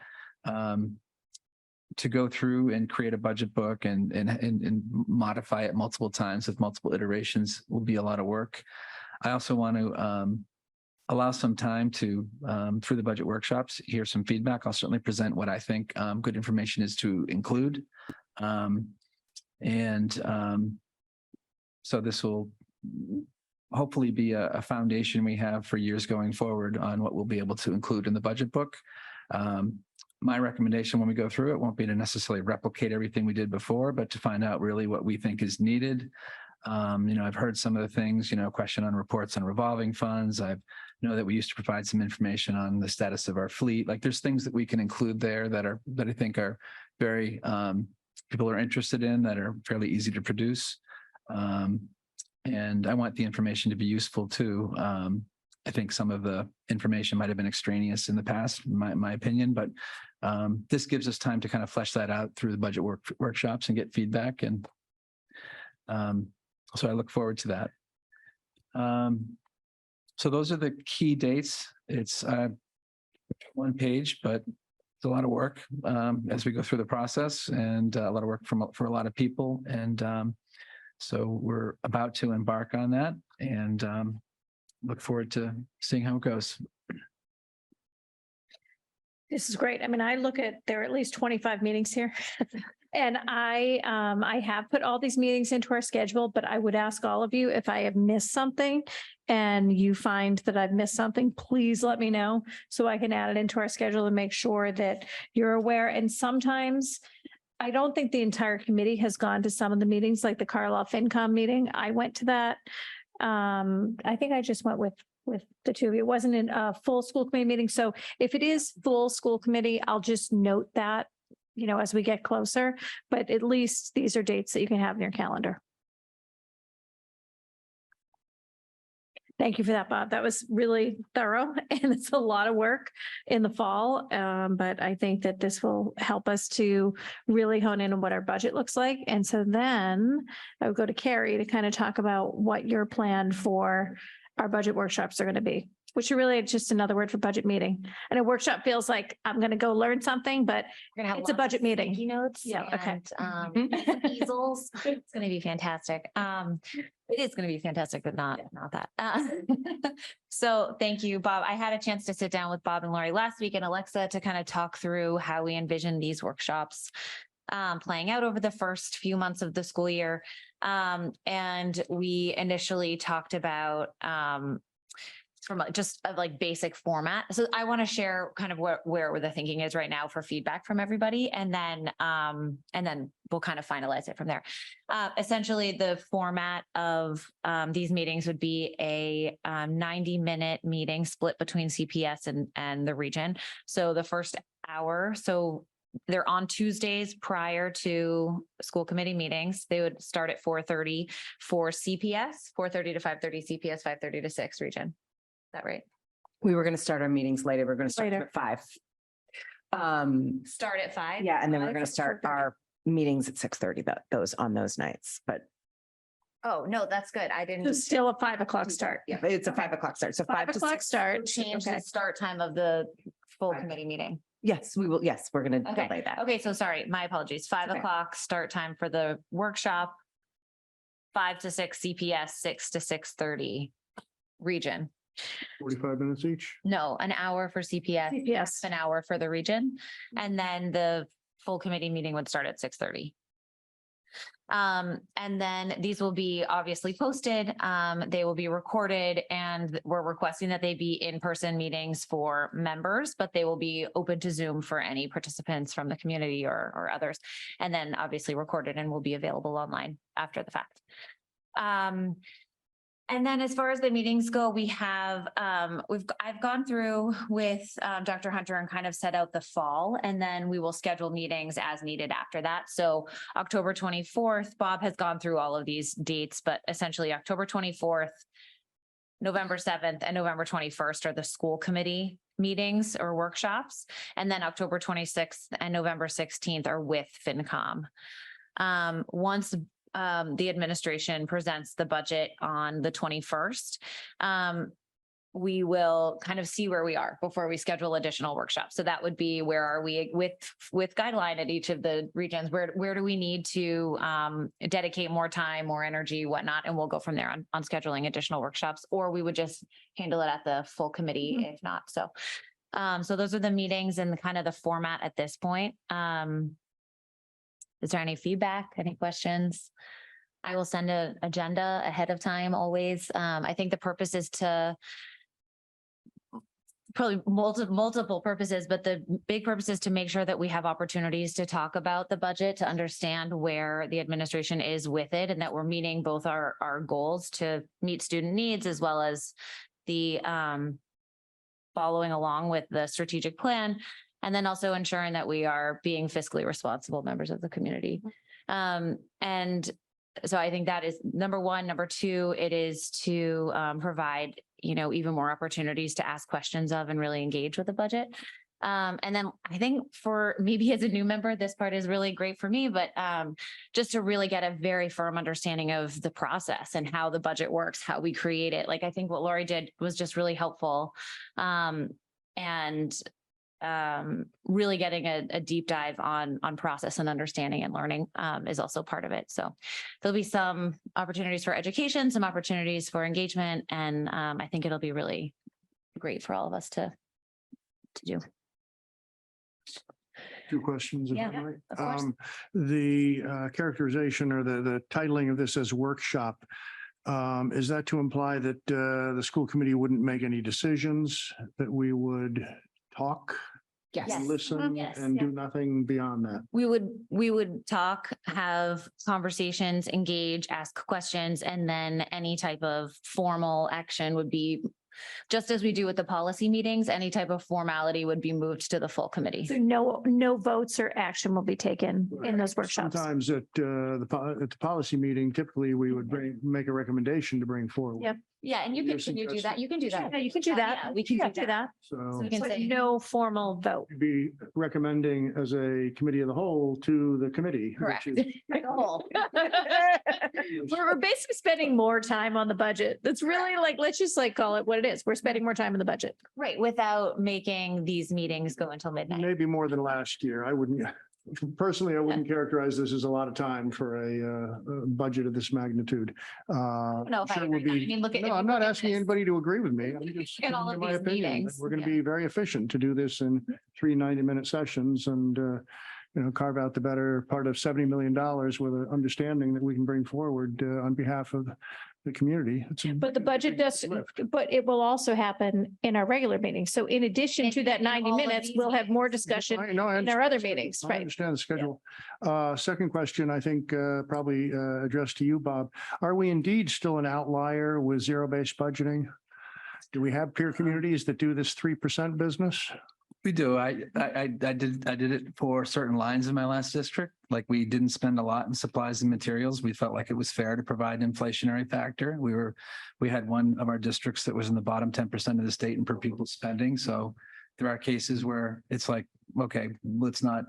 To go through and create a budget book and modify it multiple times with multiple iterations will be a lot of work. I also want to allow some time to, through the budget workshops, hear some feedback. I'll certainly present what I think good information is to include. So this will hopefully be a foundation we have for years going forward on what we'll be able to include in the budget book. My recommendation when we go through it won't be to necessarily replicate everything we did before, but to find out really what we think is needed. You know, I've heard some of the things, you know, question on reports on revolving funds. I know that we used to provide some information on the status of our fleet. Like there's things that we can include there that I think are very, people are interested in, that are fairly easy to produce. And I want the information to be useful too. I think some of the information might have been extraneous in the past, in my opinion, but this gives us time to kind of flesh that out through the budget workshops and get feedback. And so I look forward to that. So those are the key dates. It's one page, but it's a lot of work as we go through the process, and a lot of work for a lot of people. And so we're about to embark on that. and look forward to seeing how it goes. This is great. I mean, I look at, there are at least 25 meetings here. And I have put all these meetings into our schedule, but I would ask all of you if I have missed something and you find that I've missed something, please let me know so I can add it into our schedule and make sure that you're aware. And sometimes I don't think the entire committee has gone to some of the meetings, like the Carlisle FinCom meeting. I went to that. I think I just went with the two of you. It wasn't in a full school committee meeting. So if it is full school committee, I'll just note that, you know, as we get closer, but at least these are dates that you can have in your calendar. Thank you for that, Bob. That was really thorough and it's a lot of work in the fall. But I think that this will help us to really hone in on what our budget looks like. And so then I would go to Carrie to kind of talk about what your plan for our budget workshops are going to be, which are really just another word for budget meeting. And a workshop feels like I'm going to go learn something, but We're gonna have it's a lots of budget meeting. sticky notes. Yeah, okay. And, some easels. It's gonna be fantastic. It is gonna be fantastic, but not that. So thank you, Bob. I had a chance to sit down with Bob and Lori last week and Alexa to kind of talk through how we envision these workshops playing out over the first few months of the school year. And we initially talked about from just a like basic format. So I want to share kind of where the thinking is right now for feedback from everybody. And then we'll kind of finalize it from there. Essentially the format of these meetings would be a 90-minute meeting split between CPS and the region. So the first hour, so they're on Tuesdays prior to school committee meetings. They would start at 4:30 for CPS, 4:30 to 5:30 CPS, 5:30 to 6 region. Is that right? We were going to start our meetings later. We're going to start them at 5. Start at 5? Yeah, and then we're 5 going to to start 4:30. our meetings at 6:30, those on those nights, but Oh, no, that's good. I didn't. It's still a 5 o'clock start. yeah, it's a 5 o'clock start. So 5 to o'clock 6. start. Change Okay. the start time of the full 5. committee meeting. Yes, we will. Yes, we're going to Okay. delay that. Okay, so sorry, my apologies. 5 Okay. o'clock start time for the workshop. 5 to 6 CPS, 6 to 6:30 region. 45 minutes each. No, an hour for CPS, CPS. an hour for the region. And then the full committee meeting would start at 6:30. And then these will be obviously posted. They will be recorded and we're requesting that they be in-person meetings for members, but they will be open to Zoom for any participants from the community or others. And then obviously recorded and will be available online after the fact. And then as far as the meetings go, we have, I've gone through with Dr. Hunter and kind of set out the fall, and then we will schedule meetings as needed after that. So October 24th, Bob has gone through all of these dates, but essentially October 24th, November 7th and November 21st are the school committee meetings or workshops. And then October 26th and November 16th are with FinCom. Once the administration presents the budget on the 21st. We will kind of see where we are before we schedule additional workshops. So that would be, where are we with guideline at each of the regions? Where do we need to dedicate more time, more energy, whatnot? And we'll go from there on scheduling additional workshops, or we would just handle it at the full committee if not. So, so those are the meetings and kind of the format at this point. Is there any feedback, any questions? I will send an agenda ahead of time always. I think the purpose is to probably multiple purposes, but the big purpose is to make sure that we have opportunities to talk about the budget, to understand where the administration is with it, and that we're meeting both our goals to meet student needs as well as the following along with the strategic plan. And then also ensuring that we are being fiscally responsible members of the community. And so I think that is number one. Number two, it is to provide, even more opportunities to ask questions of and really engage with the budget. And then I think for maybe as a new member, this part is really great for me, but just to really get a very firm understanding of the process and how the budget works, how we create it. Like, I think what Lori did was just really helpful. And really getting a deep dive on process and understanding and learning is also part of it. So there'll be some opportunities for education, some opportunities for engagement, and I think it'll be really great for all of us to do. Two questions. If I Yeah, might. of course. The characterization or the titling of this as workshop, is that to imply that the school committee wouldn't make any decisions, that we would talk, Yes. listen, Yes. and do nothing beyond that? We would talk, have conversations, engage, ask questions, and then any type of formal action would be, just as we do with the policy meetings, any type of formality would be moved to the full committee. So no votes or action will be taken in those workshops. Sometimes at the policy meeting, typically we would make a recommendation to bring forward. Yep. Yeah, and you You're can you do that? suggesting- You can do that. Yeah, you can do that. Yeah, we can Yeah, do that. So We can But say no formal vote. you'd be recommending as a committee of the whole to the committee. which Correct. is- Like a whole. We're basically spending more time on the budget. That's really like, let's just like call it what it is. We're spending more time on the budget. Right, without making these meetings go until midnight. Maybe more than last year. I wouldn't, personally, I wouldn't characterize this as a lot of time for a budget of this magnitude. No, if I Sure agree. would be- I mean, look at. No, I'm not asking anybody to agree with me. I'm just At all giving of my these opinion. that meetings, We're going to yeah. be very efficient to do this in 3 90-minute sessions and, carve out the better part of $70 million with an understanding that we can bring forward on behalf of the community. It's a But the budget big does, lift. but it will also happen in our regular meetings. So in addition to that In 90 all of minutes, these we'll have more meetings. discussion I in our other understand. meetings, I right? understand the schedule. Second question, I think probably addressed to you, Bob. Are we indeed still an outlier with zero-based budgeting? Do we have peer communities that do this 3% business? We do. I did it for certain lines in my last district. Like we didn't spend a lot in supplies and materials. We felt like it was fair to provide an inflationary factor. We had one of our districts that was in the bottom 10% of the state in per pupil spending. So there are cases where it's like, okay, let's not,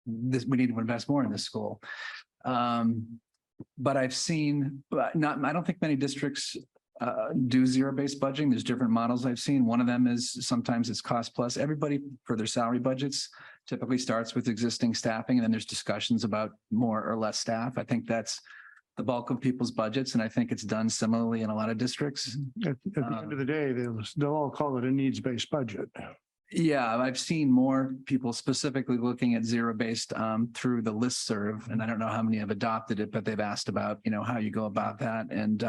we need to invest more in this school. But I've seen, I don't think many districts do zero-based budgeting. There's different models I've seen. One of them is sometimes it's cost plus. Everybody for their salary budgets typically starts with existing staffing, and then there's discussions about more or less staff. I think that's the bulk of people's budgets, and I think it's done similarly in a lot of districts. At the end of the day, they'll all call it a needs-based budget. Yeah, I've seen more people specifically looking at zero-based through the listserv, and I don't know how many have adopted it, but they've asked about, how you go about that. And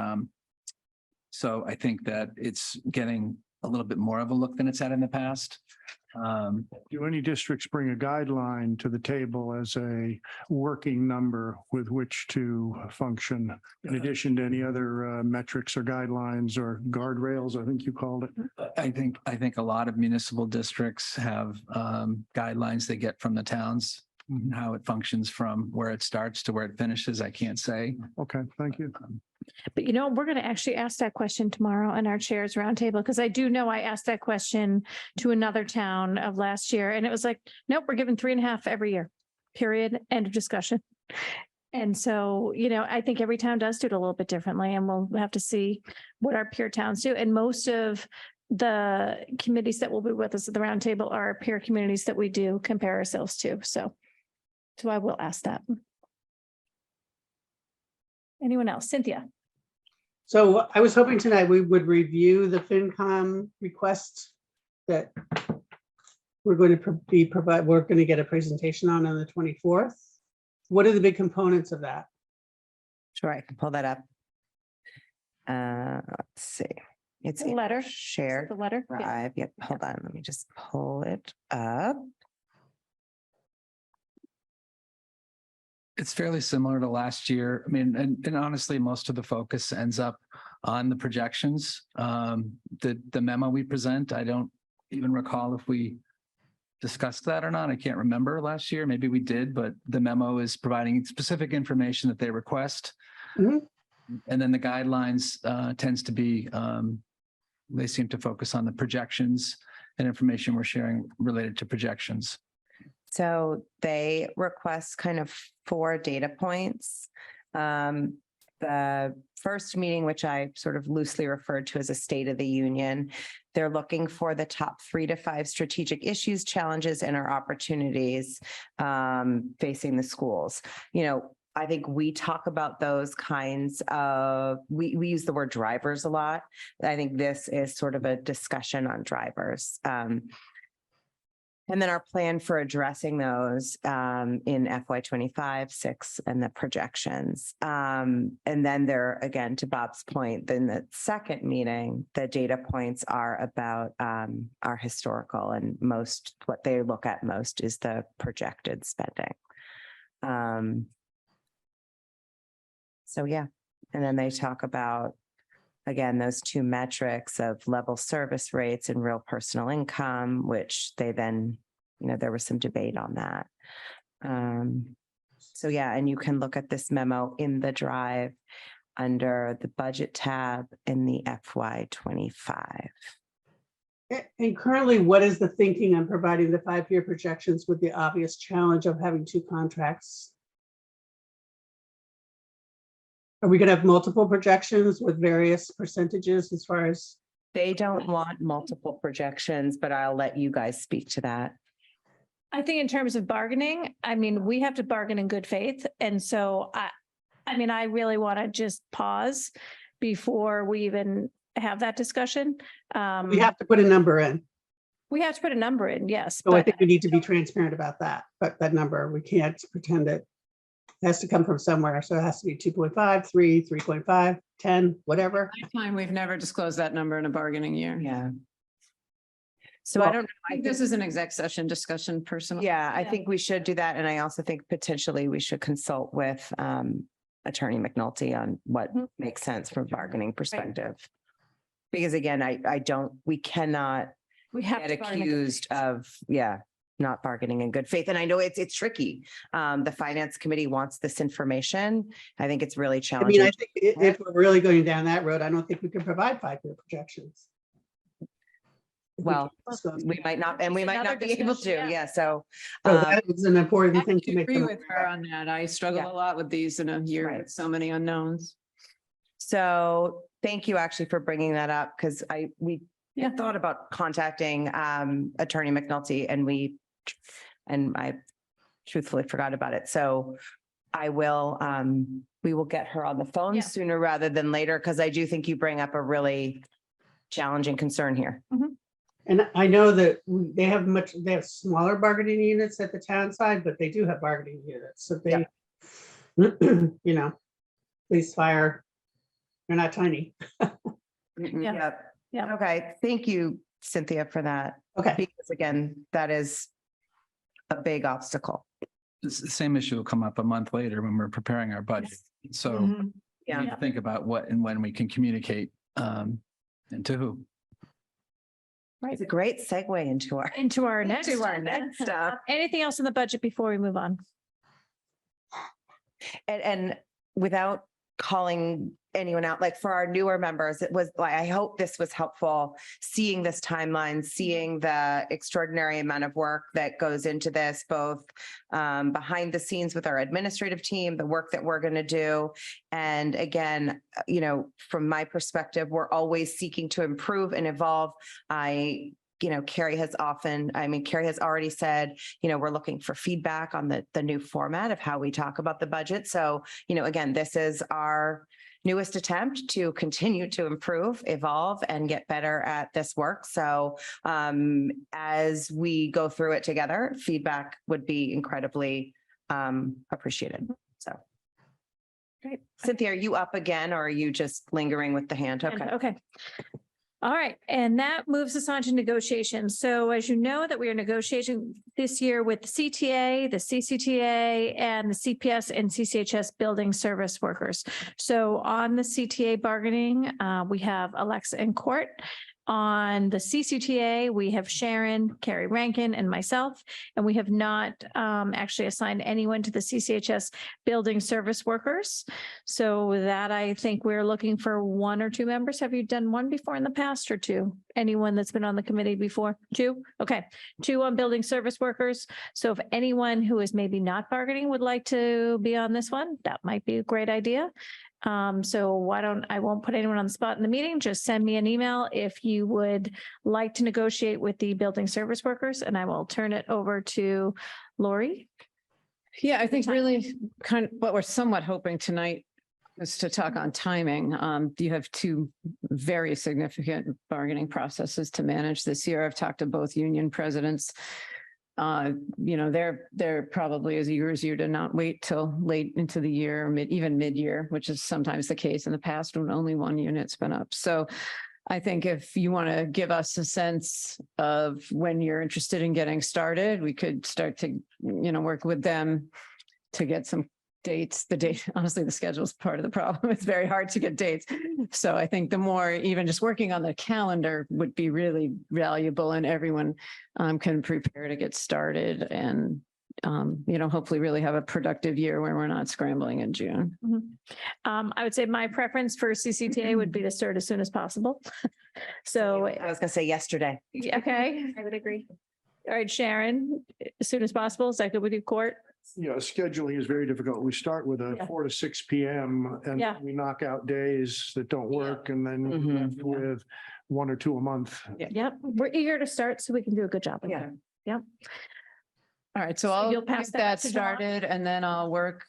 so I think that it's getting a little bit more of a look than it's had in the past. Do any districts bring a guideline to the table as a working number with which to function in addition to any other metrics or guidelines or guardrails, I think you called it? I think a lot of municipal districts have guidelines they get from the towns, and how it functions from where it starts to where it finishes. I can't say. Okay, thank you. But we're going to actually ask that question tomorrow in our chairs roundtable, because I do know I asked that question to another town of last year, and it was like, nope, we're giving 3.5 every year, period, end of discussion. And so, I think every town does do it a little bit differently, and we'll have to see what our peer towns do. And most of the committees that will be with us at the roundtable are peer communities that we do compare ourselves to. So I will ask that. Anyone else? Cynthia? So I was hoping tonight we would review the FinCom request that we're going to we're going to get a presentation on the 24th. What are the big components of that? Sure, I can pull that up. Let's see. It's The letter. shared The letter? Yeah. drive. Yep, hold on. Let me just pull it up. It's fairly similar to last year. I mean, and honestly, most of the focus ends up on the projections. The memo we present, I don't even recall if we discussed that or not. I can't remember last year. Maybe we did, but the memo is providing specific information that they request. Mhm. And then the guidelines tends to be, they seem to focus on the projections and information we're sharing related to projections. So they request kind of 4 data points. the first meeting, which I sort of loosely referred to as a State of the Union, they're looking for the top 3 to 5 strategic issues, challenges, and our opportunities facing the schools. You know, I think we talk about those kinds of, we use the word drivers a lot. I think this is sort of a discussion on drivers. And then our plan for addressing those in FY 25, 6, and the projections. And then there, again, to Bob's point, then the second meeting, the data points are about our historical, and what they look at most is the projected spending. So yeah, and then they talk about, again, those 2 metrics of level service rates and real personal income, which they then, you know, there was some debate on that. So yeah, and you can look at this memo in the drive under the budget tab in the FY 25. And currently, what is the thinking on providing the 5-year projections with the obvious challenge of having 2 contracts? Are we going to have multiple projections with various percentages as far as? They don't want multiple projections, but I'll let you guys speak to that. I think in terms of bargaining, I mean, we have to bargain in good faith. And so I mean, I really want to just pause before we even have that discussion. We have to put a number in. We have to put a number in, yes. So I But think we need to be transparent about that, but that number, we can't pretend it has to come from somewhere. So it has to be 2.5, 3, 3.5, 10, whatever. Time we've never disclosed that number in a bargaining year. Yeah. So Well, I don't know. I think this is an exec session discussion personally. Yeah, I think we should do that. And I also think potentially we should consult with Attorney McNulty on what makes sense from a bargaining perspective. Because again, we cannot we have get to bargain in good accused faith. of, not bargaining in good faith. And I know it's tricky. The finance committee wants this information. I think it's really I mean, challenging. I think if we're really going down that road, I don't think we can provide 5-year projections. Well, we might not, and we might Another not be able to, discussion, yeah. So, So that is an important thing to I make. agree them with her aware. on that. I struggle Yeah. a lot with these in a year Right. with so many unknowns. so thank you actually for bringing that up, because we Yeah. thought about contacting Attorney McNulty, and I truthfully forgot about it. So we will get her on the phone Yeah. sooner rather than later, because I do think you bring up a really challenging concern here. And I know that they have smaller bargaining units at the town side, but they do have bargaining units. So they, you know, police, fire, they're not tiny. Yeah. Yep. Yeah. Okay. Thank you, Cynthia, for that. Okay. Because again, that is a big obstacle. The same issue will come up a month later when we're preparing our budget. So we Yeah. need to think about what and when we can communicate and to who. It's a great segue into our Into our next. stuff. Anything else in the budget before we move on? And without calling anyone out, like for our newer members, it was like, I hope this was helpful, seeing this timeline, seeing the extraordinary amount of work that goes into this, both behind the scenes with our administrative team, the work that we're going to do. And again, you know, from my perspective, we're always seeking to improve and evolve. Carrie has already said, we're looking for feedback on the new format of how we talk about the budget. So, again, this is our newest attempt to continue to improve, evolve, and get better at this work. So as we go through it together, feedback would be incredibly appreciated. So. Great. Cynthia, are you up again, or are you just lingering with the hand? Okay. Okay. All right, and that moves us on to negotiations. So as you know, that we are negotiating this year with the CTA, the CCTA, and the CPS and CCHS building service workers. So on the CTA bargaining, we have Alexa and Court. On the CCTA, we have Sharon, Carrie Rankin, and myself, and we have not actually assigned anyone to the CCHS building service workers. So with that, I think we're looking for 1 or 2 members. Have you done one before in the past, or 2? Anyone that's been on the committee before? 2? Okay, 2 on building service workers. So if anyone who is maybe not bargaining would like to be on this one, that might be a great idea. So I won't put anyone on the spot in the meeting. Just send me an email if you would like to negotiate with the building service workers, and I will turn it over to Lori. Yeah, I think really kind of what we're somewhat hoping tonight is to talk on timing. You have two very significant bargaining processes to manage this year. I've talked to both union presidents. They're probably as eager as you to not wait till late into the year, even mid-year, which is sometimes the case in the past when only one unit's been up. So I think if you want to give us a sense of when you're interested in getting started, we could start to, work with them to get some dates. Honestly, the schedule is part of the problem. It's very hard to get dates. So I think the more even just working on the calendar would be really valuable, and everyone can prepare to get started and hopefully really have a productive year where we're not scrambling in June. I would say my preference for CCTA would be to start as soon as possible. So, I was gonna say yesterday. okay. I would agree. All right, Sharon, as soon as possible. Is that good with you, Court? Yeah, scheduling is very difficult. We start with a Yeah. 4 to 6 PM and Yeah. we knock out days that don't work, and then we're Mhm. left with 1 or 2 a month. Yep. We're eager to start so we can do a good job. of it. Yeah. Yep. All right, so So I'll you'll get pass that that message along? started, and then I'll work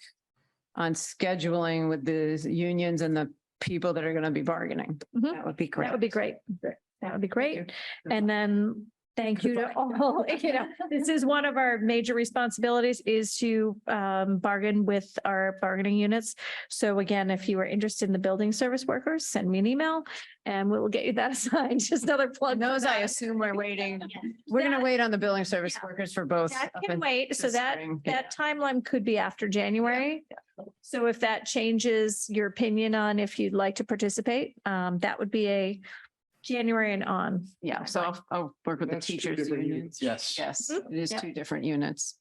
on scheduling with the unions and the people that are going to be bargaining. That would be great. That would be great. That would be great. And then thank you to all, this is one of our major responsibilities is to bargain with our bargaining units. So again, if you are interested in the building service workers, send me an email and we will get you that assigned. Just another plug. And for those, I that. assume we're waiting. We're going to wait on the building service workers for both. That up can in wait. So the that, spring. that timeline could be after January. So if that changes your opinion on if you'd like to participate, that would be a January and on. Yeah, so I'll work with the That's two teachers different unions. Yes. Yes, Mhm. it is Yeah. 2 different units.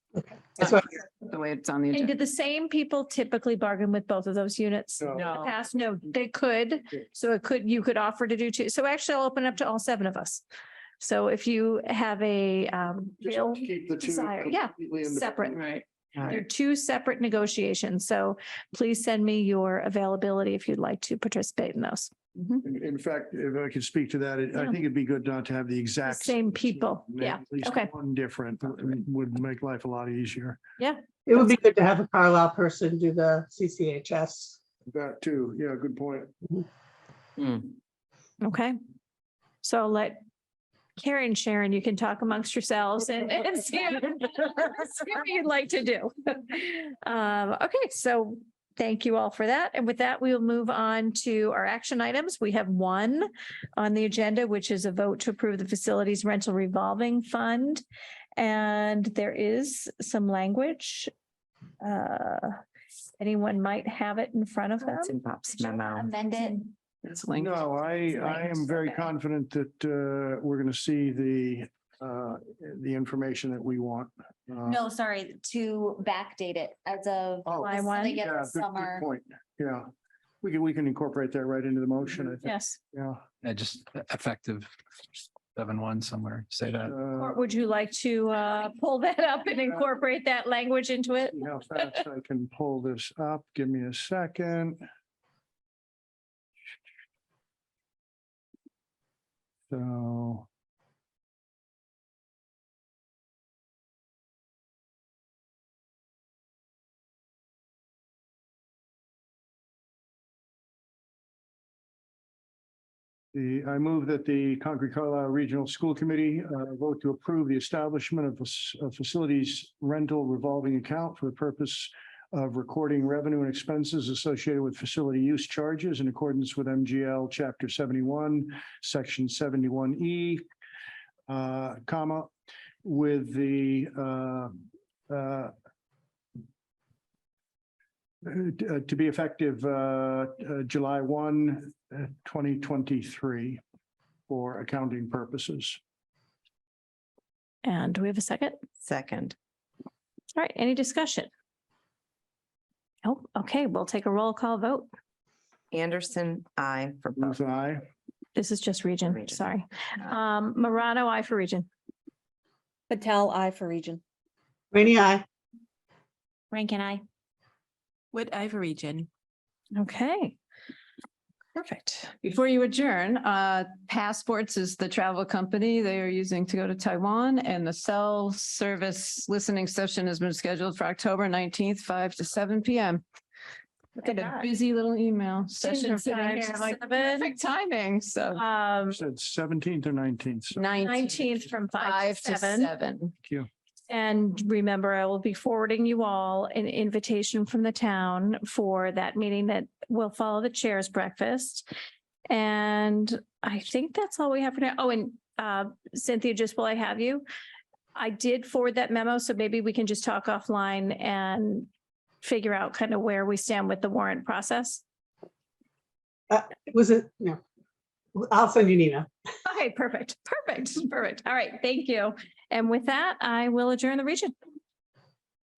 That's what, The way it's on the And agenda. did the same people typically bargain with both of those units? No. In the No. past, no, they could. So you could offer to do two. So actually I'll open up to all 7 of us. So if you have a Just real keep the two desire, yeah, completely independent. separate. Right. They're 2 separate negotiations. So please send me your availability if you'd like to participate in those. In fact, if I could speak to that, I Yeah. think it'd be good not to have the exact. Same people. Maybe Yeah. At least Okay. one different would make life a lot easier. it would be good to have a Carlisle person do the CCHS. That too. Yeah, good point. Okay. So I'll let Carrie and Sharon, you can talk amongst yourselves and see what you'd like to do. Okay, so thank you all for that. And with that, we will move on to our action items. We have one on the agenda, which is a vote to approve the facilities rental revolving fund. And there is some language. Anyone might have it in front of them. That's in Bob's memo. Amend it. It's linked. No, I am very confident that we're going to see the information that we want. No, sorry, to backdate it as of. Oh. July so 1. They get Yeah, the good summer. point. Yeah. We can incorporate that right into the motion, I think. Yes. Yeah. Just effective 7/1 somewhere, say that. Or would you like to pull that up and incorporate that language into it? See how fast I can pull this up. Give me a second. So. I move that the Concord Carlisle Regional School Committee vote to approve the establishment of a facilities rental revolving account for the purpose of recording revenue and expenses associated with facility use charges in accordance with MGL Chapter 71, Section 71E, comma, with the to be effective July 1, 2023 for accounting purposes. And do we have a second? Second. All right, any discussion? Oh, okay, we'll take a roll call vote. Anderson, I for both. Booth, aye. This is just region, Region. sorry. Morano, I for region. Patel, I for region. Rainy eye. Rankin, I. Would I for region? Okay. Perfect. Before you adjourn, Passports is the travel company they are using to go to Taiwan, and the cell service listening session has been scheduled for October 19th, 5 to 7 p.m. Look at a that. busy little email Seems session sitting five here, to like seven. perfect timing, so. You said 17th or 19th. So 19th from 5 5 to to 7. 7. thank you. And remember, I will be forwarding you all an invitation from the town for that meeting that will follow the chair's breakfast. And I think that's all we have for now. Oh, and Cynthia, just while I have you, I did forward that memo, so maybe we can just talk offline and figure out kind of where we stand with the warrant process. Was it, no, I'll send you an email. Okay, perfect. All right, thank you. And with that, I will adjourn the region.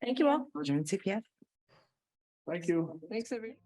Thank you all. Adjourn CPF. Thank you. Thanks, everybody.